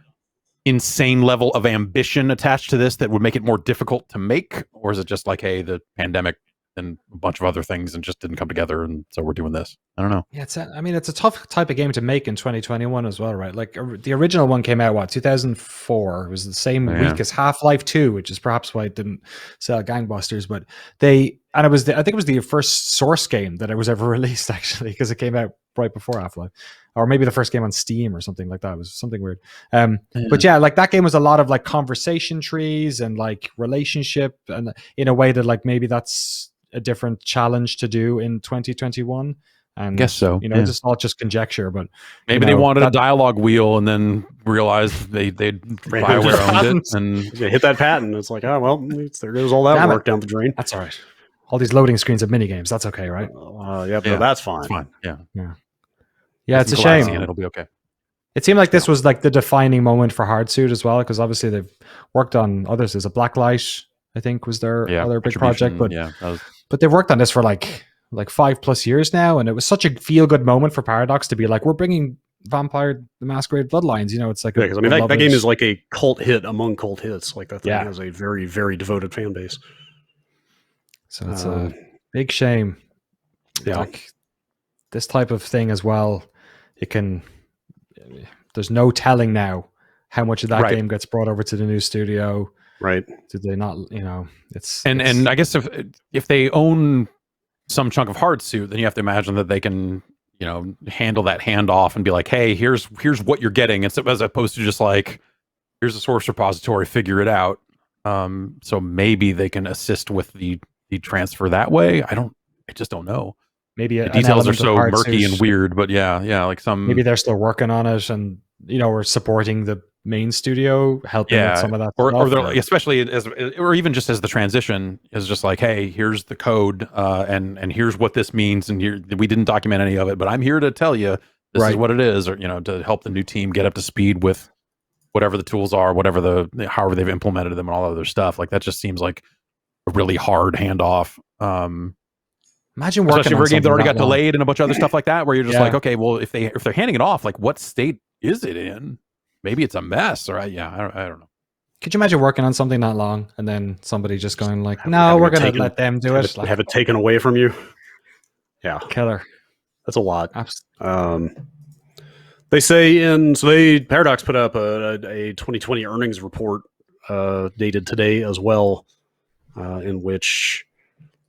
insane level of ambition attached to this that would make it more difficult to make, or is it just like, hey, the pandemic and a bunch of other things and just didn't come together, and so we're doing this? I don't know. Yeah, it's a tough type of game to make in 2021 as well, right? Like the original one came out 2004. It was the same week as Half-Life 2, which is perhaps why it didn't sell gangbusters. But I think it was the first Source game that it was ever released, actually, because it came out right before Half-Life, or maybe the first game on Steam or something like that. It was something weird. But yeah, like that game was a lot of like conversation trees and like relationship, and in a way that like maybe that's a different challenge to do in 2021. And guess so. You know, it's not just conjecture, but maybe they wanted a dialogue wheel and then realized they'd BioWare owned it and hit that patent. It's like, oh well, there goes all that work down the drain. That's all right. All these loading screens of mini games. That's okay, right? No, that's fine. It's fine. Yeah. It's a shame. And it'll be okay. It seemed like this was like the defining moment for Hardsuit as well, because obviously they've worked on others. There's a Blacklight, I think, was their other big project, but but they've worked on this for like 5+ years now, and it was such a feel good moment for Paradox to be like, we're bringing Vampire the Masquerade Bloodlines. You know, it's like because that game is like a cult hit among cult hits. Like that thing has a very, very devoted fan base. So it's a big shame. Yeah, like this type of thing as well. There's no telling now how much of that Right. game gets brought over to the new studio. Right. Did they not? It's And I guess if they own some chunk of Hardsuit, then you have to imagine that they can handle that handoff and be like, hey, here's what you're getting, as opposed to just like, here's a source repository, figure it out. So maybe they can assist with the transfer that way. I just don't know. maybe The details are so murky and weird, but yeah, like some maybe they're still working on it, and we're supporting the main studio, helping with some of that or stuff. they're especially or even just as the transition is just like, hey, here's the code, and here's what this means, and we didn't document any of it, but I'm here to tell you this is what it is, or to help the new team get up to speed with whatever the tools are, however they've implemented them and all other stuff. Like that just seems like a really hard handoff. Imagine working especially on for a game that already got long. delayed and a bunch of other stuff like that, where you're just like, okay, well, if they're handing it off, like what state is it in? Maybe it's a mess, or I don't know. Could you imagine working on something that long and then somebody just going like, no, we're going to let them do it. Have it taken away from you. Yeah. Killer. That's a lot. They say Paradox put up a 2020 earnings report dated today as well, in which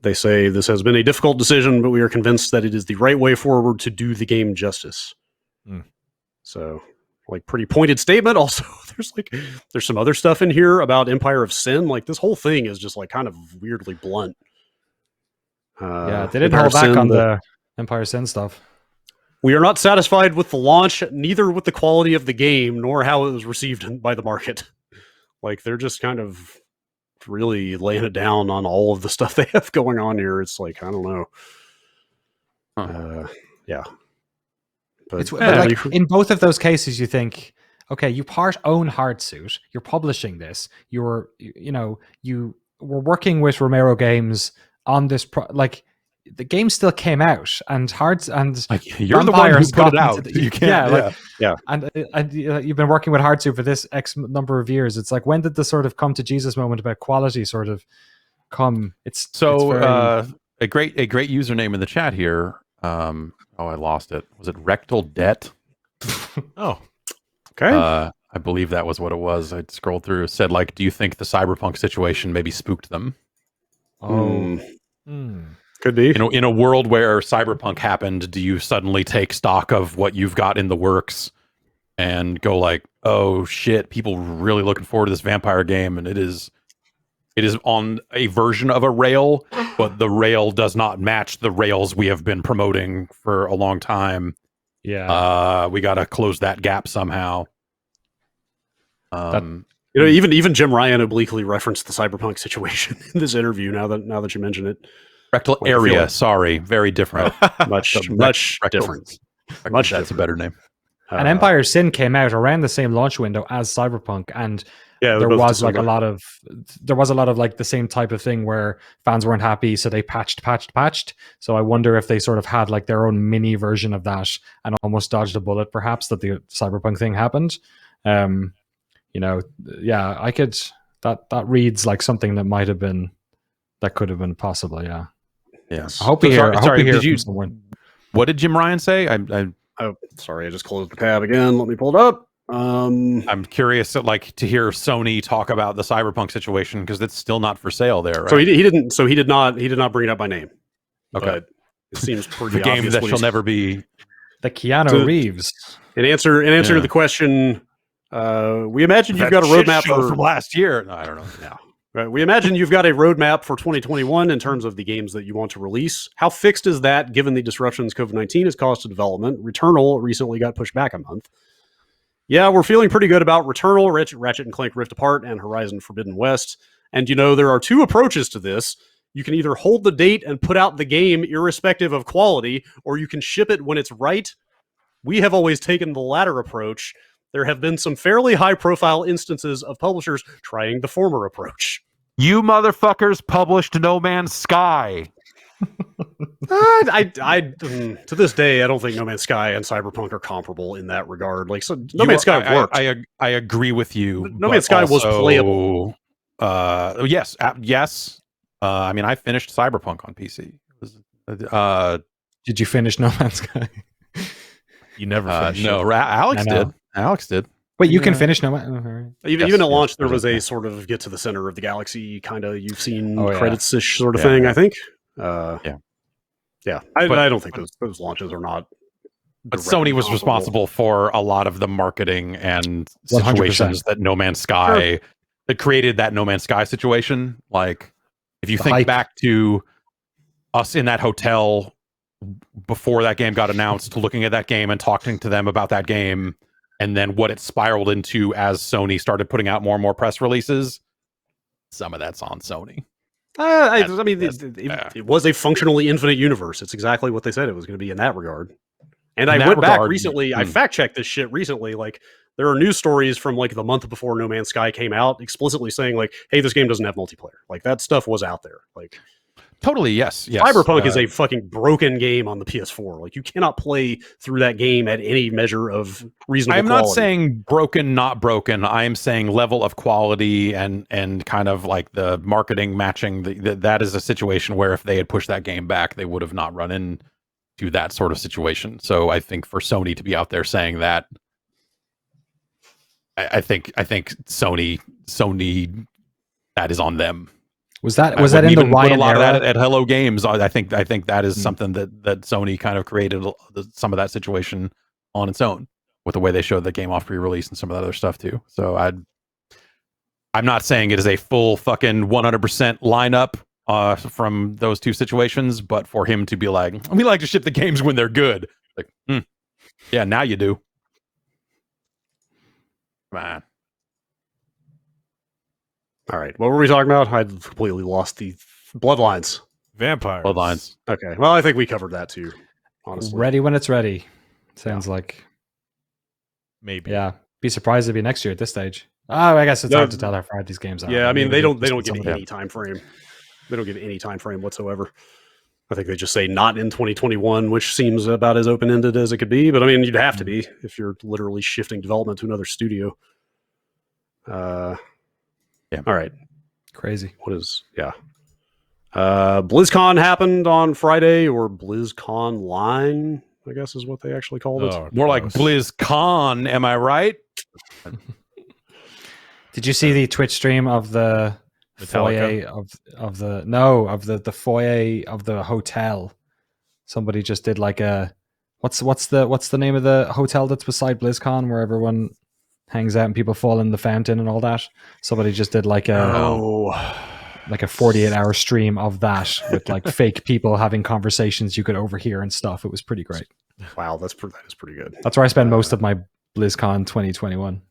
they say this has been a difficult decision, but we are convinced that it is the right way forward to do the game justice. So, like, pretty pointed statement. Also, there's some other stuff in here about Empire of Sin. Like, this whole thing is just like kind of weirdly blunt. They didn't hold back on the Empire of Sin stuff. We are not satisfied with the launch, neither with the quality of the game, nor how it was received by the market. Like, they're just kind of really laying it down on all of the stuff they have going on here. It's like, I don't know. Yeah. But like, in both of those cases, you think, okay, you own Hardsuit, you're publishing this, you were working with Romero Games on this, the game still came out, and you're the one who put it out. You can't, and you've been working with Hardsuit for this X number of years. It's like, when did the sort of come to Jesus moment about quality sort of come? It's very... a great username in the chat here. I lost it. Was it Rectal Debt? Oh, okay. I believe that was what it was. I scrolled through. It said, like, do you think the cyberpunk situation maybe spooked them? Could be. In a world where cyberpunk happened, do you suddenly take stock of what you've got in the works and go like, oh shit, people really looking forward to this vampire game, and it is on a version of a rail, but the rail does not match the rails we have been promoting for a long time. Yeah. We got to close that gap somehow. Even Jim Ryan obliquely referenced the cyberpunk situation in this interview. Now that you mention it, rectal area. Sorry, very different. much different. That's a better name. And Empire of Sin came out around the same launch window as Cyberpunk, and there was like a lot of like the same type of thing where fans weren't happy, so they patched. So I wonder if they sort of had like their own mini version of that and almost dodged a bullet, perhaps, that the Cyberpunk thing happened. I could that reads like something that could have been possible. Yeah. Yes. I hope you hear from someone. What did Jim Ryan say? Sorry, I just closed the tab again. Let me pull it up. I'm curious to hear Sony talk about the cyberpunk situation, because it's still not for sale there, right? So he didn't. So he did not bring it up by name. Okay, but it seems pretty the game obvious that shall never be. The Keanu Reeves. In answer to the question, we imagine you've got a roadmap from last year. No, I don't know. Yeah. Right. We imagine you've got a roadmap for 2021 in terms of the games that you want to release. How fixed is that, given the disruptions COVID-19 has caused to development? Returnal recently got pushed back a month. Yeah, we're feeling pretty good about Returnal, Ratchet and Clank Rift Apart, and Horizon Forbidden West. And there are two approaches to this. You can either hold the date and put out the game irrespective of quality, or you can ship it when it's right. We have always taken the latter approach. There have been some fairly high-profile instances of publishers trying the former approach. You motherfuckers published No Man's Sky. To this day, I don't think No Man's Sky and Cyberpunk are comparable in that regard. Like, so No Man's Sky worked. I agree with you. No Man's Sky was playable. Yes. I mean, I finished Cyberpunk on PC. Did you finish No Man's Sky? You never finished. No, Alex did. Alex did. Wait, you can Yeah. finish no matter. Even Yes, at launch, there there's was a- a sort of get to the center of the galaxy kind of you've seen Oh, yeah. credits-ish sort of Yeah, thing. yeah. I think. Yeah. Yeah. But- I don't think those launches are not. But directly Sony was comparable. responsible for a lot of the marketing and 100%. situations that No Man's Sky that created that No Man's Sky situation. Like, if you The think hype. back to us in that hotel before that game got announced, looking at that game and talking to them about that game, and then what it spiraled into as Sony started putting out more and more press releases, some of that's on Sony. I mean, yeah. it was a functionally infinite universe. It's exactly what they said it was going to be in that regard. And In I that went back regard, recently. I fact checked this shit recently. Like, there are news stories from like the month before No Man's Sky came out, explicitly saying like, "Hey, this game doesn't have multiplayer." Like, that stuff was out there. Like, Totally, yes. Cyberpunk is a fucking broken game on the PS4. Like, you cannot play through that game at any measure of reasonable. I'm quality. not saying broken, not broken. I am saying level of quality and kind of like the marketing matching. That is a situation where if they had pushed that game back, they would have not run into that sort of situation. So I think for Sony to be out there saying that, I think Sony that is on them. Was that I in the wouldn't even put Ryan a lot era? of that at Hello Games? I think that is something that Sony kind of created some of that situation on its own with the way they showed the game off pre-release and some of that other stuff too. So I'm not saying it is a full fucking 100% lineup from those two situations, but for him to be like, we like to ship the games when they're good, like, yeah, now you do. Man. All right, what were we talking about? I completely lost the Bloodlines. Vampires. Bloodlines. Okay, well, I think we covered that too. Honestly, Ready when it's ready. Sounds like. Maybe. Yeah. Be surprised if it'd be next year at this stage. Oh, I guess it's No, hard to tell how far these games are. Yeah, I mean, Maybe they don't just give some- any time frame. They don't give any time frame whatsoever. I think they just say not in 2021, which seems about as open ended as it could be. But I mean, you'd have to be if you're literally shifting development to another studio. Yeah. All right. Crazy. What is BlizzCon happened on Friday, or BlizzCon line, I guess is what they actually called it. Oh, More like gross. BlizzCon, am I right? Did you see the Twitch stream of the Metallica? foyer of the foyer of the hotel? Somebody just did like a what's the name of the hotel that's beside BlizzCon where everyone hangs out and people fall in the fountain and all that? Somebody just did like a 48-hour stream of that with like fake people having conversations you could overhear and stuff. It was pretty great. Wow, that is pretty good. That's where I spend most of my BlizzCon 2021.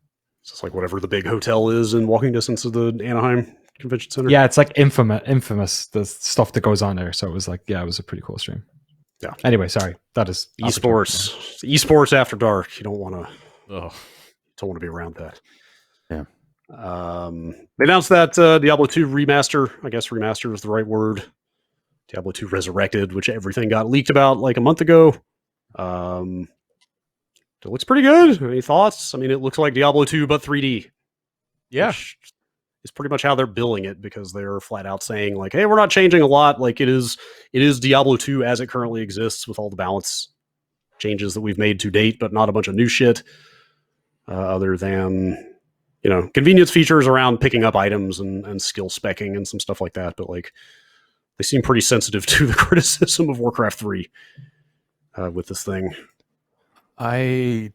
It's just like whatever the big hotel is in walking distance of the Anaheim Convention Center. Yeah, it's like infamous the stuff that goes on there. So it was like, yeah, it was a pretty cool stream. Yeah. Anyway, sorry. That is esports after dark. You don't want Ugh. to be around that. Yeah. They announced that Diablo 2 remaster. I guess remaster is the right word. Diablo 2 Resurrected, which everything got leaked about like a month ago. It looks pretty good. Any thoughts? I mean, it looks like Diablo 2 but 3D. Yeah. Which is pretty much how they're billing it, because they're flat out saying like, "Hey, we're not changing a lot. Like it is Diablo 2 as it currently exists with all the balance changes that we've made to date, but not a bunch of new shit other than convenience features around picking up items and skill specking and some stuff like that. But like, they seem pretty sensitive to the criticism of Warcraft 3 with this thing. I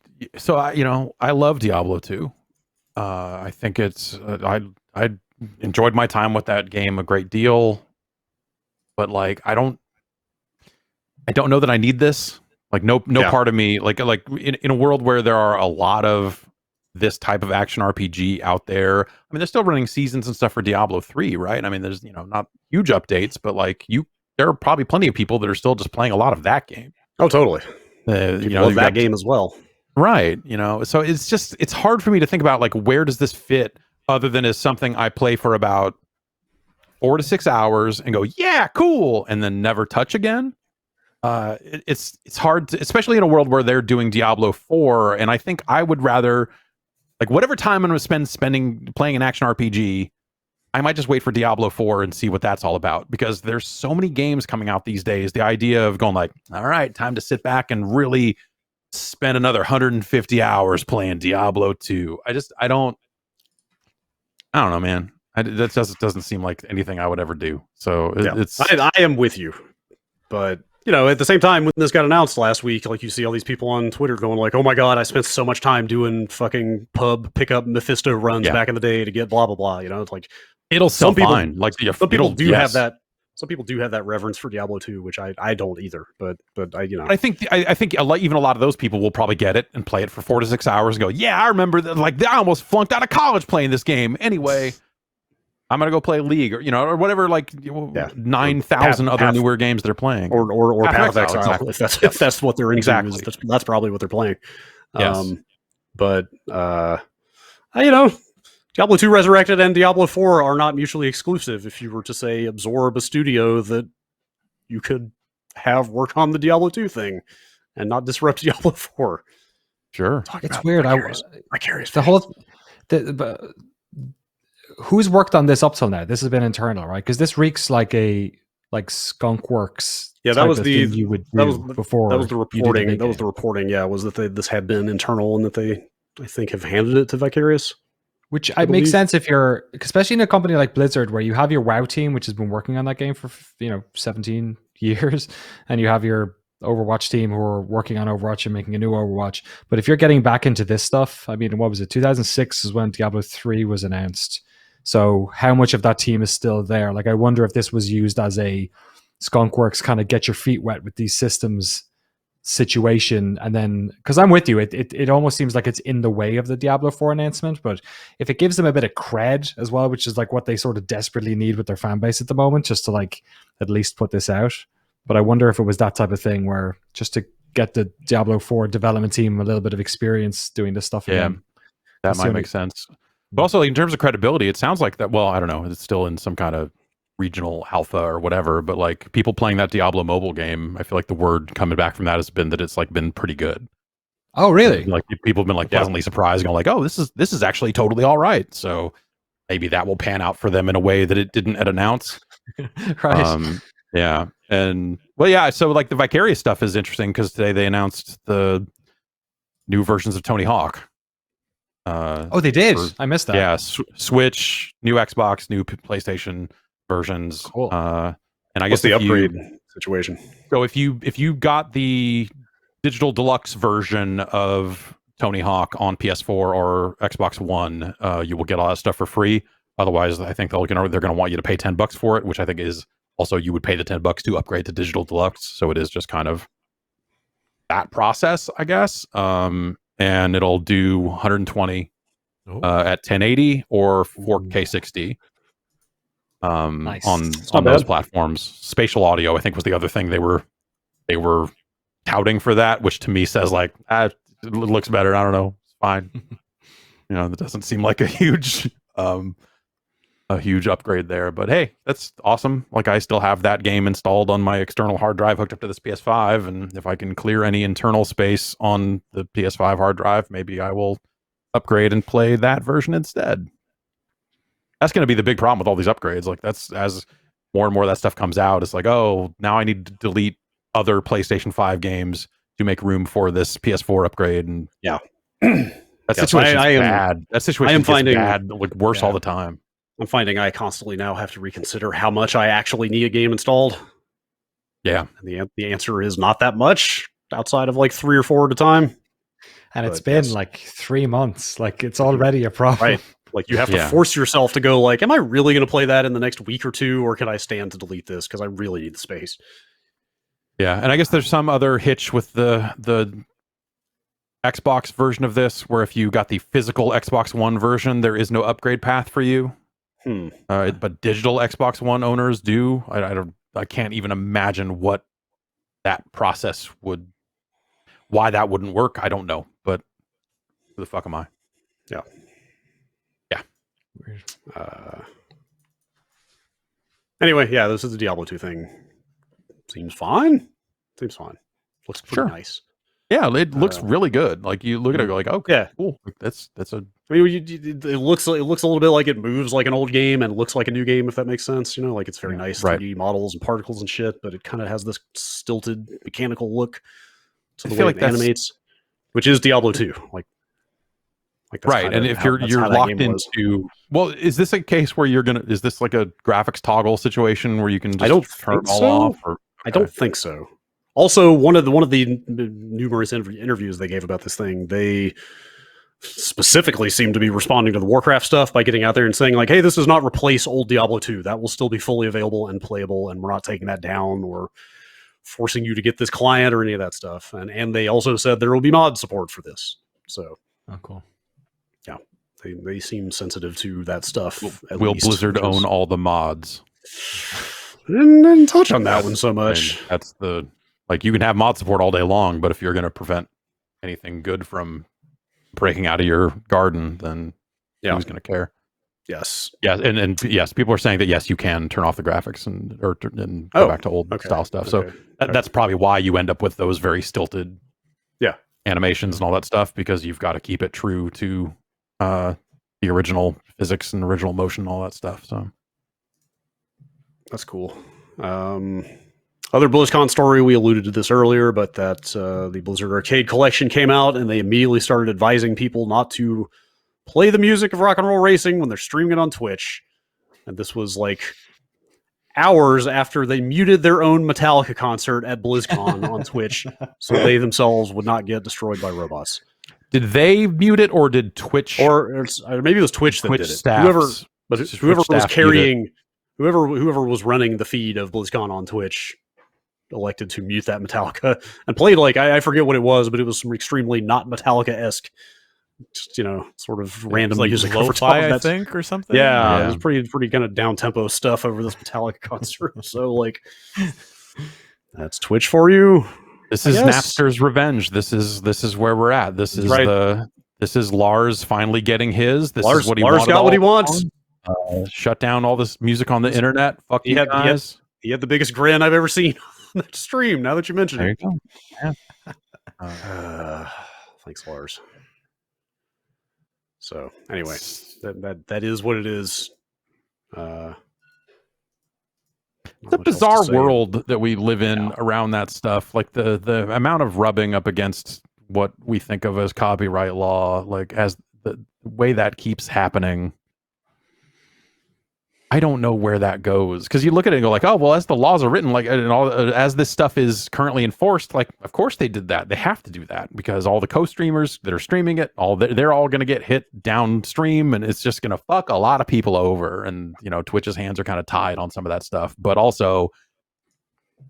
love Diablo 2. I think it's I enjoyed my time with that game a great deal, but like I don't know that I need this. Like no part of me like in a world where there are a lot of this type of action RPG out there. I mean, they're still running seasons and stuff for Diablo 3, right? I mean, there's not huge updates, but like there are probably plenty of people that are still just playing a lot of that game. Oh, totally. Love that game as well. Right. So it's hard for me to think about like, where does this fit other than as something I play for about 4 to 6 hours and go, yeah, cool. And then never touch again. It's hard to, especially in a world where they're doing Diablo 4. And I think I would rather like whatever time I'm going to spending playing an action RPG, I might just wait for Diablo 4 and see what that's all about, because there's so many games coming out these days. The idea of going like, all right, time to sit back and really spend another 150 hours playing Diablo 2. I don't know, man. That doesn't seem like anything I would ever do. So it's I am with you, but at the same time, when this got announced last week, like you see all these people on Twitter going like, "Oh my god, I spent so much time doing fucking pub pickup Mephisto runs back in the day to get blah blah blah." It's like it'll sell fine. Like some people do have that. Some people do have that reverence for Diablo 2, which I don't either. But I think a lot of those people will probably get it and play it for 4 to 6 hours and go, "Yeah, I remember that. Like I almost flunked out of college playing this game. Anyway, I'm gonna go play League or whatever. Like 9,000 other newer games they're playing, or Path of Exile. Exactly. If that's what they're into, exactly. That's probably what they're playing. Yes. But Diablo 2 Resurrected and Diablo 4 are not mutually exclusive. If you were to say absorb a studio that you could have work on the Diablo 2 thing and not disrupt Diablo 4. Sure. It's weird. Vicarious who's worked on this up till now? This has been internal, right? Because this reeks like a Skunkworks. Yeah, that was before. That was the reporting. That was the reporting. Yeah, was that this had been internal and that they, I think, have handed it to Vicarious. Which makes sense if you're, especially in a company like Blizzard, where you have your WoW team, which has been working on that game for 17 years, and you have your Overwatch team who are working on Overwatch and making a new Overwatch. But if you're getting back into this stuff, I mean, what was it? 2006 is when Diablo 3 was announced. So how much of that team is still there? Like, I wonder if this was used as a Skunkworks kind of get your feet wet with these systems situation, and then, because I'm with you, it almost seems like it's in the way of the Diablo 4 announcement, but if it gives them a bit of cred as well, which is like what they sort of desperately need with their fan base at the moment, just to like at least put this out. But I wonder if it was that type of thing where just to get the Diablo 4 development team a little bit of experience doing this stuff again. That might make sense. But also, in terms of credibility, it sounds like that, well, I don't know, it's still in some kind of regional alpha or whatever, but like people playing that Diablo mobile game, I feel like the word coming back from that has been that it's like been pretty good. Oh, really? Like people have been like pleasantly surprised, going like, "Oh, this is actually totally all right." So maybe that will pan out for them in a way that it didn't announce. Right. Yeah. And well, yeah. So like the Vicarious stuff is interesting because today they announced the new versions of Tony Hawk. They did. I missed that. Yeah, Switch, new Xbox, new PlayStation versions. Cool. And I What's guess the upgrade situation? So if you got the digital deluxe version of Tony Hawk on PS4 or Xbox One, you will get all that stuff for free. Otherwise, I think they're going to want you to pay $10 for it, which I think is also you would pay the $10 to upgrade to digital deluxe. So it is just kind of that process, I guess. And it'll do 120 at 1080 or 4K 60 Nice. on those platforms. Spatial audio, I think, was the other thing they were touting for that, which to me says like, it looks better. I don't know, it's fine. That doesn't seem like a huge upgrade there. But hey, that's awesome. Like I still have that game installed on my external hard drive hooked up to this PS5, and if I can clear any internal space on the PS5 hard drive, maybe I will upgrade and play that version instead. That's going to be the big problem with all these upgrades. Like that's as more and more of that stuff comes out, it's like, oh, now I need to delete other PlayStation 5 games to make room for this PS4 upgrade. And yeah, that situation is bad. That situation is bad, like worse all the time. I'm finding I constantly now have to reconsider how much I actually need a game installed. Yeah. And the answer is not that much outside of like 3 or 4 at a time. And it's been like 3 months. Like it's already a problem. Right. Like you have to force yourself to go like, am I really going to play that in the next week or 2? Or can I stand to delete this? Because I really need the space. Yeah. And I guess there's some other hitch with the Xbox version of this, where if you got the physical Xbox One version, there is no upgrade path for you. But digital Xbox One owners do. I can't even imagine what that process why that wouldn't work. I don't know, but who the fuck am I? Yeah. Weird. Anyway, yeah, this is the Diablo 2 thing. Seems fine. Looks pretty nice. Yeah, it looks really good. Like you look at it, go like, okay, yeah, cool. Like, that's a. I mean, it looks a little bit like it moves like an old game and looks like a new game, if that makes sense. Like it's very nice 3D models and particles and shit, but it kind of has this stilted mechanical look to the way it animates. which is Diablo 2. Like that's Right, kinda and if how- that's you're how that locked game was. into, well, is this a case where is this like a graphics toggle situation where you can just I don't turn think it all so. off? Or I don't think so. Also, one of the numerous interviews they gave about this thing, they specifically seem to be responding to the Warcraft stuff by getting out there and saying like, "Hey, this does not replace old Diablo 2. That will still be fully available and playable, and we're not taking that down or forcing you to get this client or any of that stuff." And they also said there will be mod support for this. So, Oh, cool. yeah, they seem sensitive to that stuff. will Blizzard own all the mods? Didn't touch on that one so much. I mean, that's the, like, you can have mod support all day long, but if you're going to prevent anything good from breaking out of your garden, then who's going to care? Yes. Yeah, and yes, people are saying that yes, you can turn off the graphics and go back to old style stuff. So that's probably why you end up with those very stilted animations and all that stuff, because you've got to keep it true to the original physics and original motion and all that stuff. So that's cool. Other BlizzCon story, we alluded to this earlier, but that the Blizzard Arcade Collection came out and they immediately started advising people not to play the music of Rock and Roll Racing when they're streaming it on Twitch. And this was like hours after they muted their own Metallica concert at BlizzCon on Twitch, so they themselves would not get destroyed by robots. Did they mute it, or did Twitch, or maybe it was Twitch that did it? Whoever was carrying, whoever was running the feed of BlizzCon on Twitch elected to mute that Metallica and played like I forget what it was, but it was some extremely not Metallica-esque, just, sort of random like music over top of that, I that's, think, or something. Yeah, it was pretty kind of down tempo stuff over this Metallica concert. So like, that's Twitch for you. This is Napster's revenge. This is where we're at. This is this is Lars finally getting his. This is what he Lars got what he wants. Shut down all this music on the internet. Fuck you guys. He had the biggest grin I've ever seen on that stream. Now that you mention it, there you go. Yeah. Thanks, Lars. So anyway, that is what it is. It's a bizarre world that we live in around that stuff. Like the amount of rubbing up against what we think of as copyright law, like as the way that keeps happening. I don't know where that goes, because you look at it and go like, oh, well, as the laws are written, like, and all as this stuff is currently enforced, like, of course they did that. They have to do that because all the co-streamers that are streaming it, they're all going to get hit downstream, and it's just going to fuck a lot of people over. And Twitch's hands are kind of tied on some of that stuff, but also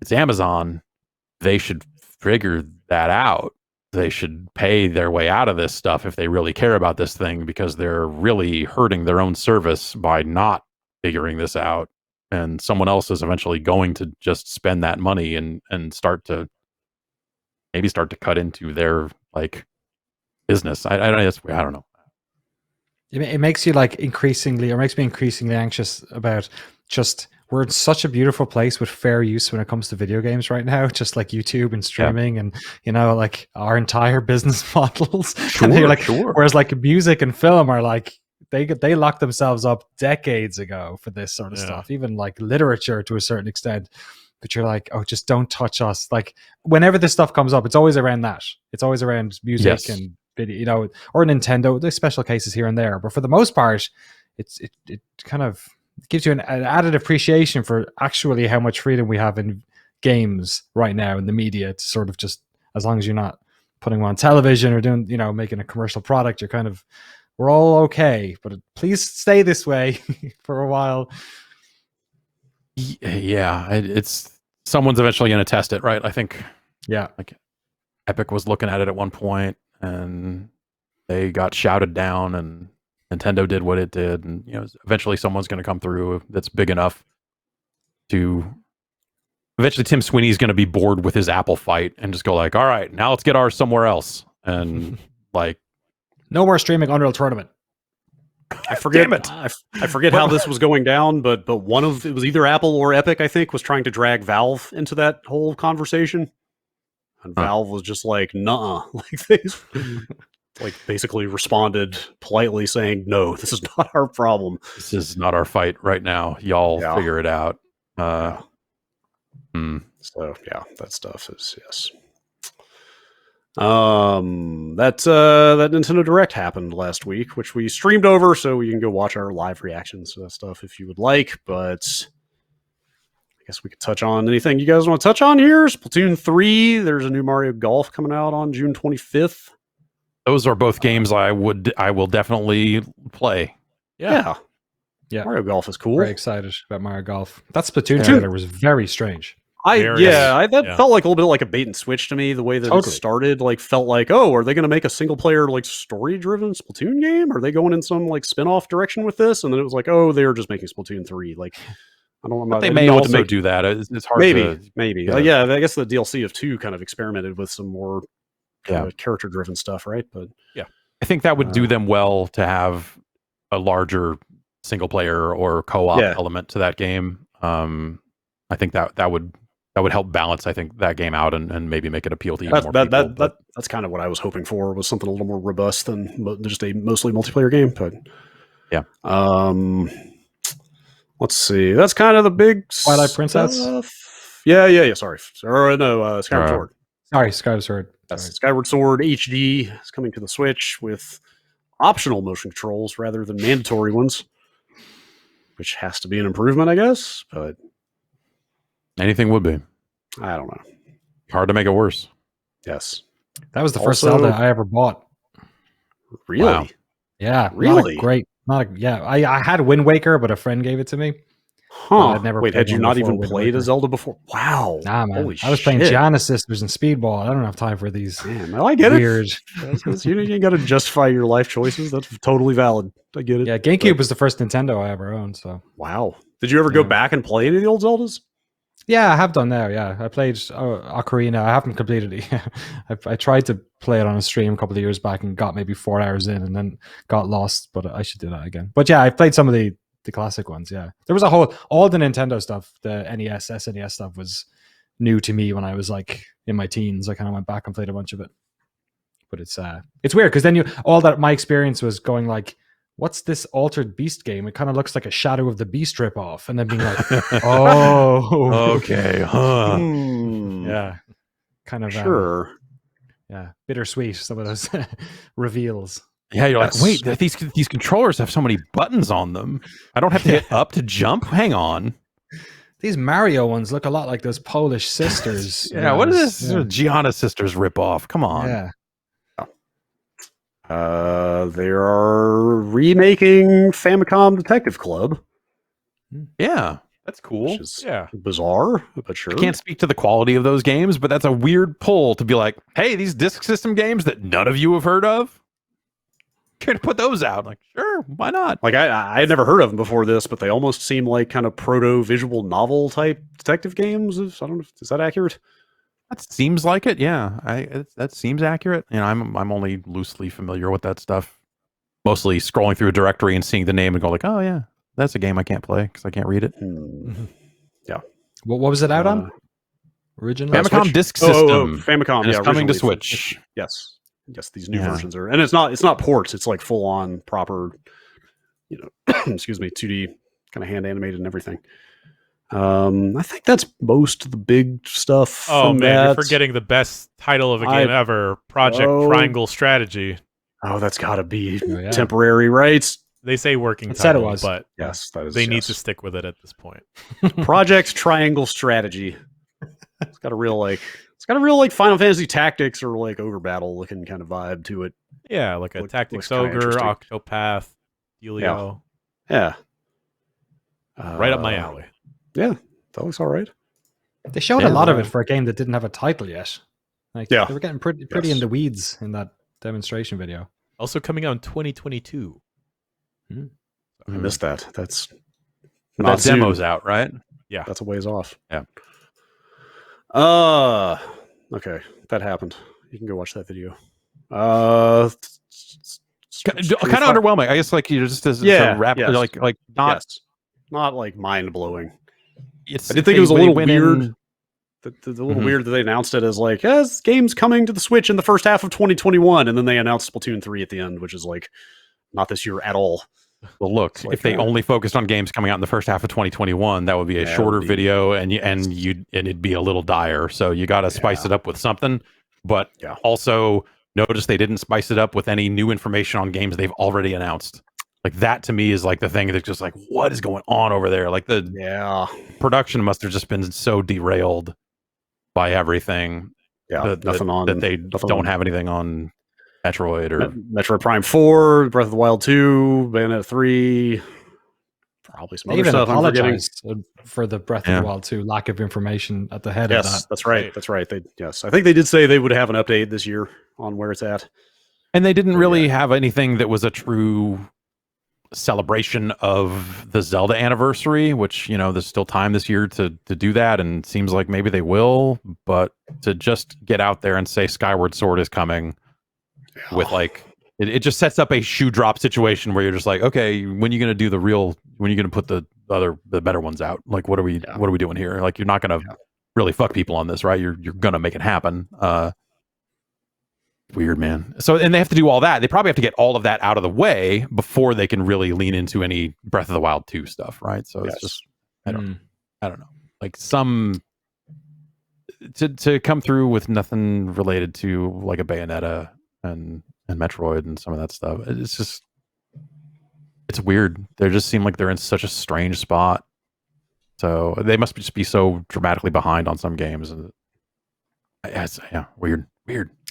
it's Amazon. They should figure that out. They should pay their way out of this stuff if they really care about this thing, because they're really hurting their own service by not figuring this out, and someone else is eventually going to just spend that money and start to cut into their like business. I don't know. It makes you like increasingly, or makes me increasingly anxious about just, we're in such a beautiful place with fair use when it comes to video games right now, just like YouTube and streaming and like our entire business models. And they're like, whereas like music and film are like, they locked themselves up decades ago for this sort of stuff, even like literature to a certain extent. But you're like, oh, just don't touch us. Like whenever this stuff comes up, it's always around that. It's always around music and video, or Nintendo. There's special cases here and there, but for the most part, it kind of gives you an added appreciation for actually how much freedom we have in games right now in the media. To sort of just, as long as you're not putting them on television or doing, making a commercial product, you're kind of, we're all okay, but please stay this way for a while. Yeah, it's someone's eventually going to test it, right? I think. Yeah, like Epic was looking at it at one point, and they got shouted down, and Nintendo did what it did, and eventually someone's going to come through that's big enough to. Eventually, Tim Sweeney's going to be bored with his Apple fight and just go like, "All right, now let's get ours somewhere else," and like. No more streaming Unreal Tournament. I forget. Damn it. I forget how this was going down, but it was either Apple or Epic, I think, was trying to drag Valve into that whole conversation, and Valve was just like, "Nuh-uh," like they like basically responded politely saying, "No, this is not our problem. This is not our fight right now. Y'all figure it out." So yeah, that stuff is That Nintendo Direct happened last week, which we streamed over, so you can go watch our live reactions to that stuff if you would like. But I guess we could touch on anything you guys want to touch on here. Splatoon 3. There's a new Mario Golf coming out on June 25th. Those are both games I will definitely play. Yeah. Yeah. Mario Golf is cool. Very excited about Mario Golf. That Splatoon trailer was very strange. That felt like a little bit like a bait and switch to me. The way that it started, like, felt like, oh, are they going to make a single player, like, story driven Splatoon game? Are they going in some, like, spin off direction with this? And then it was like, oh, they're just making Splatoon 3. Like, I don't know. They may also do that. It's hard. Maybe. Yeah. I guess the DLC of 2 kind of experimented with some more character driven stuff, right? But yeah, I think that would do them well to have a larger single player or co-op element to that game. I think that would help balance, I think, that game out and maybe make it appeal to even more people. That's kind of what I was hoping for, was something a little more robust than just a mostly multiplayer game. But yeah, let's see. That's kind of the big Twilight Princess. Yeah. Sorry. No, Skyward Sword. Sorry, Skyward Sword. Yes, Skyward Sword HD is coming to the Switch with optional motion controls rather than mandatory ones, which has to be an improvement, I guess. But anything would be. I don't know. Hard to make it worse. Yes. That was the first Zelda I ever bought. Really? Wow. Yeah. Really? I had Wind Waker, but a friend gave it to me. Huh. Wait, had you not even played a Zelda before? Wow. Nah, man. Holy I was playing shit. Gianna Sisters and Speedball. I don't have time for these. Man, I get weird. It. You got to justify your life choices. That's totally valid. I get it. Yeah, GameCube was the first Nintendo I ever owned. So wow. Did you ever go back and play any of the old Zeldas? Yeah, I have done that. Yeah, I played Ocarina. I haven't completed it yet. I tried to play it on a stream a couple of years back and got maybe 4 hours in and then got lost. But I should do that again. But yeah, I played some of the classic ones. Yeah, there was all the Nintendo stuff, the NES, SNES stuff was new to me when I was like in my teens. I kind of went back and played a bunch of it. But it's weird because then my experience was going like, what's this Altered Beast game? It kind of looks like a Shadow of the Beast ripoff. And then being like, oh, okay, huh? Yeah, kind of sure. Bittersweet. Some of those reveals. Yeah, you're like, wait, these controllers have so many buttons on them. I don't have to hit up to jump. Hang on. These Mario ones look a lot like those Polish sisters. Yeah, what is this? Gianna Sisters ripoff? Come on. Yeah. They are remaking Famicom Detective Club. Yeah, that's cool. Which is bizarre, but sure. I can't speak to the quality of those games, but that's a weird pull to be like, hey, these disk system games that none of you have heard of, can put those out. Like, sure, why not? Like I had never heard of them before this, but they almost seem like kind of proto visual novel type detective games. I don't know, is that accurate? That seems like it. Yeah, that seems accurate. And I'm only loosely familiar with that stuff. Mostly scrolling through a directory and seeing the name and go like, oh yeah, that's a game I can't play because I can't read it. Yeah. What was it out on? Original Famicom Switch? Disk System. Famicom. It's coming to Switch. Yes. These new versions are, and it's not ports. It's like full on proper, excuse me, 2D kind of hand animated and everything. I think that's most of the big stuff. Oh man, you're forgetting the best title of a game ever, Project Triangle Strategy. Oh, that's got to be temporary, right? They say working title, said it was. but yes, that is. They need to stick with it at this point. Project Triangle Strategy. It's got a real Final Fantasy Tactics or like Overbattle looking kind of vibe to it. Yeah, like a Tactics Ogre, Octopath, YuGiOh. Yeah. Right up my alley. Yeah, that looks all right. They showed a lot of it for a game that didn't have a title yet. Like, they were getting pretty in the weeds in that demonstration video. Also coming out in 2022. I missed that. That's not that demo's out, right? Yeah, that's a ways off. Yeah. Okay, that happened. You can go watch that video. Kind of underwhelming. I guess like you just like not like mind blowing. I did think it was a little weird. The little weird that they announced it as like, this game's coming to the Switch in the first half of 2021, and then they announced Splatoon 3 at the end, which is like not this year at all. Well, look, if they only focused on games coming out in the first half of 2021, that would be a shorter video, and it'd be a little dire. So you got to spice it up with something. but Yeah. also notice they didn't spice it up with any new information on games they've already announced. Like that to me is like the thing that's just like, what is going on over there? Like the production must have just been so derailed by everything. Yeah, that they don't have anything on Metroid or Metroid Prime 4, Breath of the Wild 2, Bayonetta 3, probably some They other even stuff I'm forgetting. apologized for the Breath of the Wild 2 lack of information at the head of Yes, that. that's right. That's right. I think they did say they would have an update this year on where it's at. And they didn't really have anything that was a true celebration of the Zelda anniversary, which, you know, there's still time this year to do that, and it seems like maybe they will, but to just get out there and say Skyward Sword is coming with like it just sets up a shoe drop situation where you're just like, okay, when are you going to do when are you going to put the better ones out? Like, what are we doing here? Like, you're not going to really fuck people on this, right? You're going to make it happen. Weird, man. So, and they have to do all that. They probably have to get all of that out of the way before they can really lean into any Breath of the Wild 2 stuff, right? So it's just, I don't know. Like some to come through with nothing related to like a Bayonetta and Metroid and some of that stuff. It's just, it's weird. They just seem like they're in such a strange spot. So they must just be so dramatically behind on some games. It's, weird.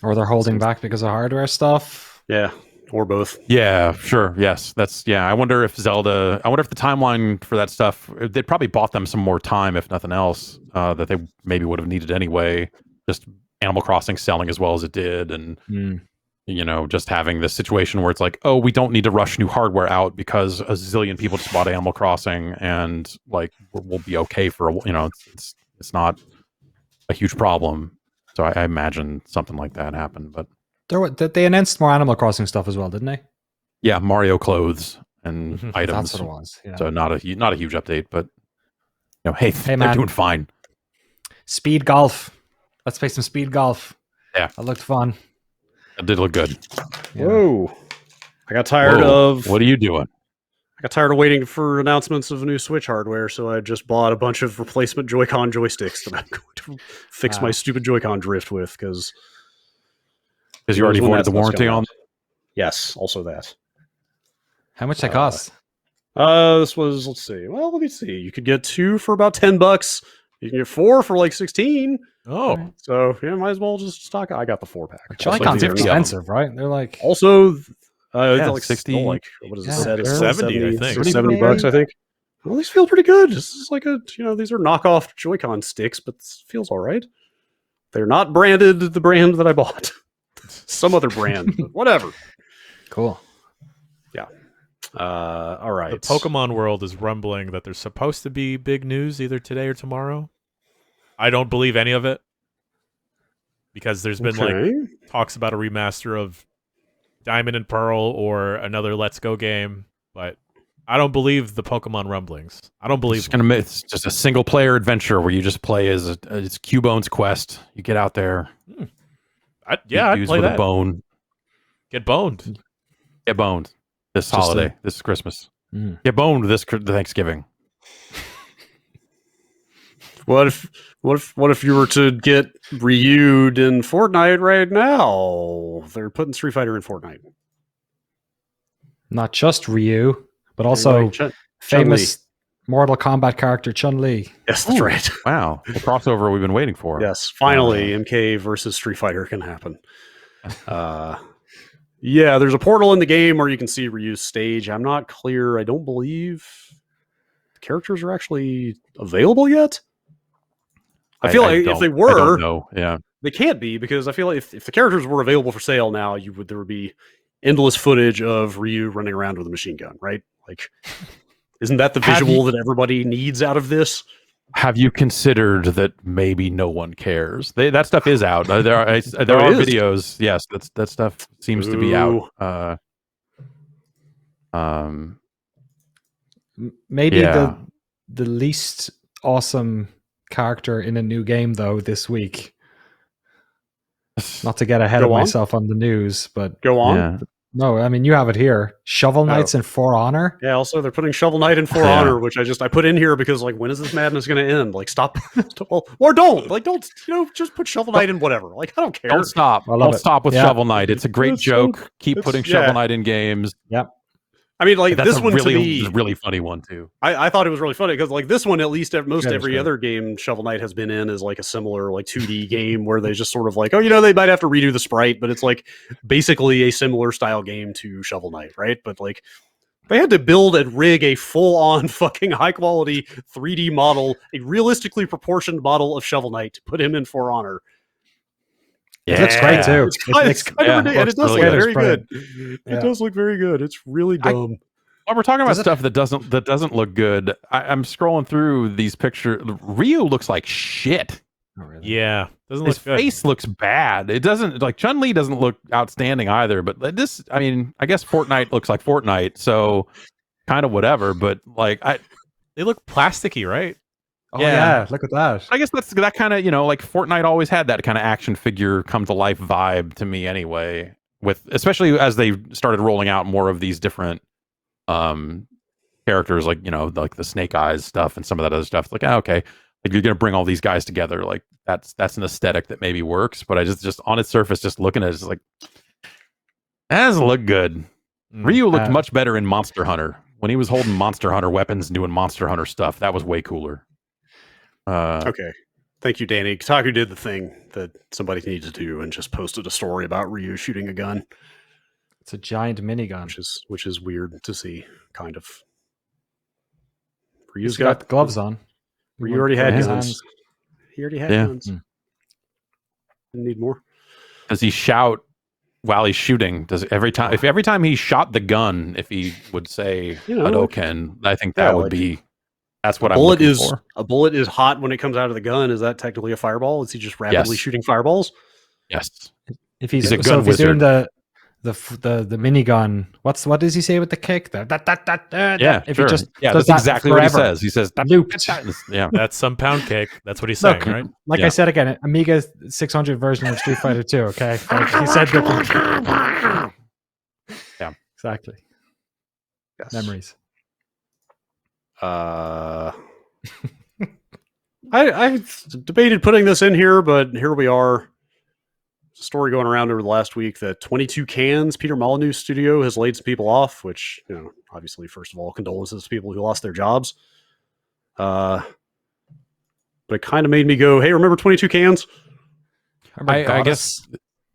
Or they're holding back because of hardware stuff. Yeah, or both. Yeah, sure. Yes, I wonder if the timeline for that stuff, they probably bought them some more time, if nothing else, that they maybe would have needed anyway. Just Animal Crossing selling as well as it did, and you know, just having this situation where it's like, oh, we don't need to rush new hardware out because a zillion people just bought Animal Crossing, and like we'll be okay for it's not a huge problem. So I imagine something like that happened, but they announced more Animal Crossing stuff as well, didn't they? Yeah, Mario clothes and items. That's what it was. Yeah. So not a huge update, but hey, they're man. doing fine. Speed golf. Let's play some speed golf. Yeah, that looked fun. It did look good. Yeah. Whoa! I got tired of. What are you doing? I got tired of waiting for announcements of new Switch hardware, so I just bought a bunch of replacement Joy-Con joysticks that I'm going to fix my stupid Joy-Con drift with, because you already voided the warranty on. Yes, also that. How much that cost? This was, let me see. You could get 2 for about $10. You can get 4 for like 16. Oh, so might as well just stock. I got the 4-pack. Joy-Cons are expensive, right? They're like also. It's like 60. Like, what is it? 70, I think. $70, I think. Well, these feel pretty good. This is like these are knockoff Joy-Con sticks, but this feels all right. They're not branded the brand that I bought. Some other brand, but whatever. Cool. Yeah. All right. The Pokemon world is rumbling that there's supposed to be big news either today or tomorrow. I don't believe any of it, because there's been like talks about a remaster of Diamond and Pearl or another Let's Go game, but I don't believe the Pokemon rumblings. I don't believe it's just a single player adventure where you just play as it's Cubone's quest. You get out there. I'd play that. A bone. Get boned. Get boned this holiday. This is Christmas. Get boned this Thanksgiving. What if you were to get Ryu'd in Fortnite right now? They're putting Street Fighter in Fortnite. Not just Ryu, but also famous Mortal Kombat character Chun-Li. Yes, that's right. Wow, the crossover we've been waiting for. Yes, finally, MK versus Street Fighter can happen. Yeah, there's a portal in the game where you can see Ryu's stage. I'm not clear. I don't believe the characters are actually available yet. I feel like if they were, they can't be, because I feel like if the characters were available for sale now, there would be endless footage of Ryu running around with a machine gun, right? Like, isn't that the visual that everybody needs out of this? Have you considered that maybe no one cares? That stuff is out. There are videos. Yes, that stuff seems to be out. Maybe the least awesome character in a new game though this week. Not to get ahead of myself on the news, but go on. No, I mean you have it here. Shovel Knights and For Honor. Yeah, also they're putting Shovel Knight in For Honor, which I put in here because like when is this madness going to end? Like stop, or don't just put Shovel Knight in whatever. Like I don't care. Don't stop. Don't stop with Shovel Knight. It's a great joke. Keep putting Shovel Knight in games. Yep. I mean, like that's this one really, to me, really funny one too. I thought it was really funny because like this one, at least most every other game Shovel Knight has been in is like a similar like 2D game where they just sort of like, they might have to redo the sprite, but it's like basically a similar style game to Shovel Knight, right? But like they had to build and rig a full-on fucking high-quality 3D model, a realistically proportioned model of Shovel Knight to put him in For Honor. It looks great too. It's kind of ridiculous, and it does look very good. It does look very good. It's really dumb. While we're talking about stuff that doesn't look good, I'm scrolling through these pictures. Ryu looks like shit. Oh, really? Yeah, doesn't His look good. face looks bad. It doesn't like Chun-Li doesn't look outstanding either. But this, I mean, I guess Fortnite looks like Fortnite, so kind of whatever. But like, they look plasticky, right? Oh yeah, look at that. I guess that's that kind of like Fortnite always had that kind of action figure come to life vibe to me anyway. With especially as they started rolling out more of these different characters, like like the Snake Eyes stuff and some of that other stuff. It's like okay, like you're gonna bring all these guys together. Like that's an aesthetic that maybe works. But I just on its surface, just looking at it, it's like that doesn't look good. Ryu looked much better in Monster Hunter when he was holding Monster Hunter weapons and doing Monster Hunter stuff. That was way cooler. Okay. Thank you, Danny. Kotaku did the thing that somebody needs to do and just posted a story about Ryu shooting a gun. It's a giant minigun. Which is weird to see, kind of. Ryu's got the gloves on. Ryu already had guns. He already had guns. Didn't need more. Does he shout while he's shooting? Every time he shot the gun, if he would say Hadouken, I think that would be. That's what I'm looking for. A bullet is hot when it comes out of the gun. Is that technically a fireball? Is he just rapidly shooting fireballs? Yes. If he's doing the minigun, what does he say with the kick? Yeah, if sure. he just that's exactly what he says. He says looped. Yeah, that's some pound cake. That's what he's saying, right? Like I said again, Amiga 600 version of Street Fighter 2. Okay, like he said different. Yeah, exactly. Yes. Memories. I debated putting this in here, but here we are. There's a story going around over the last week that 22 Cans, Peter Molyneux's studio, has laid some people off, which, obviously, first of all, condolences to people who lost their jobs. But it kind of made me go, hey, remember 22 Cans? I guess.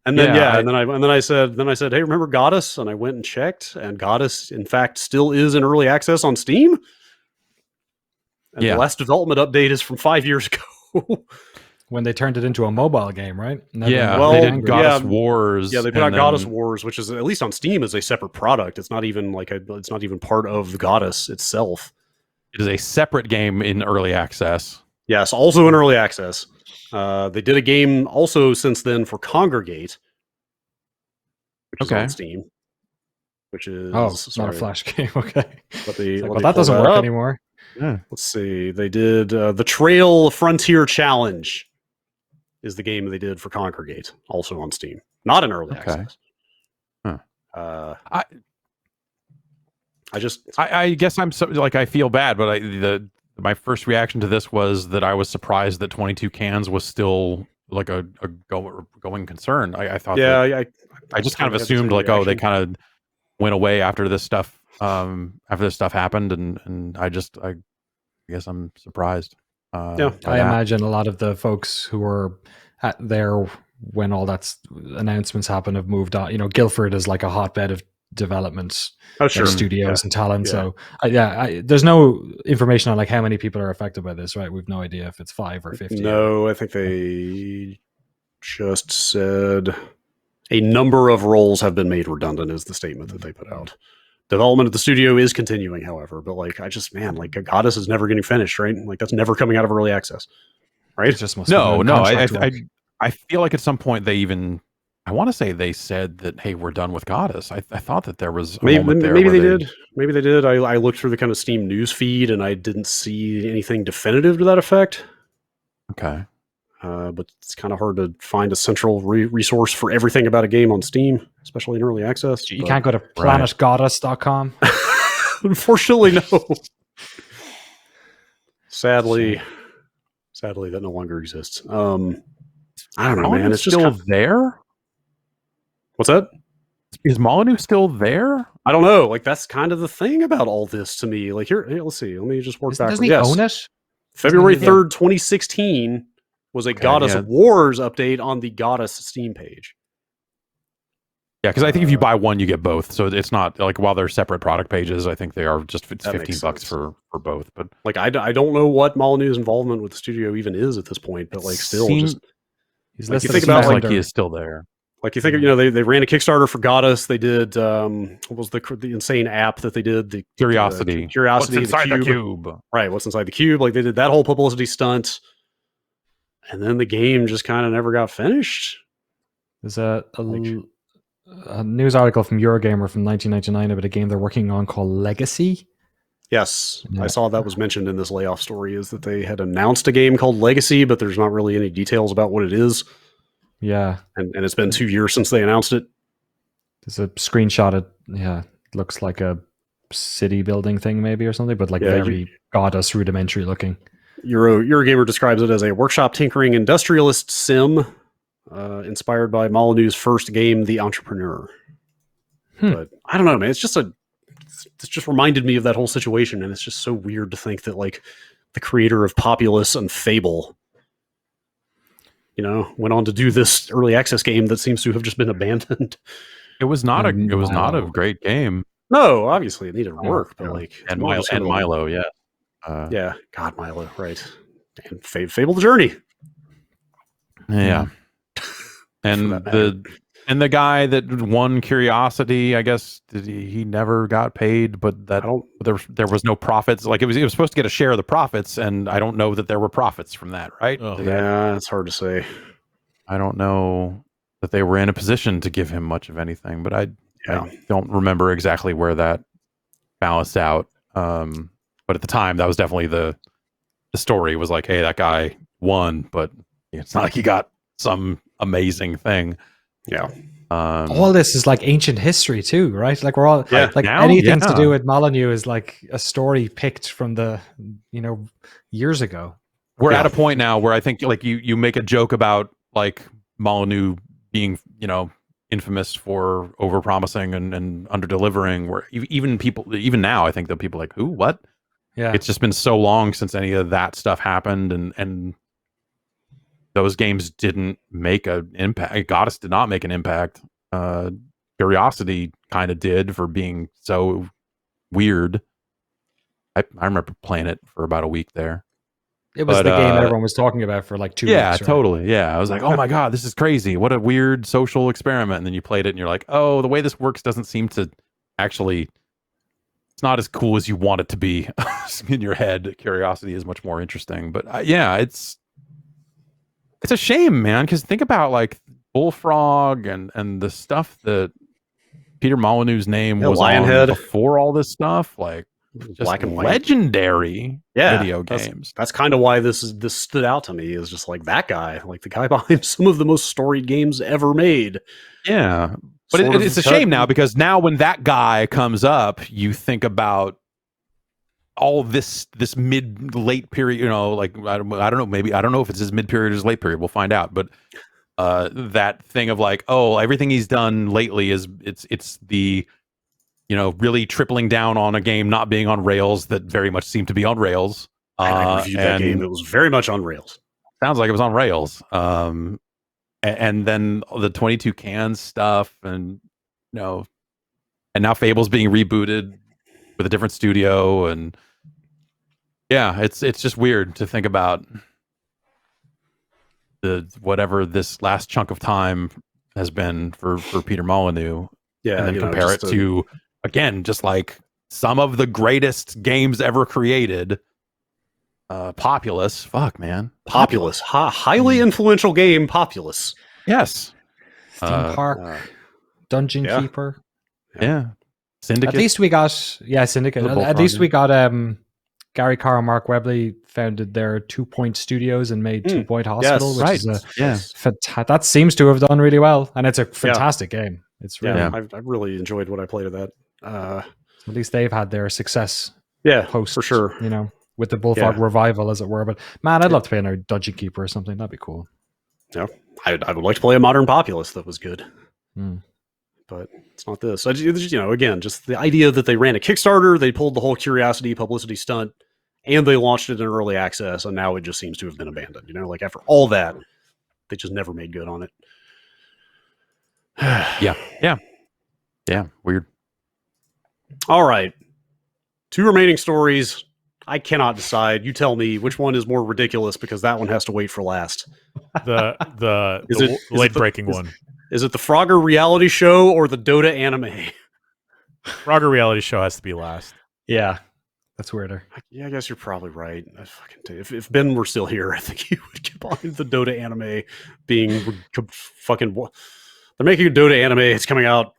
And then and then I said, hey, remember Goddess? And I went and checked, and Goddess, in fact, still is in early access on Steam. And the last development update is from 5 years ago. When they turned it into a mobile game, right? They did Goddess Wars. Yeah, they put out Goddess Wars, which is at least on Steam is a separate product. It's not even it's not even part of Goddess itself. It is a separate game in early access. Yes, also in early access. They did a game also since then for Congregate, which is on Steam. Which is not a Flash game. Okay, but that doesn't work anymore. Yeah. Let's see. They did the Trail Frontier Challenge is the game they did for Congregate, also on Steam. Not in early access. Huh. I guess I'm so I feel bad, but my first reaction to this was that I was surprised that 22 Cans was still like a going concern. I thought I just kind of assumed they kind of went away after this stuff happened, and I guess I'm surprised. I imagine a lot of the folks who were there when all that announcements happened have moved on. Guildford is like a hotbed of development studios and talent. So there's no information on how many people are affected by this, right? We've no idea if it's 5 or 50. No, I think they just said a number of roles have been made redundant is the statement that they put out. Development at the studio is continuing, however, but Goddess is never getting finished, right? That's never coming out of early access, right? It's just I feel like at some point I want to say they said that, hey, we're done with Goddess. I thought that there was a moment there. Maybe they did. Maybe they did. I looked through the kind of Steam news feed and I didn't see anything definitive to that effect. Okay. but it's kind of hard to find a central resource for everything about a game on Steam, especially in early access. You can't go to planetgoddess.com. Unfortunately, no. Sadly, that no longer exists. I don't know, man. It's just still there. What's that? Is Molyneux still there? I don't know. Like, that's kind of the thing about all this to me. Like, here let's see. Let me just work backwards. Doesn't he own it? February 3rd, 2016 was a Goddess Wars update on the Goddess Steam page. Yeah, because I think if you buy one, you get both. So it's not like while they're separate product pages, I think they are just $15 for both. But like, I don't know what Molyneux's involvement with the studio even is at this point. But like, still, just like, you think about like he is still there. Like, you think, they ran a Kickstarter for Goddess. They did what was the insane app that they did? The Curiosity. What's inside the cube? Right. What's inside the cube? Like, they did that whole publicity stunt, and then the game just kind of never got finished. There's a news article from Eurogamer from 1999 about a game they're working on called Legacy. Yes, I saw that was mentioned in this layoff story, is that they had announced a game called Legacy, but there's not really any details about what it is. Yeah. And it's been 2 years since they announced it. There's a screenshot. It looks like a city building thing maybe or something, but like very Goddess rudimentary looking. Eurogamer describes it as a workshop tinkering industrialist sim inspired by Molyneux's first game, The Entrepreneur. But I don't know, man. It's just reminded me of that whole situation, and it's just so weird to think that like the creator of Populous and Fable, went on to do this early access game that seems to have just been abandoned. It was not a great game. No, obviously it needed work, but like, and Milo, yeah. God, Milo, right? And Fable the Journey. Yeah. And the guy that won Curiosity, I guess he never got paid, but there was no profits. Like, it was supposed to get a share of the profits, and I don't know that there were profits from that, right? Oh, yeah, it's hard to say. I don't know that they were in a position to give him much of anything, but I don't remember exactly where that balanced out. But at the time, that was definitely the story. Was like, hey, that guy won, but it's not like he got some amazing thing. Yeah. All this is like ancient history too, right? Like, we're all like now, anything to do with Molyneux is like a story picked from the years ago. We're at a point now where I think like you make a joke about like Molyneux being infamous for overpromising and under-delivering, where even now I think that people are like, who, what? Yeah, it's just been so long since any of that stuff happened, and those games didn't make an impact. Goddess did not make an impact. Curiosity kind of did, for being so weird. I remember playing it for about a week there. It was the game everyone was talking about for like 2 weeks. Yeah, right? Totally. Yeah, I was like, oh my God, this is crazy. What a weird social experiment. And then you played it and you're like, oh, the way this works doesn't seem to actually, it's not as cool as you want it to be in your head. Curiosity is much more interesting. But it's a shame, man, because think about like Bullfrog and the stuff that Peter Molyneux's name was on before all this stuff, like just black and white, legendary video games. That's kind of why this stood out to me, is just like that guy, like the guy behind some of the most storied games ever made. Yeah, but it's a shame now, because now when that guy comes up, you think about all this mid-late period, like I don't know, maybe I don't know if it's his mid-period or his late period. We'll find out. But that thing of like, oh, everything he's done lately is it's the really tripling down on a game not being on rails that very much seemed to be on rails. I reviewed that game; it was very much on rails. Sounds like it was on rails. And then the 22 cans stuff, and and now Fable's being rebooted with a different studio, and it's just weird to think about whatever this last chunk of time has been for Peter Molyneux, and then compare it to again, just like some of the greatest games ever created. Populous, fuck man, Populous, highly influential game, Populous. Yes, Theme Park, Dungeon Keeper, Syndicate. At least we got Syndicate. At least we got Gary Carr and Mark Webley founded their 2 Point Studios and made 2 Point Hospital, which is that seems to have done really well, and it's a fantastic game. It's really, I really enjoyed what I played of that. At least they've had their success. For sure. With the Bullfrog revival, as it were. But man, I'd love to play another Dungeon Keeper or something. That'd be cool. Yeah, I would like to play a modern populace that was good. But it's not this. Again, just the idea that they ran a Kickstarter, they pulled the whole curiosity publicity stunt, and they launched it in early access, and now it just seems to have been abandoned. Like after all that, they just never made good on it. Yeah. Weird. All right. 2 remaining stories. I cannot decide. You tell me which one is more ridiculous, because that one has to wait for last. The late breaking one. Is it the Frogger reality show or the Dota anime? Frogger reality show has to be last. Yeah, that's weirder. Yeah, I guess you're probably right. If Ben were still here, I think he would get behind the Dota anime being fucking. They're making a Dota anime. It's coming out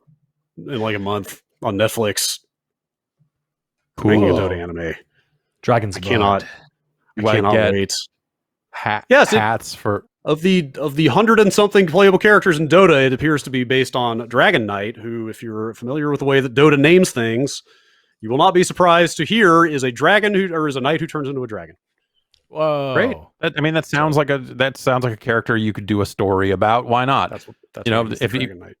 in like a month on Netflix. Cool. Making a Dota anime. Dragons. I cannot wait. Hats for of the 100 and something playable characters in Dota. It appears to be based on Dragon Knight, who, if you're familiar with the way that Dota names things, you will not be surprised to hear is a knight who turns into a dragon. Whoa! Great. That sounds like a character you could do a story about. Why not? That's if Dragon Knight.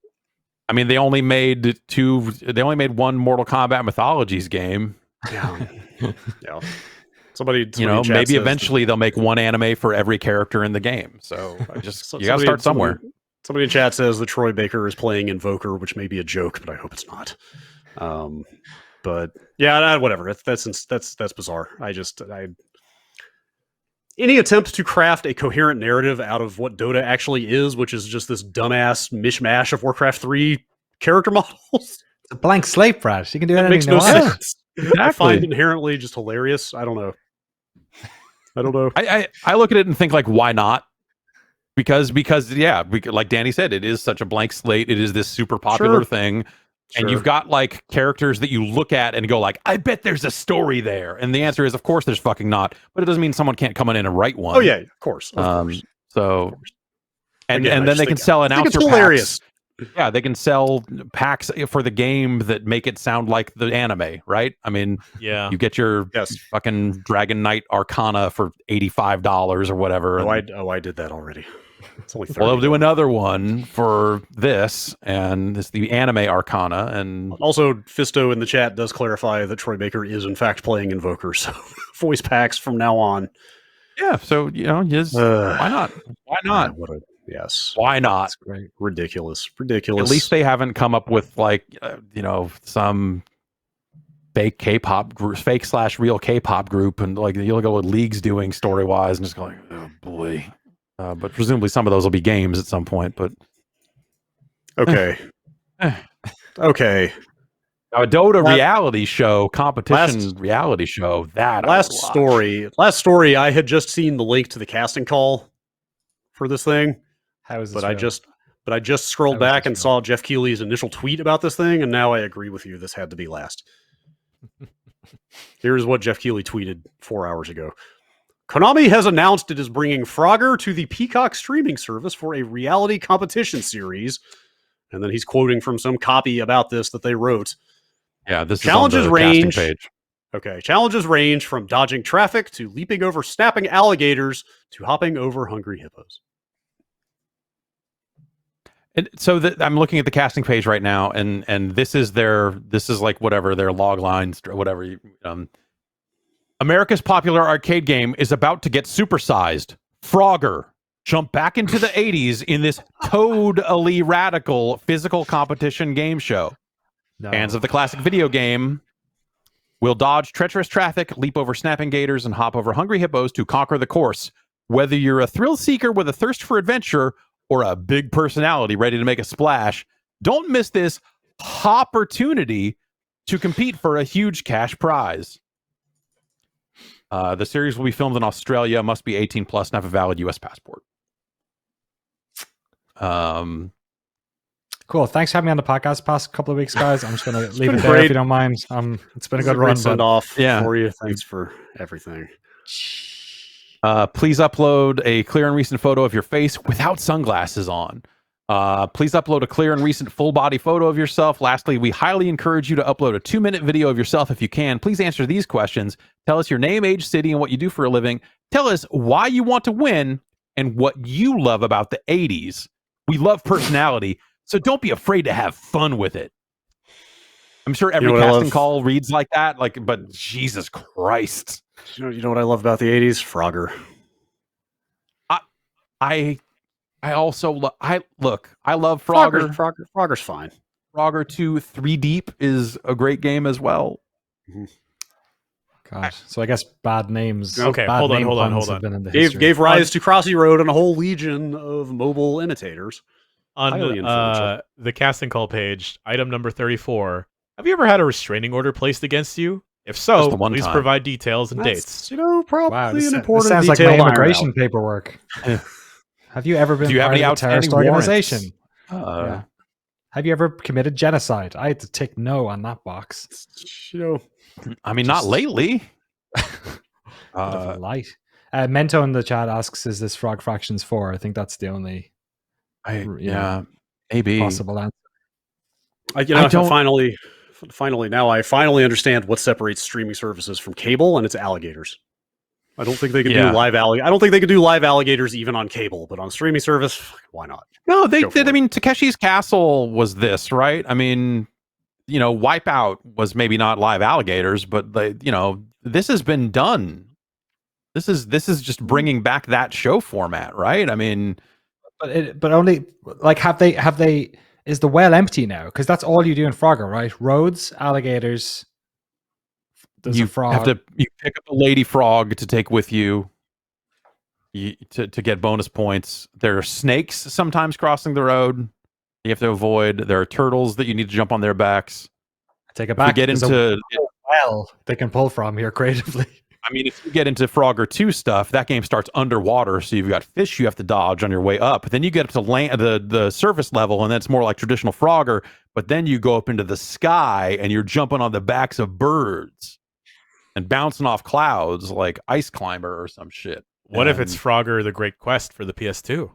I mean, they only made one Mortal Kombat Mythologies game. Yeah. Somebody maybe eventually they'll make one anime for every character in the game. So you got to start somewhere. Somebody in chat says that Troy Baker is playing Invoker, which may be a joke, but I hope it's not. But yeah, whatever. That's bizarre. Any attempt to craft a coherent narrative out of what Dota actually is, which is just this dumbass mishmash of Warcraft 3 character models. It's a blank slate, Brad. You can do anything. Makes no sense. Exactly. I find inherently just hilarious. I don't know. I look at it and think, like, why not? Because like Danny said, it is such a blank slate. It is this super popular thing. And you've got like characters that you look at and go like, I bet there's a story there. And the answer is, of course, there's fucking not. But it doesn't mean someone can't come in and write one. Oh yeah, of course. So, and then they can sell announcer packs. Yeah, they can sell packs for the game that make it sound like the anime, right? I mean, you get your fucking Dragon Knight Arcana for $85 or whatever. I did that already. It's only 30. Well, they'll do another one for this, and it's the anime Arcana. And also, Fisto in the chat does clarify that Troy Baker is in fact playing Invoker, so voice packs from now on. Yeah, so why not? Why not? Yes. Why not? That's great. Ridiculous. At least they haven't come up with like some fake K-pop group, fake/real K-pop group, and like you'll go what League's doing story wise, and just go like, oh boy. But presumably some of those will be games at some point. But okay. Okay. Now a Dota reality show, reality show. Last story. I had just seen the link to the casting call for this thing. How is this? But I just scrolled back and saw Jeff Keighley's initial tweet about this thing, and now I agree with you. This had to be last. Here's what Jeff Keighley tweeted 4 hours ago. Konami has announced it is bringing Frogger to the Peacock streaming service for a reality competition series. And then he's quoting from some copy about this that they wrote. Yeah, this challenges is on the range. casting page. Okay, challenges range from dodging traffic to leaping over snapping alligators to hopping over hungry hippos. And so I'm looking at the casting page right now, and this is like whatever their log lines or whatever. America's popular arcade game is about to get supersized. Frogger, jump back into the 80s in this totally radical physical competition game show. No. Fans of the classic video game will dodge treacherous traffic, leap over snapping gators, and hop over hungry hippos to conquer the course. Whether you're a thrill seeker with a thirst for adventure or a big personality ready to make a splash, don't miss this opportunity to compete for a huge cash prize. The series will be filmed in Australia, must be 18 plus, and have a valid U.S. passport. Cool. Thanks for having me on the podcast past couple of weeks, guys. I'm just going to leave been it there great. if you don't mind. It's been a good run. Send off Yeah. for you. Thanks for everything. Please upload a clear and recent photo of your face without sunglasses on. Please upload a clear and recent full body photo of yourself. Lastly, we highly encourage you to upload a 2-minute video of yourself if you can. Please answer these questions. Tell us your name, age, city, and what you do for a living. Tell us why you want to win and what you love about the 80s. We love personality, so don't be afraid to have fun with it. I'm sure every casting call reads like that, but Jesus Christ. You know what I love about the 80s? Frogger. I also I love Frogger. Frogger's fine. Frogger 2 3 Deep is a great game as well. Gosh. So I guess bad names. Okay, bad hold on. Gave rise to Crossy Road and a whole legion of mobile imitators. On the casting call page, item number 34. Have you ever had a restraining order placed against you? If so, please provide details and dates. Probably an important this sounds like detail my immigration paperwork. Have you ever been part of a terrorist organization? Yeah. Have you ever committed genocide? I had to tick no on that box. I mean, not lately. Light. Mento in the chat asks, "Is this Frog Fractions 4?" I think that's the only. Maybe possible answer. Finally, now I finally understand what separates streaming services from cable, and it's alligators. I don't think they could do live I don't think they could do live alligators even on cable, but on streaming service, why not? No, they did. I mean, Takeshi's Castle was this, right? I mean, Wipeout was maybe not live alligators, but this has been done. This is just bringing back that show format, right? I mean, but only have they? Is the well empty now? Because that's all you do in Frogger, right? Roads, alligators. You pick up a lady frog to take with you, to get bonus points. There are snakes sometimes crossing the road you have to avoid. There are turtles that you need to jump on their backs. Take it back. Get into they can pull from here creatively. I mean, if you get into Frogger 2 stuff, that game starts underwater, so you've got fish you have to dodge on your way up. Then you get up to land, the surface level, and that's more like traditional Frogger. But then you go up into the sky, and you're jumping on the backs of birds and bouncing off clouds like Ice Climber or some shit. What if it's Frogger: The Great Quest for the PS2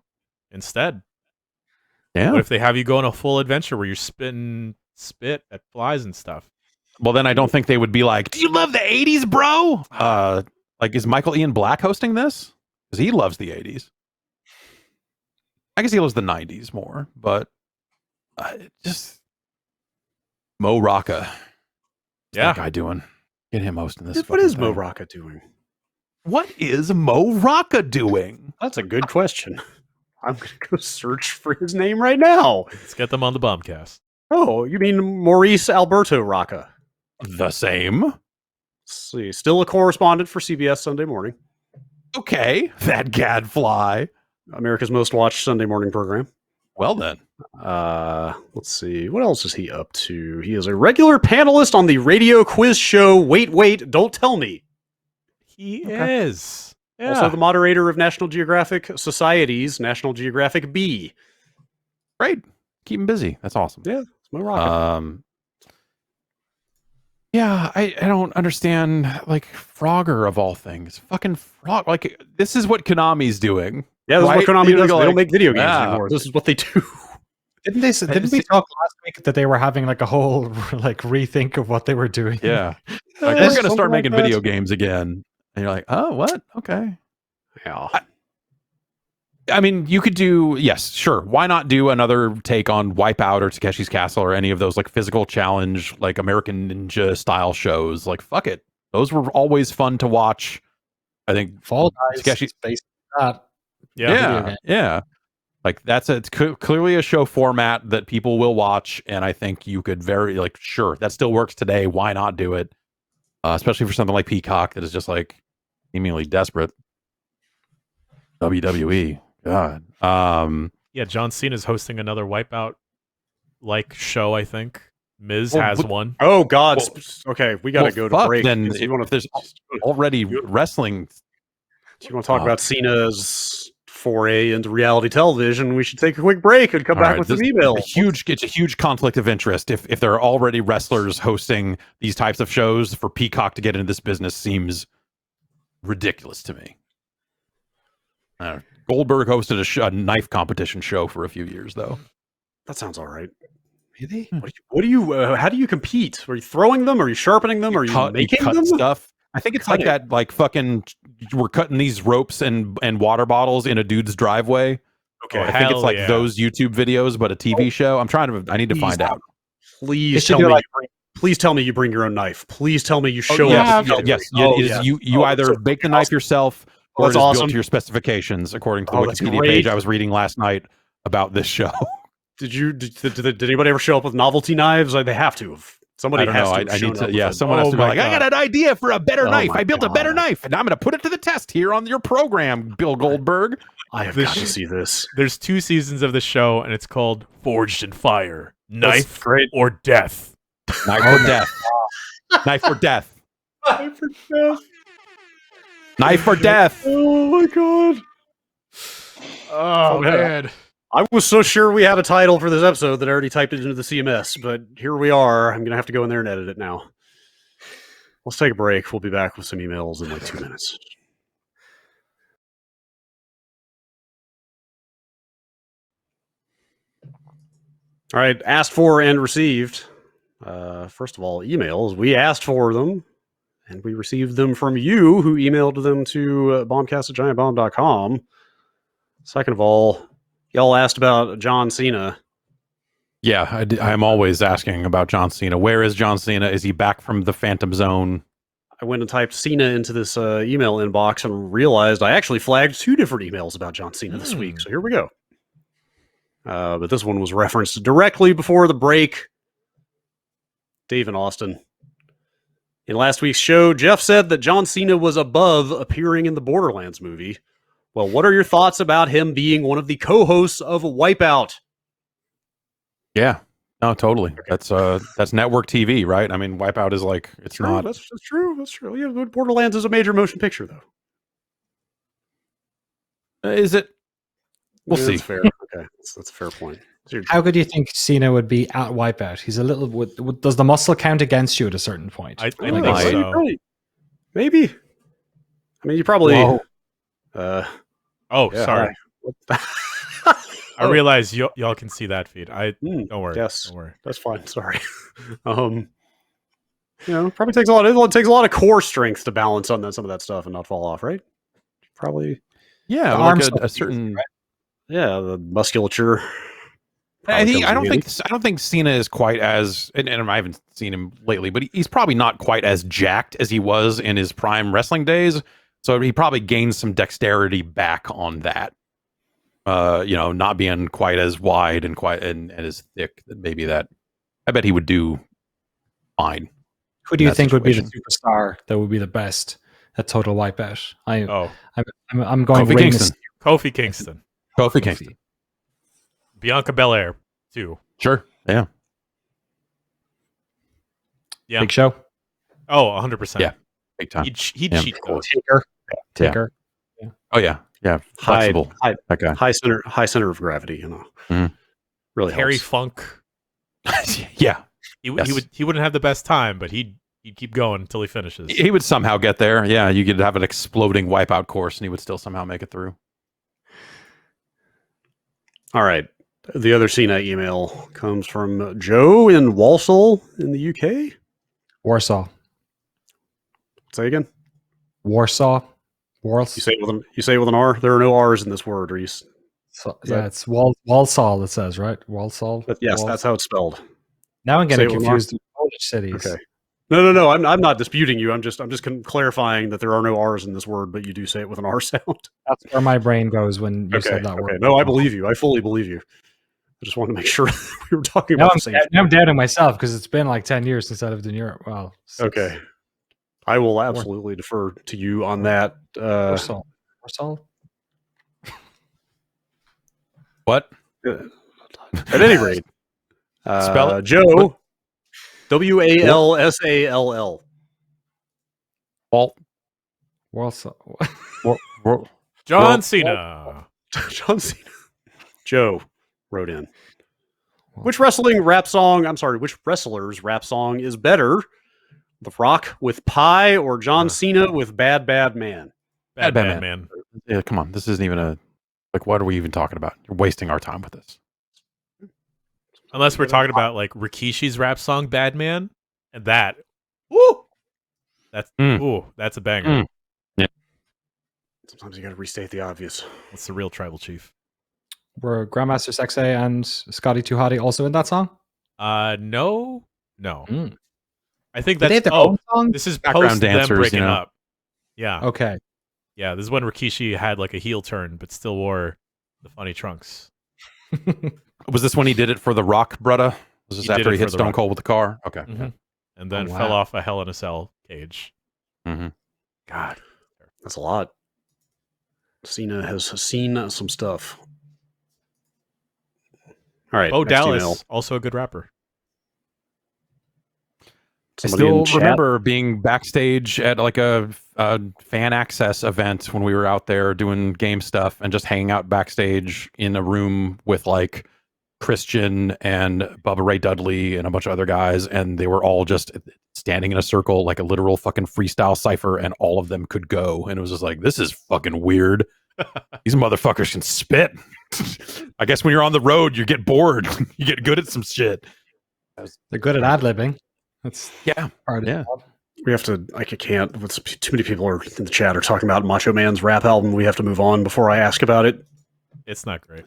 instead? Yeah. What if they have you go on a full adventure where you're spitting spit at flies and stuff? Well, then I don't think they would be like, "Do you love the 80s, bro?" Is Michael Ian Black hosting this? Because he loves the 80s. I guess he loves the 90s more, but just Mo Rocca. What's that guy doing? Get him hosting this. What is Mo Rocca doing? What is Mo Rocca doing? That's a good question. I'm going to go search for his name right now. Let's get them on the Bombcast. Oh, you mean Maurice Alberto Rocca? The same. Let's see. Still a correspondent for CBS Sunday Morning. Okay. That gadfly. America's most watched Sunday morning program. Well then. Let's see. What else is he up to? He is a regular panelist on the radio quiz show Wait, Don't Tell Me. He is. Yeah. Also the moderator of National Geographic Society's National Geographic B. Great. Keep him busy. That's awesome. Yeah. It's Mo Rocca. Yeah, I don't understand, Frogger of all things. Fucking Frog. This is what Konami's doing. Yeah, this is what Konami does. They don't make video games anymore. This is what they do. Didn't we talk last week that they were having a whole rethink of what they were doing? Yeah. We're going to start making video games again. And you're like, oh, what? Okay. Yeah. I mean, you could do, yes, sure. Why not do another take on Wipeout or Takeshi's Castle or any of those physical challenge, American Ninja style shows? Fuck it. Those were always fun to watch. I think Fall Guys Takeshi's based on that. Yeah. It's clearly a show format that people will watch, and I think you could sure, that still works today. Why not do it? Especially for something like Peacock that is just seemingly desperate. WWE. God. Yeah, John Cena's hosting another Wipeout show, I think. Miz has one. Oh God. Okay, we gotta go to break. Then if there's already wrestling. Do you want to talk about Cena's foray into reality television, we should take a quick break and come All back right, with some this- emails. It's a huge conflict of interest. If there are already wrestlers hosting these types of shows, for Peacock to get into this business seems ridiculous to me. Goldberg hosted a knife competition show for a few years, though. That sounds all right. Really? What do you? How do you compete? Are you throwing them? Are you sharpening them? Are you making cut them? stuff. I think it's like that, like fucking. We're cutting these ropes and water bottles in a dude's driveway. Okay, I think it's like those YouTube videos, but a TV show. I need to find out. Please tell me. Please tell me you bring your own knife. Please tell me you show up. Yes. You either make the knife yourself or it's built to your specifications, according to the Wikipedia page I was reading last night about this show. Did anybody ever show up with novelty knives? They have to have. Somebody has to. I need to. Yeah, someone has to be like, I got an idea for a better knife. I built a better knife, and I'm going to put it to the test here on your program, Bill Goldberg. I have got to see this. There's 2 seasons of the show, and it's called Forged in Fire: Knife or Death. Knife or death. Knife or death. Knife or death. Knife or death. Oh my god. Oh man. I was so sure we had a title for this episode that I already typed it into the CMS, but here we are. I'm going to have to go in there and edit it now. Let's take a break. We'll be back with some emails in like 2 minutes. All right, asked for and received. First of all, emails. We asked for them, and we received them from you, who emailed them to bombcast@giantbomb.com. Second of all, y'all asked about John Cena. Yeah, I'm always asking about John Cena. Where is John Cena? Is he back from the Phantom Zone? I went and typed Cena into this email inbox and realized I actually flagged 2 different emails about John Cena this week. So here we go. But this one was referenced directly before the break. Dave and Austin. In last week's show, Jeff said that John Cena was above appearing in the Borderlands movie. Well, what are your thoughts about him being one of the co-hosts of Wipeout? Yeah, no, totally. That's network TV, right? I mean, Wipeout is like it's true, not. That's true. That's true. Yeah, but Borderlands is a major motion picture, though. Is it? We'll see. That's fair. Okay, that's a fair point. How good do you think Cena would be at Wipeout? He's a little. Does the muscle count against you at a certain point? I think so. Maybe. I mean, you probably. Sorry. I realize y'all can see that feed. Don't worry. Yes, don't worry. That's fine. Sorry. Probably takes a lot. It takes a lot of core strength to balance on some of that stuff and not fall off, right? Probably. Yeah, like a certain. Right? Yeah, the musculature. I don't think Cena is quite as, and I haven't seen him lately, but he's probably not quite as jacked as he was in his prime wrestling days. So he probably gained some dexterity back on that. Not being quite as wide and and as thick. Maybe that. I bet he would do fine. Who do you think would be the superstar that would be the best at Total Wipeout? I'm going Kofi Kingston. Kofi Kingston. Kofi Kingston. Bianca Belair too. Sure. Yeah. Yeah. Big Show. Oh, 100%. Yeah. Big time. He'd cheat code. Taker. Yeah. Oh yeah. Yeah. Flexible. High center of gravity. Really Harry helps. Funk. Yeah. He wouldn't have the best time, but he'd keep going until he finishes. He would somehow get there. Yeah. You could have an exploding Wipeout course, and he would still somehow make it through. All right. The other Cena email comes from Joe in Walsall in the UK. Warsaw. Say again. Warsaw. You say it with an R. There are no R's in this word. It's Walsall. It says right. Walsall. Yes, that's how it's spelled. Now I'm getting confused with Polish cities. Okay. No. I'm not disputing you. I'm just clarifying that there are no R's in this word, but you do say it with an R sound. That's where my brain goes when you said that word. No, I believe you. I fully believe you. I just wanted to make sure we were talking about the same thing. Now I'm doubting myself because it's been like 10 years since I lived in Europe. Well, okay. I will absolutely defer to you on that. Warsaw. What? At any rate, spell it. Joe. WALSALL. Warsaw. John Cena. John Cena. Joe wrote in. Which wrestler's rap song is better? The Rock with Pie or John Cena with Bad Bad Man? Bad man. Yeah, come on. This isn't even what are we even talking about? You're wasting our time with this. Unless we're talking about like Rikishi's rap song Bad Man, and that, woo, that's a banger. Yeah. Sometimes you got to restate the obvious. What's the real tribal chief? Were Grandmaster Sexay and Scotty Too Hotty also in that song? No. I think Did they that's have their own song? this is Background post dancers, them breaking you know. up. Yeah. Okay. Yeah, this is when Rikishi had like a heel turn, but still wore the funny trunks. Was this when he did it for The Rock, brudda? Was this He did after it he for hit The Stone Rock. Cold with the car? Okay. Mhm. And then Oh, wow. fell off a Hell in a Cell cage. Mm-hmm. God. That's a lot. Cena has seen some stuff. All right. Bo next email. Dallas, also a good rapper. Somebody I in still chat. remember being backstage at like a fan access event when we were out there doing game stuff and just hanging out backstage in a room with like Christian and Bubba Ray Dudley and a bunch of other guys, and they were all just standing in a circle like a literal fucking freestyle cipher, and all of them could go, and it was just like, this is fucking weird. These motherfuckers can spit. I guess when you're on the road, you get bored. You get good at some shit. They're good at ad-libbing. That's Yeah. part of Yeah. it. We have to, I can't, too many people are in the chat are talking about Macho Man's rap album. We have to move on before I ask about it. It's not great.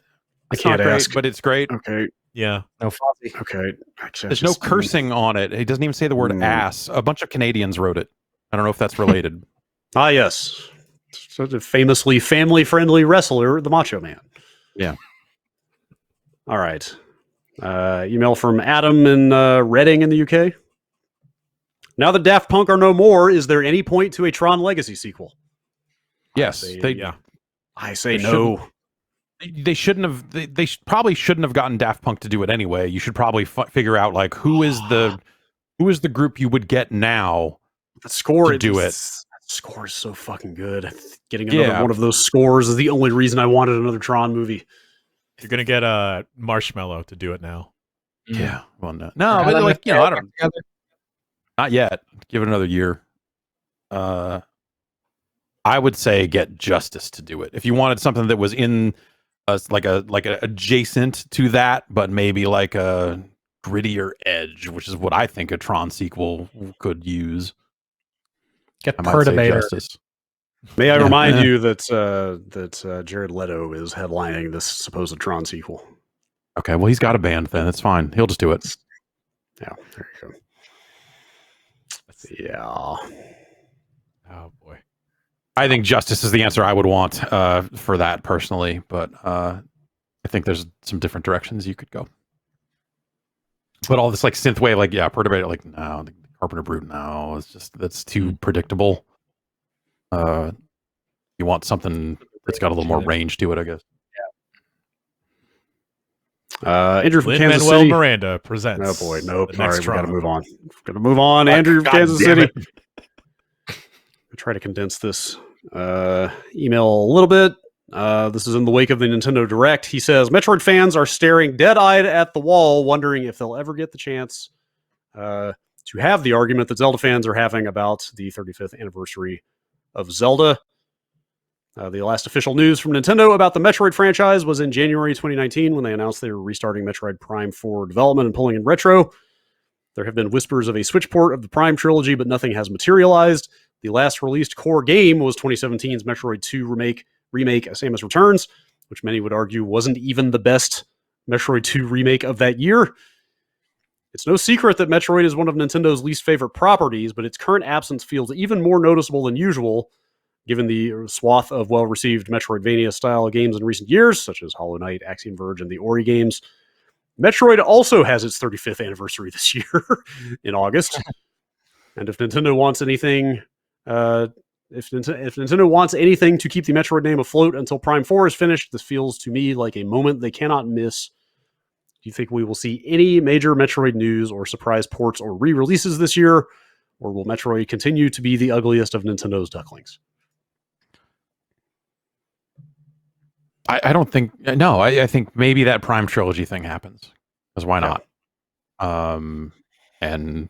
I can't not great, ask. but it's great. Okay. Yeah. No Fozzy. Okay. There's no cursing on it. He doesn't even say the word Mm. ass. A bunch of Canadians wrote it. I don't know if that's related. Ah, yes. Such a famously family-friendly wrestler, the Macho Man. Yeah. All right. Email from Adam in Reading in the UK. Now that Daft Punk are no more, is there any point to a Tron Legacy sequel? Yes, Yeah. I say They no. they shouldn't have. They probably shouldn't have gotten Daft Punk to do it anyway. You should probably figure out like who is the group you would get now. The score to do it. That score is so fucking good. Getting another one of those scores is the only reason I wanted another Tron movie. You're gonna get a Marshmallow to do it now. Yeah. Well, no, but like I don't. Not yet. Give it another year. I would say get Justice to do it. If you wanted something that was in like a adjacent to that, but maybe like a grittier edge, which is what I think a Tron sequel could use. Get I might say Perturbator. Justice. May I remind you that Jared Leto is headlining this supposed Tron sequel. Okay, well he's got a band then. It's fine. He'll just do it. Yeah, there you go. Yeah. Oh boy. I think Justice is the answer I would want for that personally, but I think there's some different directions you could go. But all this like synthwave, like Perturbator, like no, the Carpenter Brute, no, it's just that's too predictable. You want something that's got a little more range to it, I guess. Andrew from Kansas Lin-Manuel City. Miranda presents. Oh boy, nope. the All next right, we got to Tron. move on. Got to move on. Andrew from God Kansas damn City. it. I'll try to condense this email a little bit. This is in the wake of the Nintendo Direct. He says, Metroid fans are staring dead-eyed at the wall, wondering if they'll ever get the chance to have the argument that Zelda fans are having about the 35th anniversary of Zelda. The last official news from Nintendo about the Metroid franchise was in January 2019 when they announced they were restarting Metroid Prime 4 development and pulling in Retro. There have been whispers of a Switch port of the Prime trilogy, but nothing has materialized. The last released core game was 2017's Metroid 2 remake Samus Returns, which many would argue wasn't even the best Metroid 2 remake of that year. It's no secret that Metroid is one of Nintendo's least favorite properties, but its current absence feels even more noticeable than usual, given the swath of well-received Metroidvania-style games in recent years, such as Hollow Knight, Axiom Verge, and the Ori games. Metroid also has its 35th anniversary this year in August. And if Nintendo wants anything, if Nintendo wants anything to keep the Metroid name afloat until Prime 4 is finished, this feels to me like a moment they cannot miss. Do you think we will see any major Metroid news or surprise ports or re-releases this year? Or will Metroid continue to be the ugliest of Nintendo's ducklings? I don't think. No, I think maybe that Prime trilogy thing happens. Because why not? And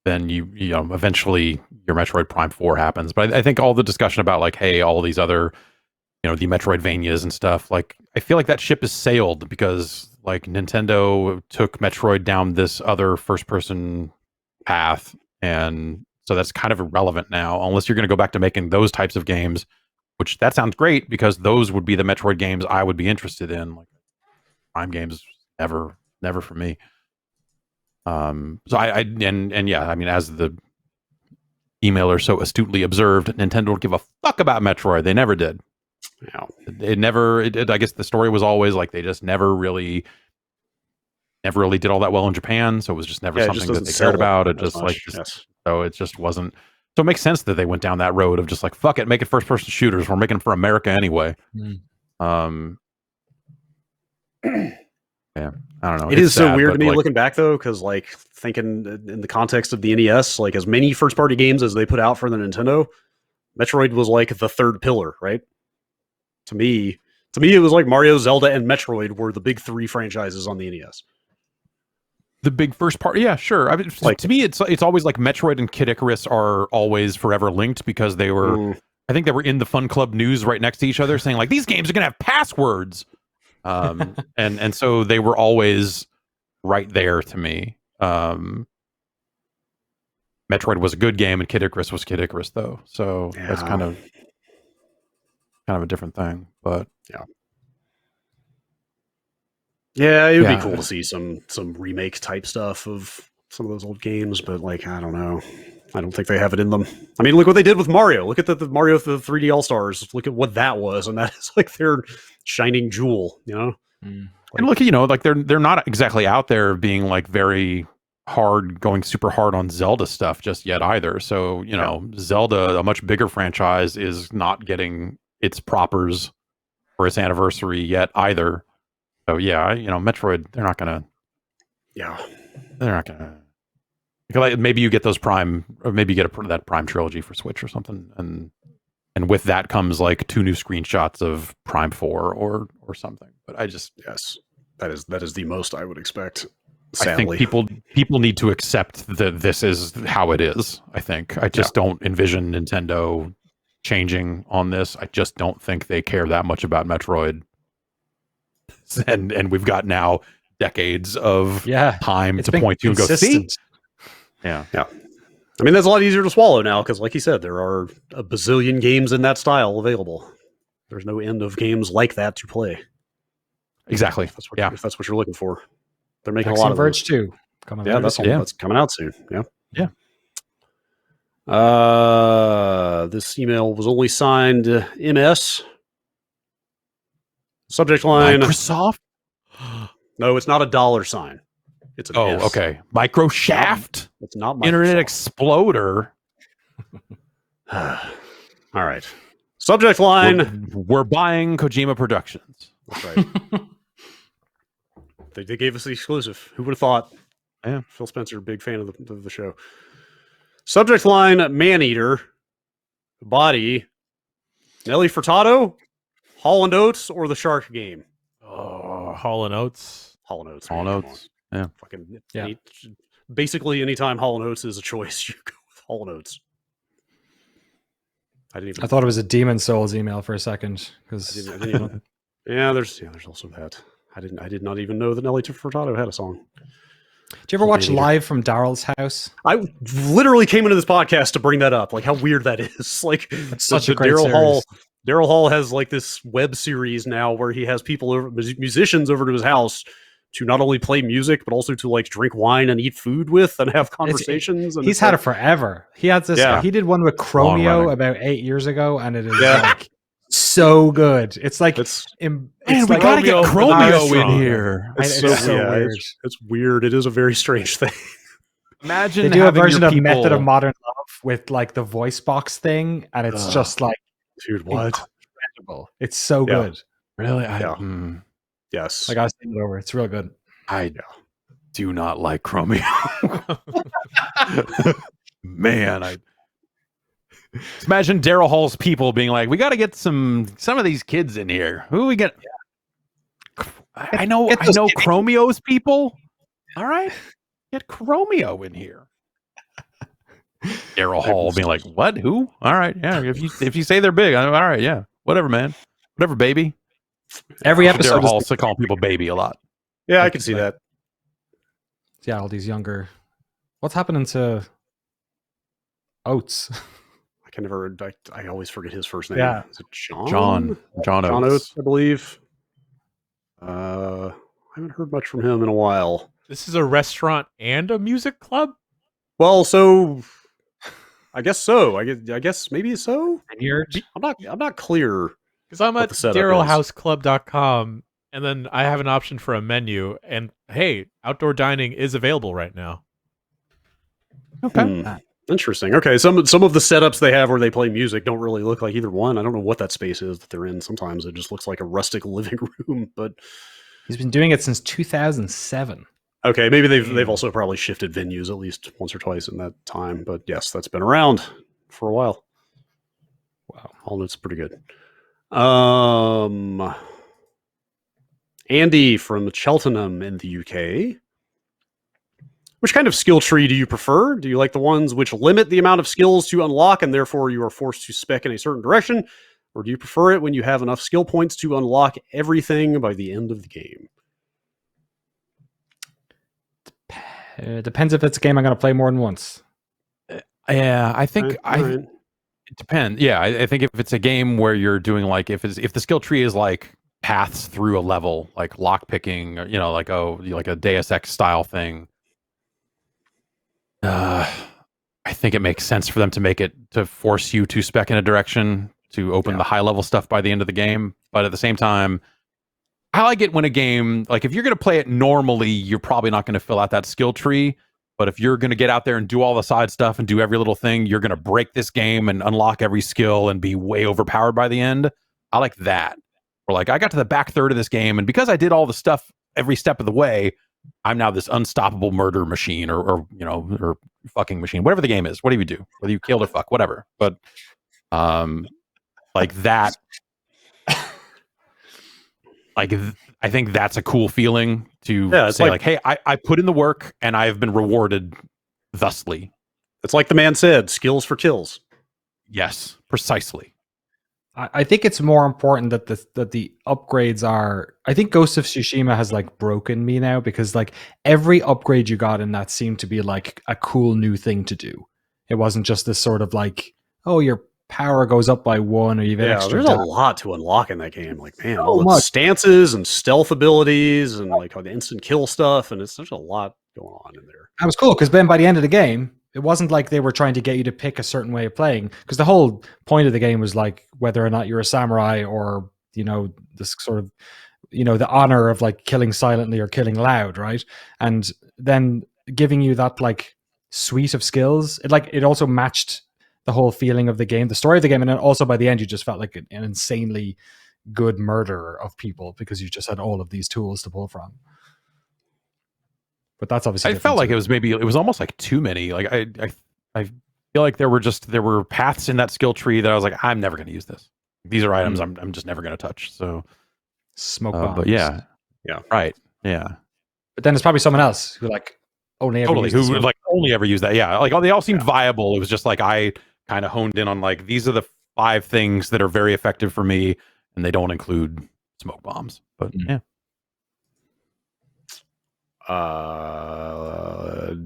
then you know eventually your Metroid Prime 4 happens. But I think all the discussion about like, hey, all these other, you know, the Metroidvanias and stuff, like I feel like that ship is sailed because like Nintendo took Metroid down this other first person path, and so that's kind of irrelevant now unless you're going to go back to making those types of games, which that sounds great because those would be the Metroid games I would be interested in. Like Prime games, never for me. So I yeah, I mean, as the emailer so astutely observed, Nintendo don't give a fuck about Metroid. They never did. Yeah. I guess the story was always like they just never really did all that well in Japan, so it was just never something that they cared about. It just like so it just wasn't. So it makes sense that they went down that road of just like fuck it, make it first person shooters. We're making them for America anyway. Yeah, I don't know. It is so sad, weird to me like, looking back though, because like thinking in the context of the NES, like as many first party games as they put out for the Nintendo, Metroid was like the third pillar, right? To me, it was like Mario, Zelda, and Metroid were the big three franchises on the NES. The big first part, yeah, sure. I mean, like, to me, it's always like Metroid and Kid Icarus are always forever linked because they were, I think they were in the Fun Club news right next to each other, saying like these games are gonna have passwords, and so they were always right there to me. Metroid was a good game, and Kid Icarus was Kid Icarus, though, so that's kind of a different thing, but yeah, it would be cool to see some remake type stuff of some of those old games, but like I don't know, I don't think they have it in them. I mean, look what they did with Mario. Look at the Mario the 3D All Stars. Look at what that was, and that is like their shining jewel, you know. And look, you know, like they're not exactly out there being like very hard, going super hard on Zelda stuff just yet either. So you know, Zelda, a much bigger franchise, is not getting its propers for its anniversary yet either. So yeah, you know, Metroid, they're not gonna. Like, maybe you get those Prime, or maybe you get that Prime trilogy for Switch or something, and with that comes like 2 new screenshots of Prime 4 or something. But I just that is the most I would expect. Sadly. I think people need to accept that this is how it is. I think I just don't envision Nintendo changing on this. I just don't think they care that much about Metroid. And we've got now decades of time to point to and go see. Yeah. I mean, that's a lot easier to swallow now because, like you said, there are a bazillion games in that style available. There's no end of games like that to play. Exactly. If that's what you're looking for. They're making Axiom a lot of Verge those. 2 coming. That's coming out soon. Yeah. This email was only signed MS. Subject line: Microsoft. No, it's not a dollar sign. It's an S. Okay. Microshaft. It's not Microsoft. Internet Exploder. All right. Subject line: We're buying Kojima Productions. That's right. They gave us the exclusive. Who would have thought? Yeah. Phil Spencer, big fan of the show. Subject line: Maneater. Body: Nelly Furtado, Hall & Oates, or the Shark Game? Oh, Hall & Oates. Hall & Oates. Hall & Oates. Yeah. Basically, anytime Hall & Oates is a choice, you go with Hall & Oates. I thought it was a Demon Souls email for a second because there's also that. I did not even know that Nelly Furtado had a song. Did you ever watch Live from Daryl's House? I literally came into this podcast to bring that up. Like how weird that is. Like it's such a great series. Daryl Hall has like this web series now where he has people over, musicians over to his house to not only play music but also to like drink wine and eat food with and have conversations. And he's had it forever. He had this. Yeah. He did one with Chromio about 8 years ago, and it is like so good. It's like we gotta get Chromio in here. It's so weird. It's weird. It is a very strange thing. Imagine they do a version of Method of Modern Love with like the voice box thing, and it's just like, dude, what? Incredible. It's so good. Really? Yes. I gotta send it over. It's real good. I do not like Chromio. Man, imagine Daryl Hall's people being like, we got to get some of these kids in here. Who we get? I know Chromeo's people. All right, get Chromeo in here. Daryl Hall being like, "What? Who? All right, yeah. If you say they're big, all right, yeah, whatever, man, whatever, baby." Every episode Daryl Hall's calling people baby a lot. Yeah, I can see that. Yeah, all these younger. What's happening to Oates? I can never. I always forget his first name. Yeah. Is it John? John John Oates. Oates, I believe. I haven't heard much from him in a while. This is a restaurant and a music club? Well, so I guess so. I guess maybe so. I'm not clear. Because I'm what at the setup is. darylhouseclub.com, and then I have an option for a menu, and hey, outdoor dining is available right now. Okay. Interesting. Okay, some of the setups they have where they play music don't really look like either one. I don't know what that space is that they're in. Sometimes it just looks like a rustic living room, but He's been doing it since 2007. okay, maybe they've also probably shifted venues at least once or twice in that time. But yes, that's been around for a while. Wow, all notes pretty good. Andy from Cheltenham in the UK. Which kind of skill tree do you prefer? Do you like the ones which limit the amount of skills to unlock and therefore you are forced to spec in a certain direction? Or do you prefer it when you have enough skill points to unlock everything by the end of the game? It depends if it's a game I'm going to play more than once. Yeah, I think Right. it depends. Yeah, I think if it's a game where you're doing like if the skill tree is like paths through a level, like lock picking, or, like a Deus Ex style thing. I think it makes sense for them to make it to force you to spec in a direction to open the high level stuff by the end of the game. But at the same time, I like it when a game, like if you're going to play it normally, you're probably not going to fill out that skill tree. But if you're going to get out there and do all the side stuff and do every little thing, you're going to break this game and unlock every skill and be way overpowered by the end. I like that. Or like I got to the back third of this game, and because I did all the stuff every step of the way, I'm now this unstoppable murder machine or fucking machine, whatever the game is. What do you do? Whether you kill or fuck, whatever. But like that, like I think that's a cool feeling to say like, hey, I put in the work and I've been rewarded thusly. It's like the man said, skills for kills. Yes, precisely. I think it's more important that the upgrades are. I think Ghost of Tsushima has like broken me now because like every upgrade you got in that seemed to be like a cool new thing to do. It wasn't just this sort of like, oh, your power goes up by 1 or you've extra. There's a lot to unlock in that game. Like, man, So all the much. stances and stealth abilities and like all the instant kill stuff, and there's a lot going on in there. That was cool because then by the end of the game, it wasn't like they were trying to get you to pick a certain way of playing, because the whole point of the game was like whether or not you're a samurai or, this sort of, the honor of like killing silently or killing loud, right? And then giving you that like suite of skills, it also matched the whole feeling of the game, the story of the game, and then also by the end you just felt like an insanely good murderer of people because you just had all of these tools to pull from. But that's obviously. I felt like it was almost like too many. Like I feel like there were paths in that skill tree that I was like, I'm never going to use this. These are items I'm just never going to touch. So smoke bombs. But yeah, right, yeah. But then there's probably someone else who like only ever who would like only ever use that. Yeah, like they all seemed viable. It was just like I kind of honed in on like these are the 5 things that are very effective for me, and they don't include smoke bombs. But yeah.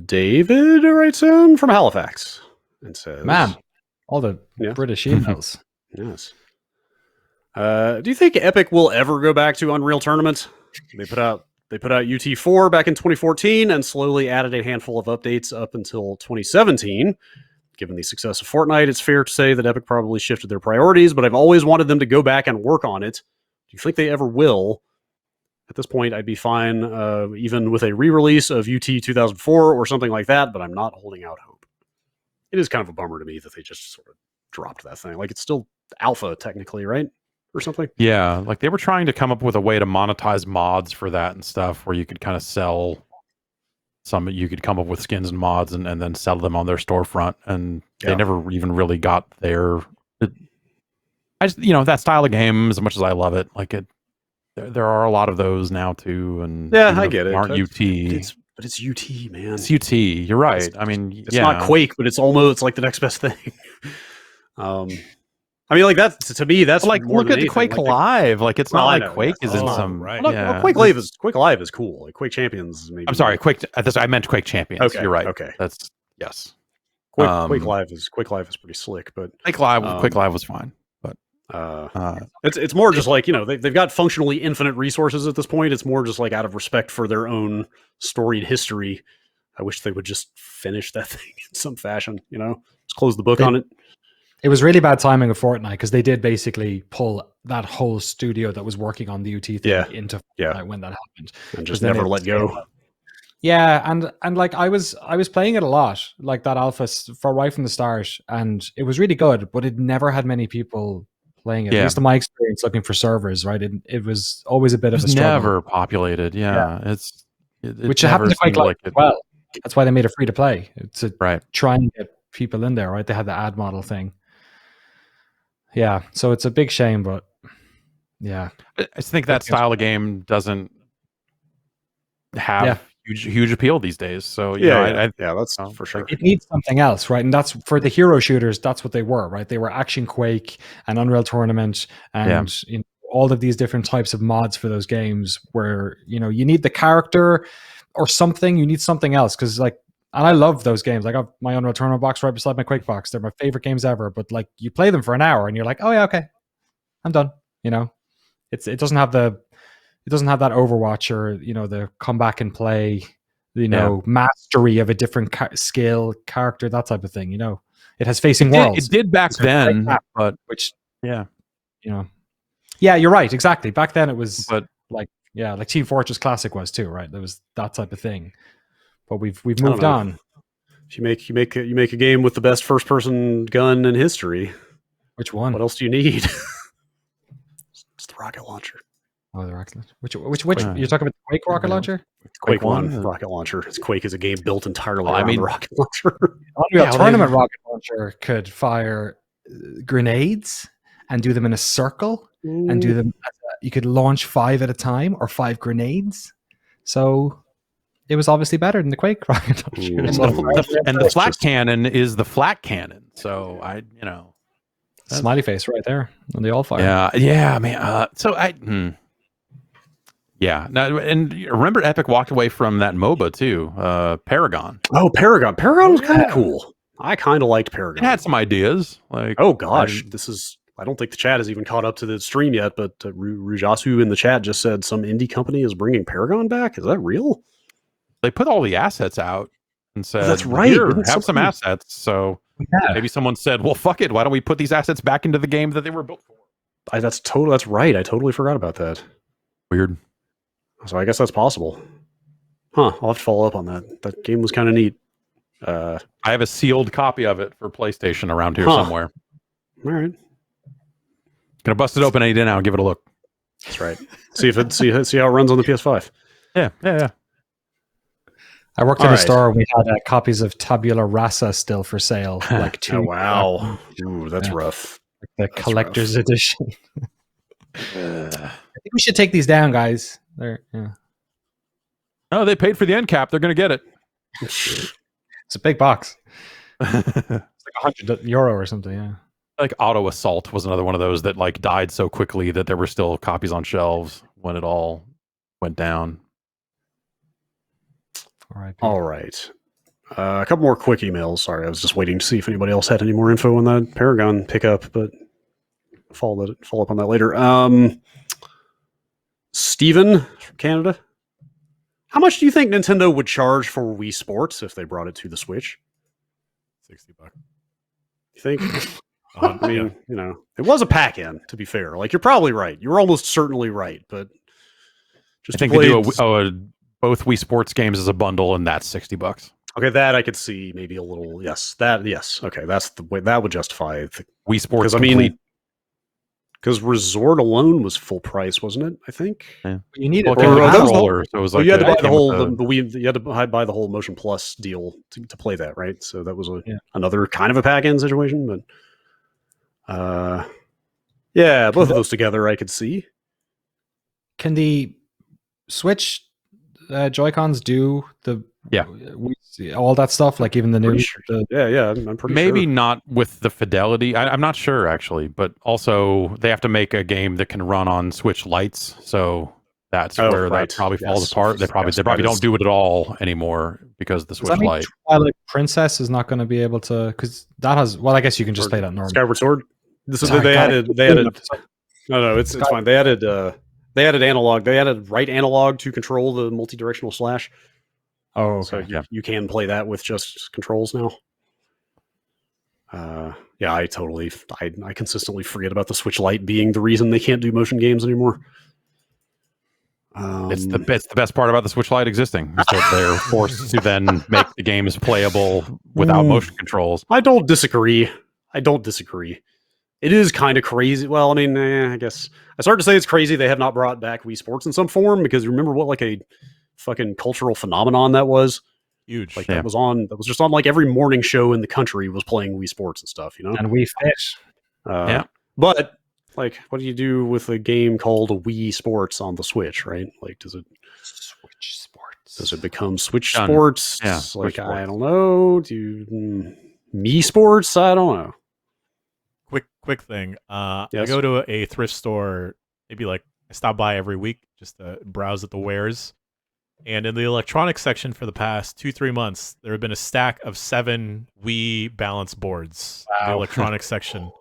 David writes in from Halifax and says, "Man, all the British emails." Yes. Do you think Epic will ever go back to Unreal Tournament? They put out UT4 back in 2014 and slowly added a handful of updates up until 2017. Given the success of Fortnite, it's fair to say that Epic probably shifted their priorities, but I've always wanted them to go back and work on it. Do you think they ever will? At this point, I'd be fine even with a re-release of UT 2004 or something like that, but I'm not holding out hope. It is kind of a bummer to me that they just sort of dropped that thing. Like, it's still alpha, technically, right? Or something? Yeah, like they were trying to come up with a way to monetize mods for that and stuff, where you could kind of sell you could come up with skins and mods and then sell them on their storefront, and they never even really got there. I just, that style of game, as much as I love it, like it there are a lot of those now too, and Yeah, even I if get they it. aren't But UT. but it's UT, man. It's UT. You're right. It's- I mean, It's not yeah. Quake, but it's almost like the next best thing. I mean, like that to me, that's But, like, more look than at anything. Quake Like, Live. Like, it's Well, not I like know, Quake yes. is in Oh, some. right. Well, Yeah, Quake Live is cool. Like Quake Champions, maybe. I'm sorry, Quake. I meant Quake Champions. Okay, You're right. okay. That's yes. Quake Live is pretty slick, but Quake Live was fine, but it's more just like, they've got functionally infinite resources at this point. It's more just like out of respect for their own storied history. I wish they would just finish that thing in some fashion. Just close the book on it. It was really bad timing of Fortnite because they did basically pull that whole studio that was working on the UT thing into Fortnite when that happened, and just never let go. Yeah, and like I was playing it a lot, like that alpha for right from the start, and it was really good, but it never had many people playing it. At least in my experience, looking for servers, right? It was always a bit of a struggle. Never populated. Yeah. It which happened to Quake Live as well. That's why they made it free to play to try and get people in there, right? They had the ad model thing. Yeah, so it's a big shame, but yeah, I just think that style of game doesn't have huge appeal these days. So that's for sure. It needs something else, right? And that's for the hero shooters. That's what they were, right? They were Action Quake and Unreal Tournament and all of these different types of mods for those games. Where you need the character or something. You need something else because and I love those games. Like I have my Unreal Tournament box right beside my Quake box. They're my favorite games ever. But like you play them for an hour and you're like, oh yeah, okay, I'm done. It doesn't have that Overwatch or the come back and play, mastery of a different skill character, that type of thing. It has facing worlds. It did back then, but yeah, you're right. Exactly. Back then it was, like Team Fortress Classic was too, right? There was that type of thing. But we've moved on. If you make a game with the best first person gun in history, which one? What else do you need? It's the rocket launcher. Oh, the rocket launcher. Which you're talking about the Quake rocket launcher? Quake 1 rocket launcher. Quake is a game built entirely around the rocket launcher. Unreal Tournament rocket launcher could fire grenades and do them in a circle and do them. You could launch 5 at a time or 5 grenades. So it was obviously better than the Quake rocket launcher. And the flat cannon is the flat cannon. So smiley face right there on the all fire. Yeah, man. Now, and remember, Epic walked away from that MOBA too, Paragon. Oh, Paragon! Paragon was kind of cool. I kind of liked Paragon. It had some ideas. Like, oh gosh, I don't think the chat has even caught up to the stream yet. But Rujasu in the chat just said some indie company is bringing Paragon back. Is that real? They put all the assets out and said, that's right. Here, have some assets. So maybe someone said, well, fuck it. Why don't we put these assets back into the game that they were built for? That's right. I totally forgot about that. Weird. So I guess that's possible. I'll have to follow up on that. That game was kind of neat. I have a sealed copy of it for PlayStation around here somewhere. All right. Gonna bust it open any day now and give it a look. That's right. See how it runs on the PS5. Yeah. I worked in a store. We had copies of Tabula Rasa still for sale. Like 2. Oh, wow. Ooh, that's rough. The collector's edition. I think we should take these down, guys. Oh, they paid for the end cap. They're going to get it. It's a big box. It's like €100 or something. Yeah. Like Auto Assault was another one of those that like died so quickly that there were still copies on shelves when it all went down. All right. A couple more quick emails. Sorry, I was just waiting to see if anybody else had any more info on that Paragon pickup, but follow up on that later. Steven from Canada. How much do you think Nintendo would charge for Wii Sports if they brought it to the Switch? $60. You think? I mean, it was a pack-in, to be fair. Like, you're probably right. You're almost certainly right, but I think they do both Wii Sports games as a bundle, and that's $60. Okay, that I could see maybe a little. Yes. Okay, that's the way that would justify Wii Sports. Because Resort alone was full price, wasn't it? I think. Yeah. You need it. So it was like you had to buy the whole you had to buy the whole Motion Plus deal to play that, right? So that was another kind of a pack-in situation, but both of those together I could see. can the Switch Joy-Cons do all that stuff? Like even the new, Pretty sure. Yeah, I'm pretty Maybe sure. not with the fidelity. I'm not sure actually, but also they have to make a game that can run on Switch Lights, so that's where right. that probably falls Yes. apart. They probably Yes, that don't is- do it at all anymore because of the does Switch that mean Lite. Twilight Princess is not going to be able to, because that has, well, I guess you can just or play that normal. Skyward Sword. This is Sorry, they God, added. Sorry. No, it's fine. They added analog. They added right analog to control the multi-directional slash. Oh, So okay. you can play that with just controls now. Yeah, I consistently forget about the Switch Lite being the reason they can't do motion games anymore. It's the best part about the Switch Lite existing is that they're forced to then make the games playable without motion controls. I don't disagree. It is kind of crazy. Well, I mean, I guess I started to say it's crazy they have not brought back Wii Sports in some form, because remember what like a fucking cultural phenomenon that was? Huge. Like that was just on like every morning show in the country was playing Wii Sports and stuff, you know? And Wii Fit. But like, what do you do with a game called Wii Sports on the Switch, right? Like, does it become Switch Done. Sports? Yeah, Like, Switch Sports. I don't know. Me Sports? I don't know. Quick thing. I Yes. go to a thrift store. Maybe like I stop by every week just to browse at the wares. And in the electronics section for the past 2-3 months, there have been a stack of 7 Wii balance boards in the Wow. electronics section.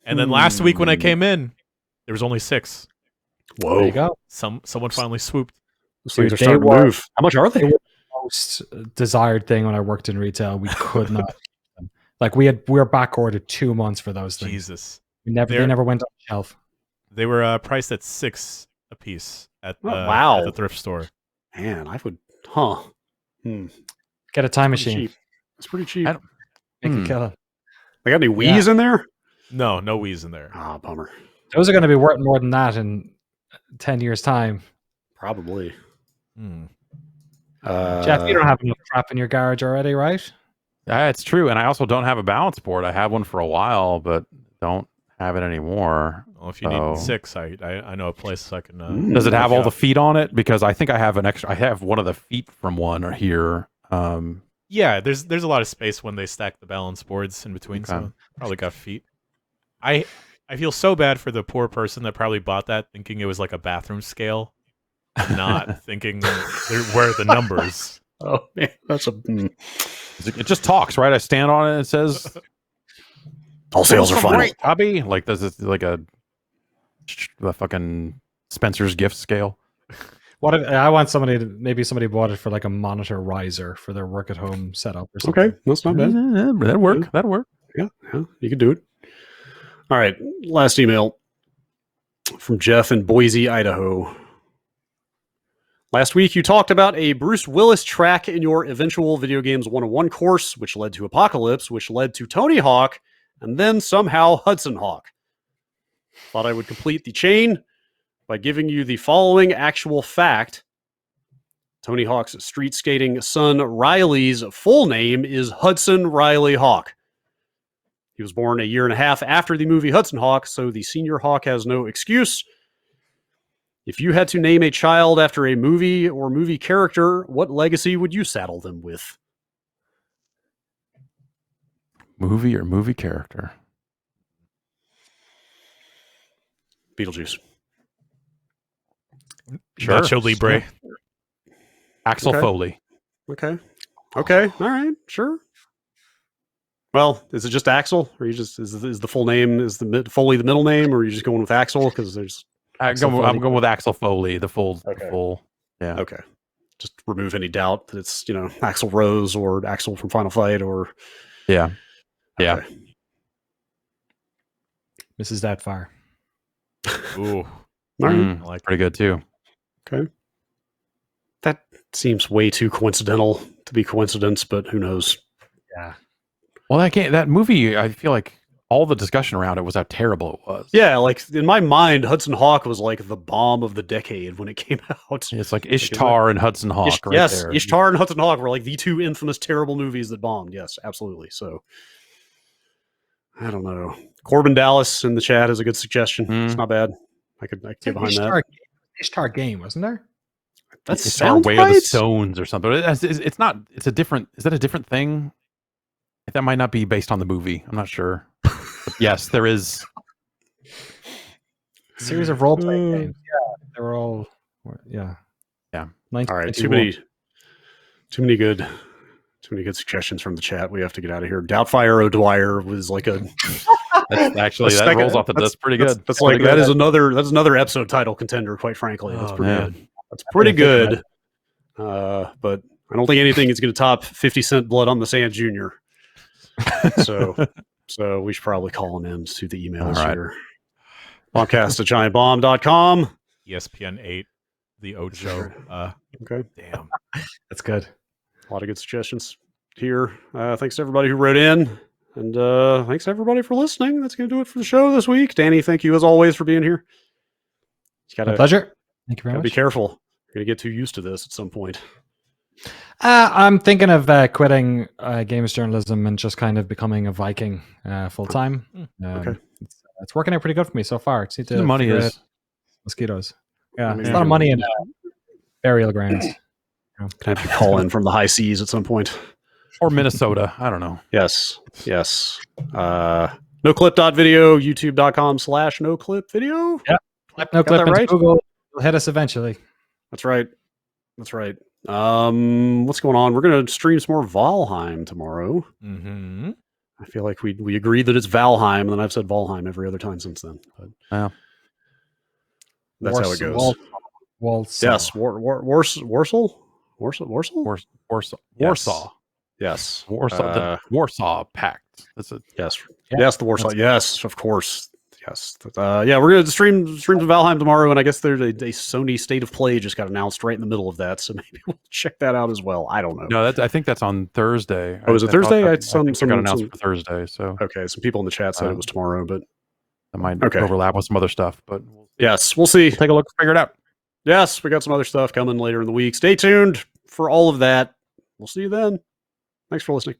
And then last week when I came in, there was only 6. Whoa. There you go. Someone finally swooped. Those things are They starting to were- move. How much are they? They were the most desired thing when I worked in retail. We could not. Like we were back ordered 2 months for those things. Jesus. They never went on the shelf. They were priced at 6 a piece at wow. at the thrift store. Man, I would, Get a time Pretty machine. cheap. It's pretty cheap. I don't- Make a killer. They got any Wii's in there? No Wii's in there. Ah, bummer. Those are going to be worth more than that in 10 years' time. Probably. Hmm. Jeff, you don't have enough crap in your garage already, right? It's true, and I also don't have a balance board. I had one for a while, but don't have it anymore. Well, if you need 6, I know a place I can. Does it have all Yeah. the feet on it? Because I think I have I have one of the feet from one here. Yeah, there's a lot of space when they stack the balance boards in between, Okay. so probably got feet. I feel so bad for the poor person that probably bought that thinking it was like a bathroom scale, not thinking where are the numbers. Oh man, that's a. It just talks, right? I stand on it and it says, All sales are final. Great, Abby. Like, does it like a fucking Spencer's gift scale? What if, I want maybe somebody bought it for like a monitor riser for their work at home setup or something. Okay, that's not bad. That'd work. That'd work. Yeah, you can do it. All right, last email from Jeff in Boise, Idaho. Last week, you talked about a Bruce Willis track in your eventual Video Games 101 course, which led to Apocalypse, which led to Tony Hawk, and then somehow Hudson Hawk. Thought I would complete the chain by giving you the following actual fact. Tony Hawk's street skating son Riley's full name is Hudson Riley Hawk. He was born a year and a half after the movie Hudson Hawk, so the senior Hawk has no excuse. If you had to name a child after a movie or movie character, what legacy would you saddle them with? Movie or movie character? Beetlejuice. Sure. Nacho Libre. Axel Okay. Foley. Okay. All right. Sure. Well, is it just Axel, or is the full name Foley the middle name, or are you just going with Axel because there's I'm going with Axel Foley. The full. Yeah. okay. Just remove any doubt that it's Axel Rose or Axel from Final Fight or Yeah. Yeah. Okay. Mrs. Doubtfire. Ooh, All right. I like Pretty good too. Okay. That seems way too coincidental to be coincidence, but who knows? Yeah. Well, that movie, I feel like all the discussion around it was how terrible it was. Yeah, like in my mind, Hudson Hawk was like the bomb of the decade when it came out. It's like Ishtar and Hudson Hawk. Right yes, there. Ishtar and Hudson Hawk were like the two infamous terrible movies that bombed. Yes, absolutely. So I don't know. Corbin Dallas in the chat is a good suggestion. It's not bad. I could get behind that. Ishtar game, wasn't there? That It's sounds Way of the right. Stones or something. It's not. It's a different. Is that a different thing? That might not be based on the movie. I'm not sure. But yes, there is. A series of role playing games. Yeah, they were all. Yeah. Yeah. All right, too 1991. many good suggestions from the chat. We have to get out of here. Doubtfire O'Dwyer was like a That's actually a that second- rolls off the. That's pretty good. That's like that is another episode title contender. Quite frankly, that's Oh, pretty man. good. That's pretty didn't think good. But I don't think anything is going to top 50 Cent Blood on the Sand Jr. So we should probably call him in to the emails All right. here. Bombcast@giantbomb.com. ESPN 8, the Ocho. Okay. Damn. That's good. A lot of good suggestions here. Thanks to everybody who wrote in. And thanks to everybody for listening. That's going to do it for the show this week. Danny, thank you as always for being here. You My pleasure. Thank you very gotta much. be careful. You're going to get too used to this at some point. I'm thinking of quitting games journalism and just kind of becoming a Viking full time. Okay. It's working out pretty good for me so far. Just need to The money figure is. out mosquitoes. Yeah, Maybe there's a lot of you- money in burial grounds. Can I have to call in from the high seas at some point? Or Minnesota. I don't know. Yes. Noclip.video, youtube.com/noclipvideo. No Got clip that into right? Google will hit us eventually. That's right. What's going on? We're going to stream some more Valheim tomorrow. Mm-hmm. I feel like we agreed that it's Valheim, and then I've said Valheim every other time since then. But Wow. that's how it goes. Warsaw. Yes, Warsaw. Warsaw. Yes, Warsaw. The Warsaw Pact. That's a. yes, Yeah, yes, the Warsaw. Yes, of course. Yes, yeah, we're gonna stream some Valheim tomorrow, and I guess there's a Sony State of Play just got announced right in the middle of that, so maybe we'll check that out as well. I don't know. No, I think that's on Thursday. Oh, is it I Thursday? thought I- that- some- think it got some- announced some- for Thursday, so Okay, some people in the chat said it was tomorrow, but that might Okay. overlap with some other stuff. But we'll yes, we'll see. take a look, figure it out. Yes, we got some other stuff coming later in the week. Stay tuned for all of that. We'll see you then. Thanks for listening.